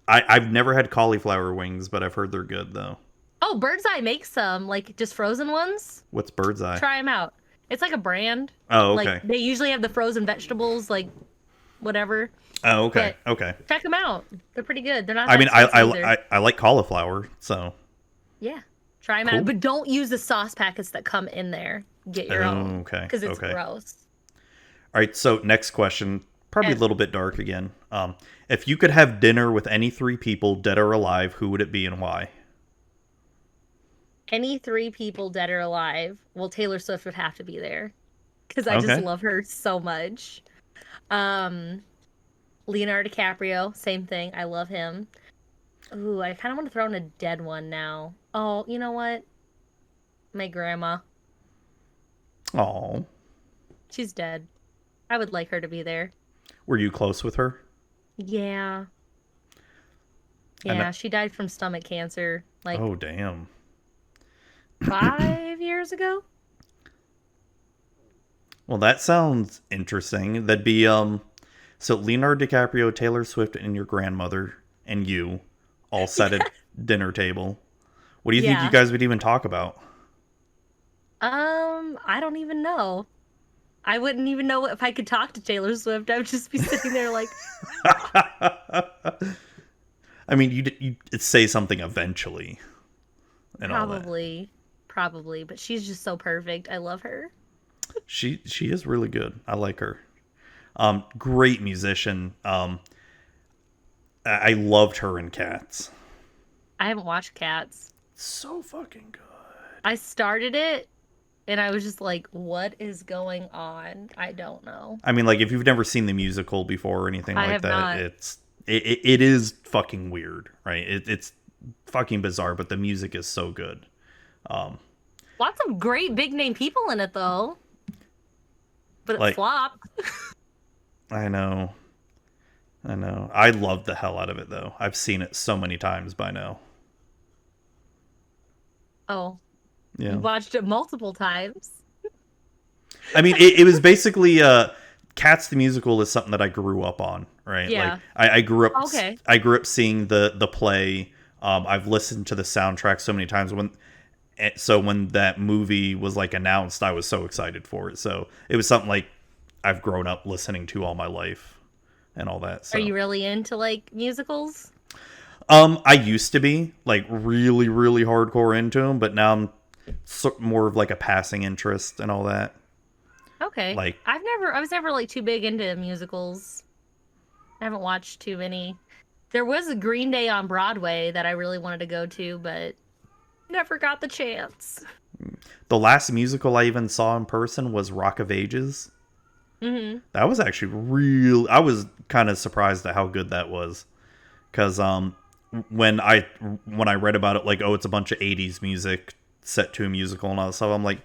I've never had cauliflower wings, but I've heard they're good though.
Oh, Bird's Eye makes some, like just frozen ones.
What's Bird's Eye?
Try them out. It's like a brand.
Oh, okay.
Like they usually have the frozen vegetables, like whatever.
Oh, okay.
But
okay.
check them out. They're pretty good. They're not.
I mean,
I
I like cauliflower, so.
Yeah, try them out, but don't use the sauce packets that come in there. Get your own.
Okay.
Because it's gross.
All right. So next question, probably a little bit dark again. If you could have dinner with any 3 people, dead or alive, who would it be and why?
Any 3 people, dead or alive. Well, Taylor Swift would have to be there because I just love her so much. Leonardo DiCaprio, same thing. I love him. Ooh, I kind of want to throw in a dead one now. Oh, you know what? My grandma.
Oh.
She's dead. I would like her to be there.
Were you close with her?
Yeah. Yeah, she died from stomach cancer. Like,
oh, damn.
5 years ago?
Well, that sounds interesting. That'd be, so Leonardo DiCaprio, Taylor Swift, and your grandmother, and you, all sat at dinner table. What do you think you guys would even talk about?
I don't even know. I wouldn't even know if I could talk to Taylor Swift. I would just be sitting there like...
I mean, you'd say something eventually. And
Probably, but she's just so perfect. I love her.
She is really good. I like her. Great musician. I loved her in Cats.
I haven't watched Cats.
So fucking good.
I started it, and I was just like, what is going on? I don't know.
I mean, like, if you've never seen the musical before or anything like that,
not.
it is fucking weird, right? It's fucking bizarre, but the music is so good.
Lots of great big name people in it, though. but it
Like,
flopped.
I know. I love the hell out of it, though. I've seen it so many times by now.
Oh,
Yeah.
you watched it multiple times.
I mean, it was basically Cats the musical is something that I grew up on, right?
Yeah.
Like I grew up.
Okay.
I grew up seeing the play. I've listened to the soundtrack so many times. When that movie was like announced, I was so excited for it. So it was something like I've grown up listening to all my life and all that. So.
Are you really into like musicals?
I used to be like really, really hardcore into them, but now I'm more of like a passing interest and all that.
Okay.
Like,
I was never like too big into musicals. I haven't watched too many. There was a Green Day on Broadway that I really wanted to go to, but never got the chance.
the last musical I even saw in person was Rock of Ages.
Mm-hmm.
That was actually real. I was kind of surprised at how good that was, because when I read about it, like, oh, it's a bunch of 80s music set to a musical and all that stuff, I'm like,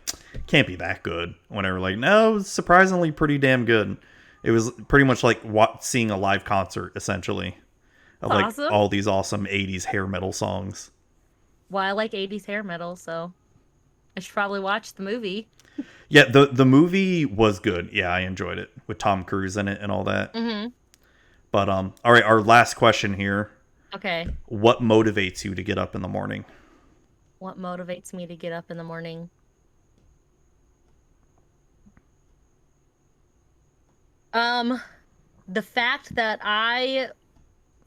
can't be that good. When they were like, no, it was surprisingly pretty damn good. It was pretty much like seeing a live concert, essentially, of like
Awesome.
all these awesome 80s hair metal songs.
Well, I like 80s hair metal, so I should probably watch the movie.
Yeah, the movie was good. Yeah, I enjoyed it with Tom Cruise in it and all that.
Mm-hmm.
But all right, our last question here.
Okay.
What motivates you to get up in the morning?
What motivates me to get up in the morning? The fact that I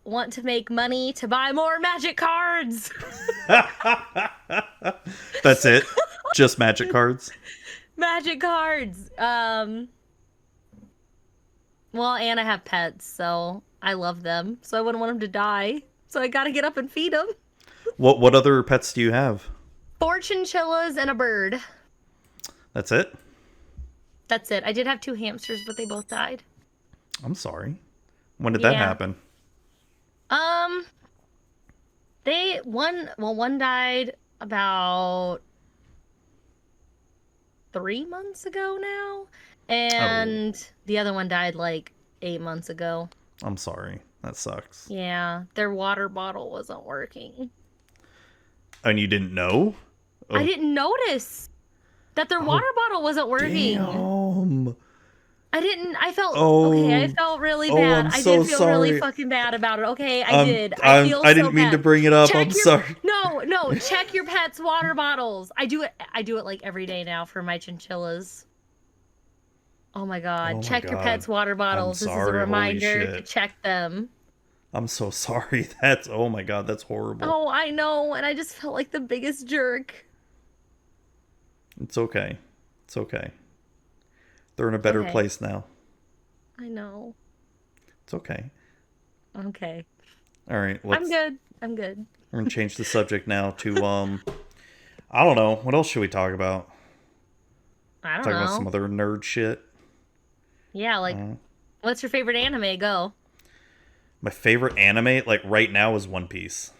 want to make money to buy more magic cards.
That's it? Just magic cards?
Magic cards. Well, and I have pets, so I love them. So I wouldn't want them to die. So I gotta get up and feed them.
What other pets do you have?
4 chinchillas and a bird.
That's it?
That's it. I did have 2 hamsters, but they both died.
I'm sorry. When did that
Yeah.
happen?
One died about 3 months ago now, and the other one died like 8 months ago.
I'm sorry. That sucks.
Yeah, their water bottle wasn't working.
And you didn't know?
I didn't notice that their water bottle wasn't working.
Damn.
I felt
Oh.
okay. I felt really bad.
I'm
I
so
did feel really
sorry.
fucking bad about it. Okay, I did. I
I'm-
feel
I
so
didn't mean
bad.
to bring it up.
Check
I'm
your-
sorry.
No, check your pet's water bottles. I do it like every day now for my chinchillas. Oh my god.
Oh my
Check your
God.
pet's water bottles. This is a
sorry, holy
reminder to
shit.
check them.
I'm so sorry. Oh my god, that's horrible.
Oh, I know, and I just felt like the biggest jerk.
It's okay. It's okay. They're in a better
Okay.
place now.
I know.
It's okay.
Okay.
All right,
I'm good. I'm good.
We're gonna change the subject now to I don't know. What else should we talk about?
I don't
Talk
know.
about some other nerd shit.
Yeah, like, what's your favorite anime? Go.
My favorite anime, like right now, is One Piece.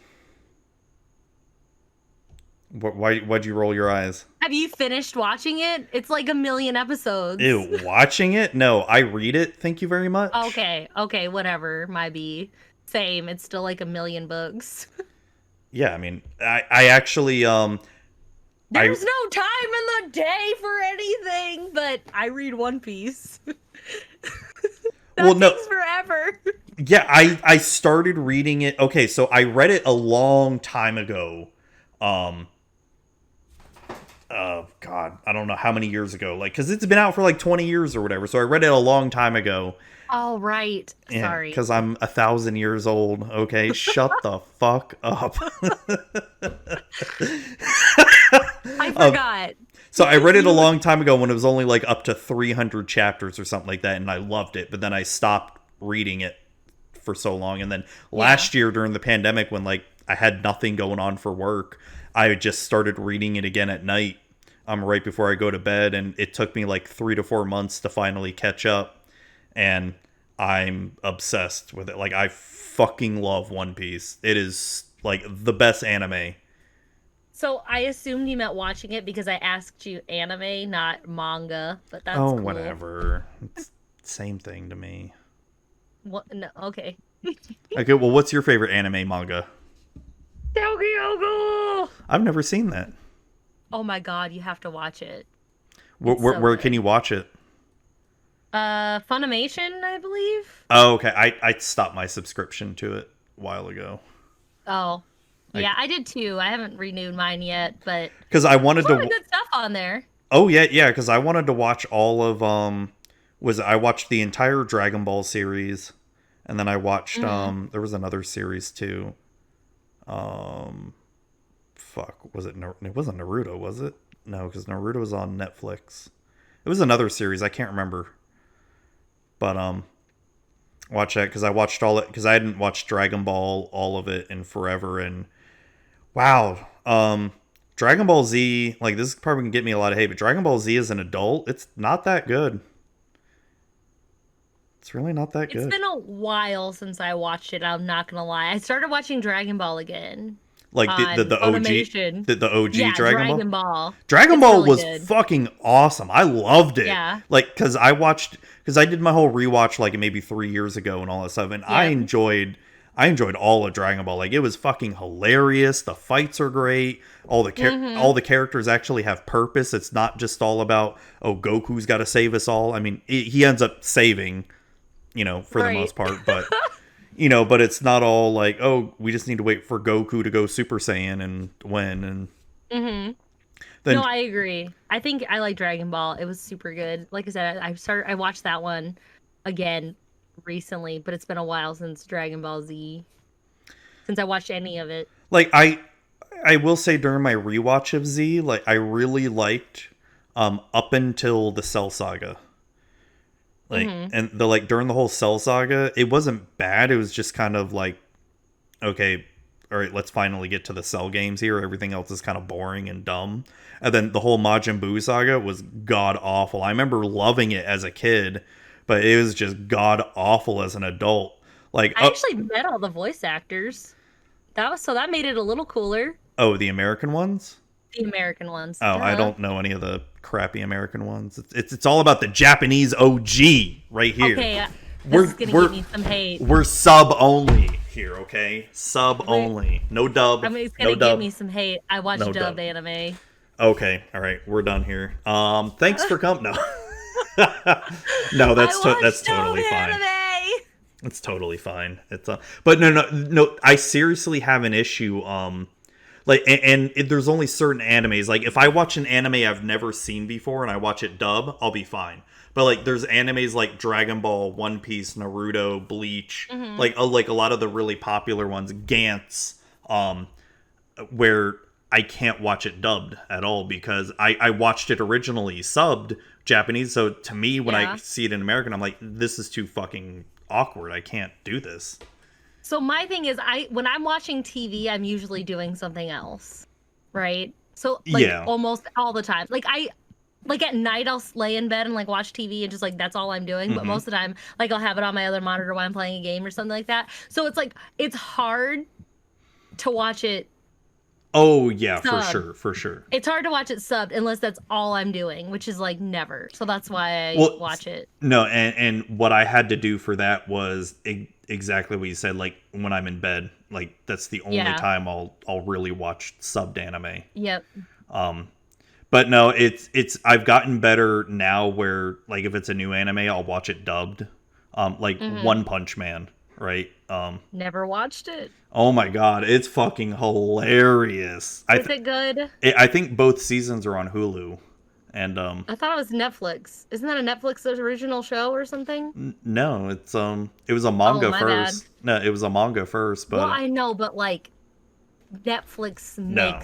Why'd you roll your eyes?
Have you finished watching it? It's like 1,000,000 episodes.
Ew, watching it? No, I read it. Thank you very much.
Okay, whatever. Might be same. It's still like 1,000,000 books.
Yeah, I mean, I actually
There's no time in the day for anything, but I read One Piece. That
Well, no.
takes forever.
Yeah, I started reading it. Okay, so I read it a long time ago. God, I don't know how many years ago. Like, because it's been out for like 20 years or whatever. So I read it a long time ago.
Oh, right. Sorry.
Because I'm 1,000 years old. Okay, shut the fuck up.
I forgot.
So I read it a long time ago when it was only like up to 300 chapters or something like that, and I loved it. But then I stopped reading it for so long. And then last year during the pandemic, when like I had nothing going on for work, I just started reading it again at night, right before I go to bed. And it took me like 3 to 4 months to finally catch up. And I'm obsessed with it. Like, I fucking love One Piece. It is like the best anime.
So I assumed you meant watching it because I asked you anime, not manga, but that's
Oh,
cool.
whatever. It's same thing to me.
What? No, okay.
Okay, well, what's your favorite anime manga?
Tokyo!
I've never seen that.
Oh my god, you have to watch it.
Where,
It's
where,
so
where can
good.
you watch it?
Funimation, I believe.
Oh, okay. I stopped my subscription to it a while ago.
Oh,
Like,
yeah, I did too. I haven't renewed mine yet, but
because I
there's
wanted
a lot of
to.
good stuff on there.
Oh yeah, yeah. Because I wanted to watch all of Was I watched the entire Dragon Ball series, and then I watched
Hmm.
There was another series too. Um, fuck. Was it? It wasn't Naruto, was it? No, because Naruto was on Netflix. It was another series. I can't remember. But watch that because I watched all it because I hadn't watched Dragon Ball all of it in forever, and wow, Dragon Ball Z, like this is probably gonna get me a lot of hate, but Dragon Ball Z as an adult, it's not that good. It's really not that
It's
good.
been a while since I watched it, I'm not gonna lie. I started watching Dragon Ball again
Like
on
the OG
Funimation.
the OG
Yeah,
Dragon Ball.
Dragon Ball.
Dragon
It's
Ball
really
was
good.
fucking awesome. I loved it.
Yeah.
Like because I did my whole rewatch like maybe 3 years ago and all that stuff, and
Yep.
I enjoyed all of Dragon Ball. Like it was fucking hilarious. The fights are great.
Hmm.
All the characters actually have purpose. It's not just all about oh Goku's got to save us all. I mean he ends up saving, for the
Right.
most part, but but it's not all like oh we just need to wait for Goku to go Super Saiyan and win and
Hmm. No,
then
I agree. I think I like Dragon Ball. It was super good. Like I said, I watched that one again recently, but it's been a while since Dragon Ball Z, since I watched any of it.
like I will say during my rewatch of Z, like I really liked up until the Cell Saga. Like
Hmm.
and the like during the whole Cell Saga, it wasn't bad. It was just kind of like okay, all right, let's finally get to the Cell games here. Everything else is kind of boring and dumb. And then the whole Majin Buu saga was god awful. I remember loving it as a kid, but it was just god awful as an adult. Like
I actually met all the voice actors. That made it a little cooler.
oh, the American ones?
The American ones.
Oh, I
Duh.
don't know any of the crappy American ones. It's all about the Japanese OG right here.
Okay, this
We're
is gonna
we're
get me some hate.
we're sub only here, okay? Sub
We're,
only. No dub.
I mean, it's
No
gonna get
dub.
me some hate. I watch
No
dubbed
dub.
anime.
Okay, all right, we're done here. Thanks for coming. No, no,
I
that's
watch dubbed
totally fine.
anime.
It's totally fine. It's but no. I seriously have an issue. Like there's only certain animes. Like if I watch an anime I've never seen before and I watch it dub, I'll be fine. But like there's animes like Dragon Ball, One Piece, Naruto, Bleach,
Hmm.
like a lot of the really popular ones, Gantz, where I can't watch it dubbed at all because I watched it originally subbed Japanese. So to me, when I
Yeah.
see it in American, I'm like, this is too fucking awkward. I can't do this.
So my thing is, when I'm watching TV, I'm usually doing something else, right? So like
Yeah.
almost all the time, like at night I'll lay in bed and like watch TV and just like that's all I'm doing. But
Hmm.
most of the time, like I'll have it on my other monitor while I'm playing a game or something like that. So it's like it's hard to watch it
Oh yeah, for
sub.
sure, for sure.
It's hard to watch it subbed unless that's all I'm doing, which is like never. So that's why I
Well,
watch it.
no, and what I had to do for that was exactly what you said. Like when I'm in bed, like that's the only
Yeah.
time I'll really watch subbed anime.
Yep.
But no, it's I've gotten better now. Where like if it's a new anime, I'll watch it dubbed. Like
Hmm.
One Punch Man, right?
Never watched it.
Oh my god, it's fucking hilarious.
Is it good?
I think both seasons are on Hulu, and
I thought it was Netflix. Isn't that a Netflix original show or something?
no, it was a
Oh,
manga
my bad.
first. No, it was a manga first,
Well,
but
I know, but like Netflix
no,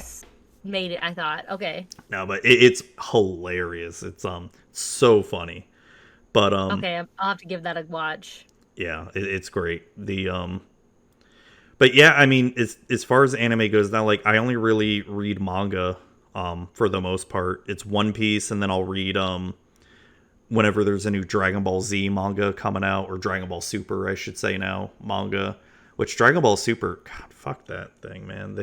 made it, I thought. Okay.
no, but it's hilarious. It's so funny, but
Okay, I'll have to give that a watch.
yeah, it's great. But yeah, I mean, as far as anime goes now, like I only really read manga, for the most part. It's One Piece, and then I'll read whenever there's a new Dragon Ball Z manga coming out, or Dragon Ball Super, I should say now, manga. Which Dragon Ball Super, God, fuck that thing, man.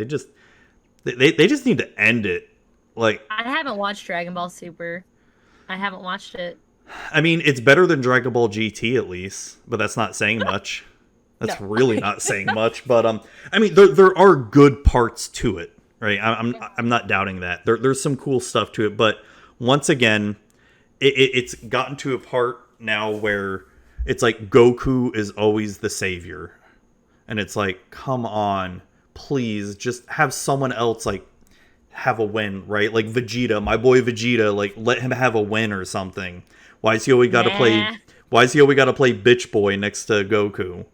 They just need to end it. Like,
I haven't watched Dragon Ball Super. I haven't watched it.
I mean, it's better than Dragon Ball GT at least, but that's not saying much. That's
No.
really not saying much. But I mean, there are good parts to it, right? I'm not doubting that. There's some cool stuff to it, but once again, it's gotten to a part now where it's like Goku is always the savior, and it's like, come on, please, just have someone else like have a win, right? Like Vegeta, my boy Vegeta, like let him have a win or something. Why is he always got to play? Why is he always got to play bitch boy next to Goku?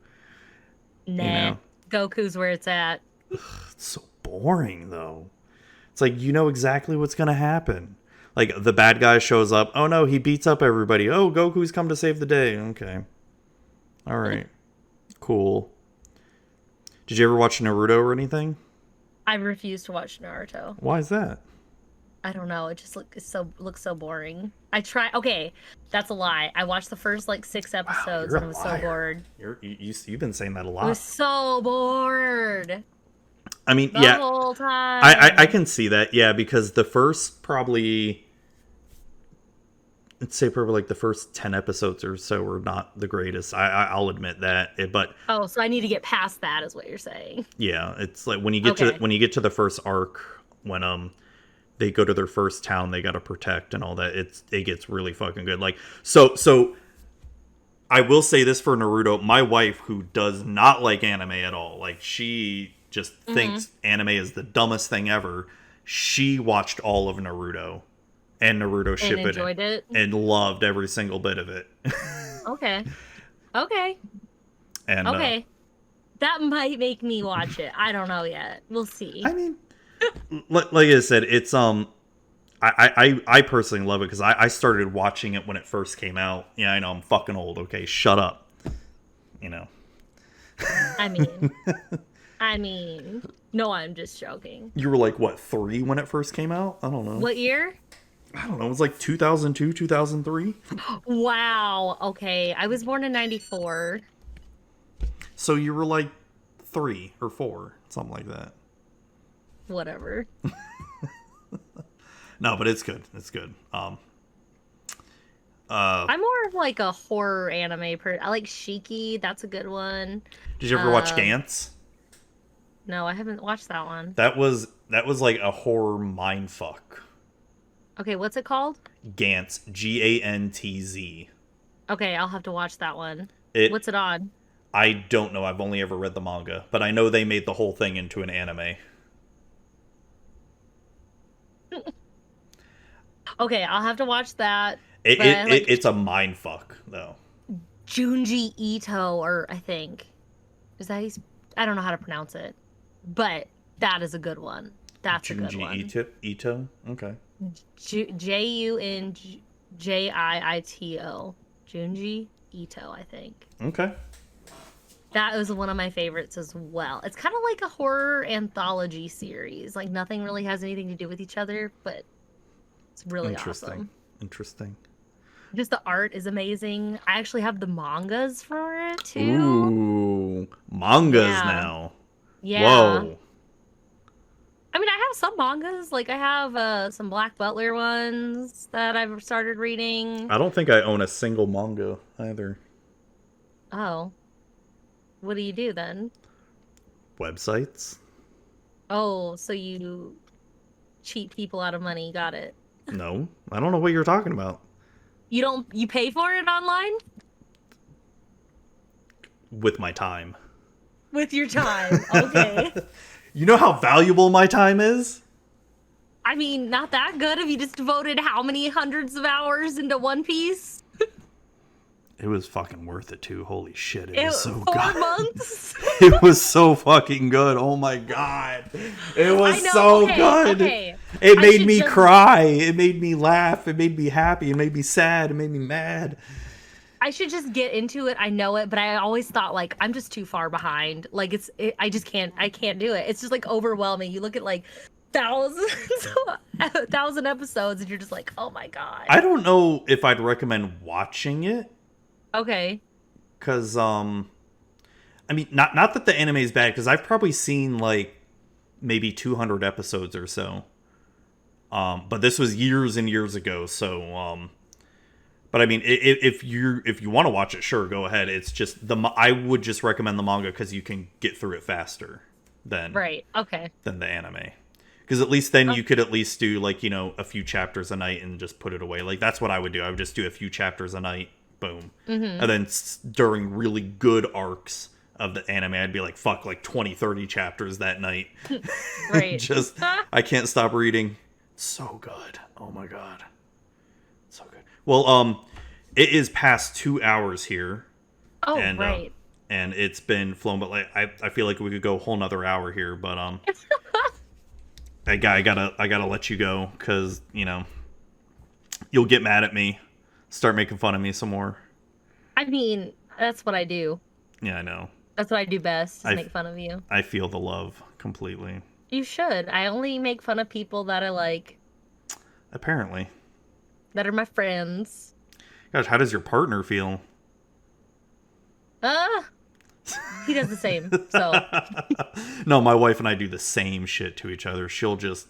Nah,
You know?
Goku's where it's at.
It's so boring though. It's like, you know exactly what's gonna happen. Like the bad guy shows up. Oh no, he beats up everybody. Oh, Goku's come to save the day. Okay, all right, cool. Did you ever watch Naruto or anything?
I refuse to watch Naruto.
Why is that?
I don't know. It just looks so boring. I try. Okay, that's a lie. I watched the first like 6 episodes
you're a
and I was
liar.
so bored.
You've been saying that a
I
lot.
was so bored
I mean,
the
yeah,
whole time.
I can see that. Yeah, because the first probably, let's say probably like the first 10 episodes or so were not the greatest. I'll admit that. But
Oh, so I need to get past that, is what you're saying.
yeah, it's like when you get to the first arc, when they go to their first town they got to protect and all that, it gets really fucking good. Like so I will say this for Naruto, my wife, who does not like anime at all, like she just thinks anime is the dumbest thing ever, she watched all of Naruto and Naruto
And enjoyed it
and loved every single bit of it.
Okay.
And
Okay. That might make me watch it. I don't know yet. We'll see.
I mean, like I said, it's I personally love it because I started watching it when it first came out. Yeah, I know I'm fucking old. Okay, shut up. You know.
I mean, no, I'm just joking.
You were like what, 3 when it first came out? I don't know.
What year?
I don't know. It was like 2002, 2003.
Wow. Okay, I was born in '94.
So you were like 3 or 4, something like that.
Whatever.
No, but it's good. It's good.
I'm more of like a horror anime I like Shiki. That's a good one.
Did you ever watch Gantz?
No, I haven't watched that one.
That was like a horror mindfuck.
Okay, what's it called?
Gantz, Gantz.
Okay, I'll have to watch that one. What's it on?
I don't know. I've only ever read the manga, but I know they made the whole thing into an anime.
Okay, I'll have to watch that.
It's a mindfuck though.
Junji Ito, or I think I don't know how to pronounce it, but that is a good one. That's a good one.
Junji Ito. Okay.
Junjiito. Junji Ito, I think.
Okay.
That was one of my favorites as well. It's kind of like a horror anthology series. Like nothing really has anything to do with each other, but it's really awesome.
Interesting.
Just the art is amazing. I actually have the mangas for it too.
Ooh, mangas now.
Yeah.
Whoa.
I mean, I have some mangas. Like I have some Black Butler ones that I've started reading.
I don't think I own a single manga either.
Oh. What do you do then?
Websites?
Oh, so you cheat people out of money. Got it.
No, I don't know what you're talking about.
You pay for it online?
With my time.
With your time. Okay.
You know how valuable my time is?
I mean, not that good if you just devoted how many hundreds of hours into One Piece?
It was fucking worth it too. Holy shit, it was so
4
good.
months?
It was so fucking good. Oh my god. It was so good.
Okay.
It made me cry. It made me laugh. It made me happy. It made me sad. It made me mad.
I should just get into it. I know it, but I always thought like I'm just too far behind. Like I just can't. I can't do it. It's just like overwhelming. You look at like thousands episodes, and you're just like, oh my god.
I don't know if I'd recommend watching it.
Okay.
Because I mean, not that the anime is bad, because I've probably seen like maybe 200 episodes or so. But this was years and years ago, so but I mean, if you want to watch it, sure, go ahead. It's just I would just recommend the manga because you can get through it faster than than the anime. Because at least then you could at least do like, you know, a few chapters a night and just put it away. Like that's what I would do. I would just do a few chapters a night, boom, and then during really good arcs of the anime, I'd be like, fuck, like 20, 30 chapters that night.
Right.
Just I can't stop reading. So good. Oh my god. So good. Well, it is past 2 hours here.
Oh,
and,
right.
And it's been flown, but like I feel like we could go a whole nother hour here, but I gotta let you go because, you know, you'll get mad at me, start making fun of me some more.
I mean, that's what I do.
Yeah, I know.
That's what I do best, is make fun of you.
I feel the love completely.
You should. I only make fun of people that I like.
Apparently.
That are my friends.
Gosh, how does your partner feel?
He does the same, so.
No, my wife and I do the same shit to each other. She'll just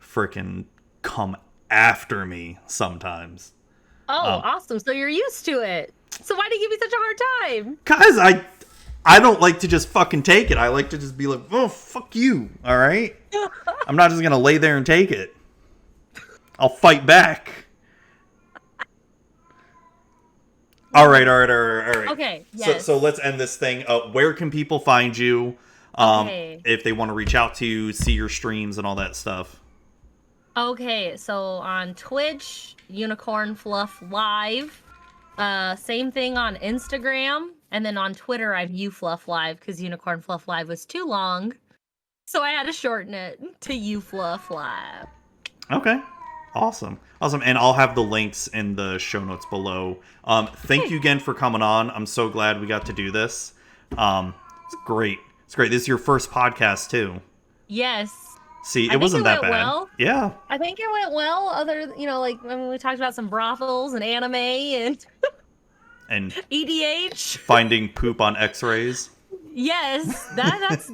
frickin' come after me sometimes.
Oh, awesome. So you're used to it. So why do you give me such a hard time?
Cause I don't like to just fucking take it. I like to just be like, oh, fuck you, all right? I'm not just gonna lay there and take it. I'll fight back. All right.
Okay, yes.
So let's end this thing. Where can people find you if they want to reach out to you, see your streams and all that stuff?
Okay, so on Twitch, UnicornFluff Live. Same thing on Instagram. And then on Twitter, I'm UFluff Live because UnicornFluff Live was too long. So I had to shorten it to UFluff Live.
Okay. Awesome. And I'll have the links in the show notes below. Thank you again for coming on. I'm so glad we got to do this. It's great. It's great. This is your first podcast too.
Yes.
See, it wasn't that bad.
Well.
Yeah.
I think it went well. Like, I mean, we talked about some brothels and anime and EDH.
Finding poop on X-rays.
Yes, that's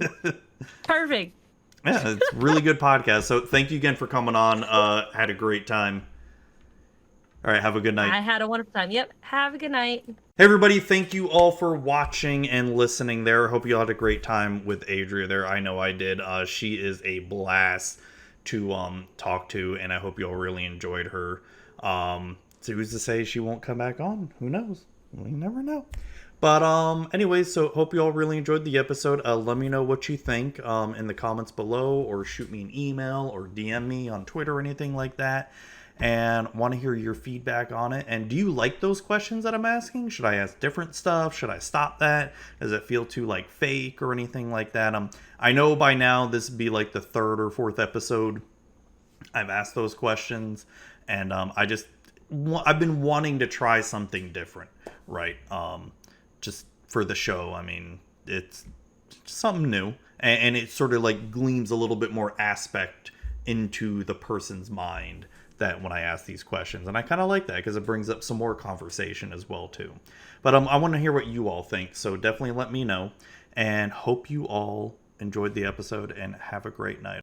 perfect.
Yeah, it's a really good podcast. So thank you again for coming on. Had a great time. All right, have a good night.
I had a wonderful time. Yep, have a good night.
Hey everybody, thank you all for watching and listening there. Hope you all had a great time with Adrea there. I know I did. She is a blast to talk to, and I hope you all really enjoyed her. So who's to say she won't come back on? Who knows? We never know. But anyways, so hope you all really enjoyed the episode. Let me know what you think in the comments below, or shoot me an email or DM me on Twitter or anything like that. And want to hear your feedback on it. And do you like those questions that I'm asking? Should I ask different stuff? Should I stop that? Does it feel too like fake or anything like that? I know by now this would be like the 3rd or 4th episode I've asked those questions, and I've been wanting to try something different, right? Just for the show. I mean, it's something new, and it sort of like gleams a little bit more aspect into the person's mind that when I ask these questions, and I kind of like that because it brings up some more conversation as well too. But I want to hear what you all think, so definitely let me know, and hope you all enjoyed the episode and have a great night.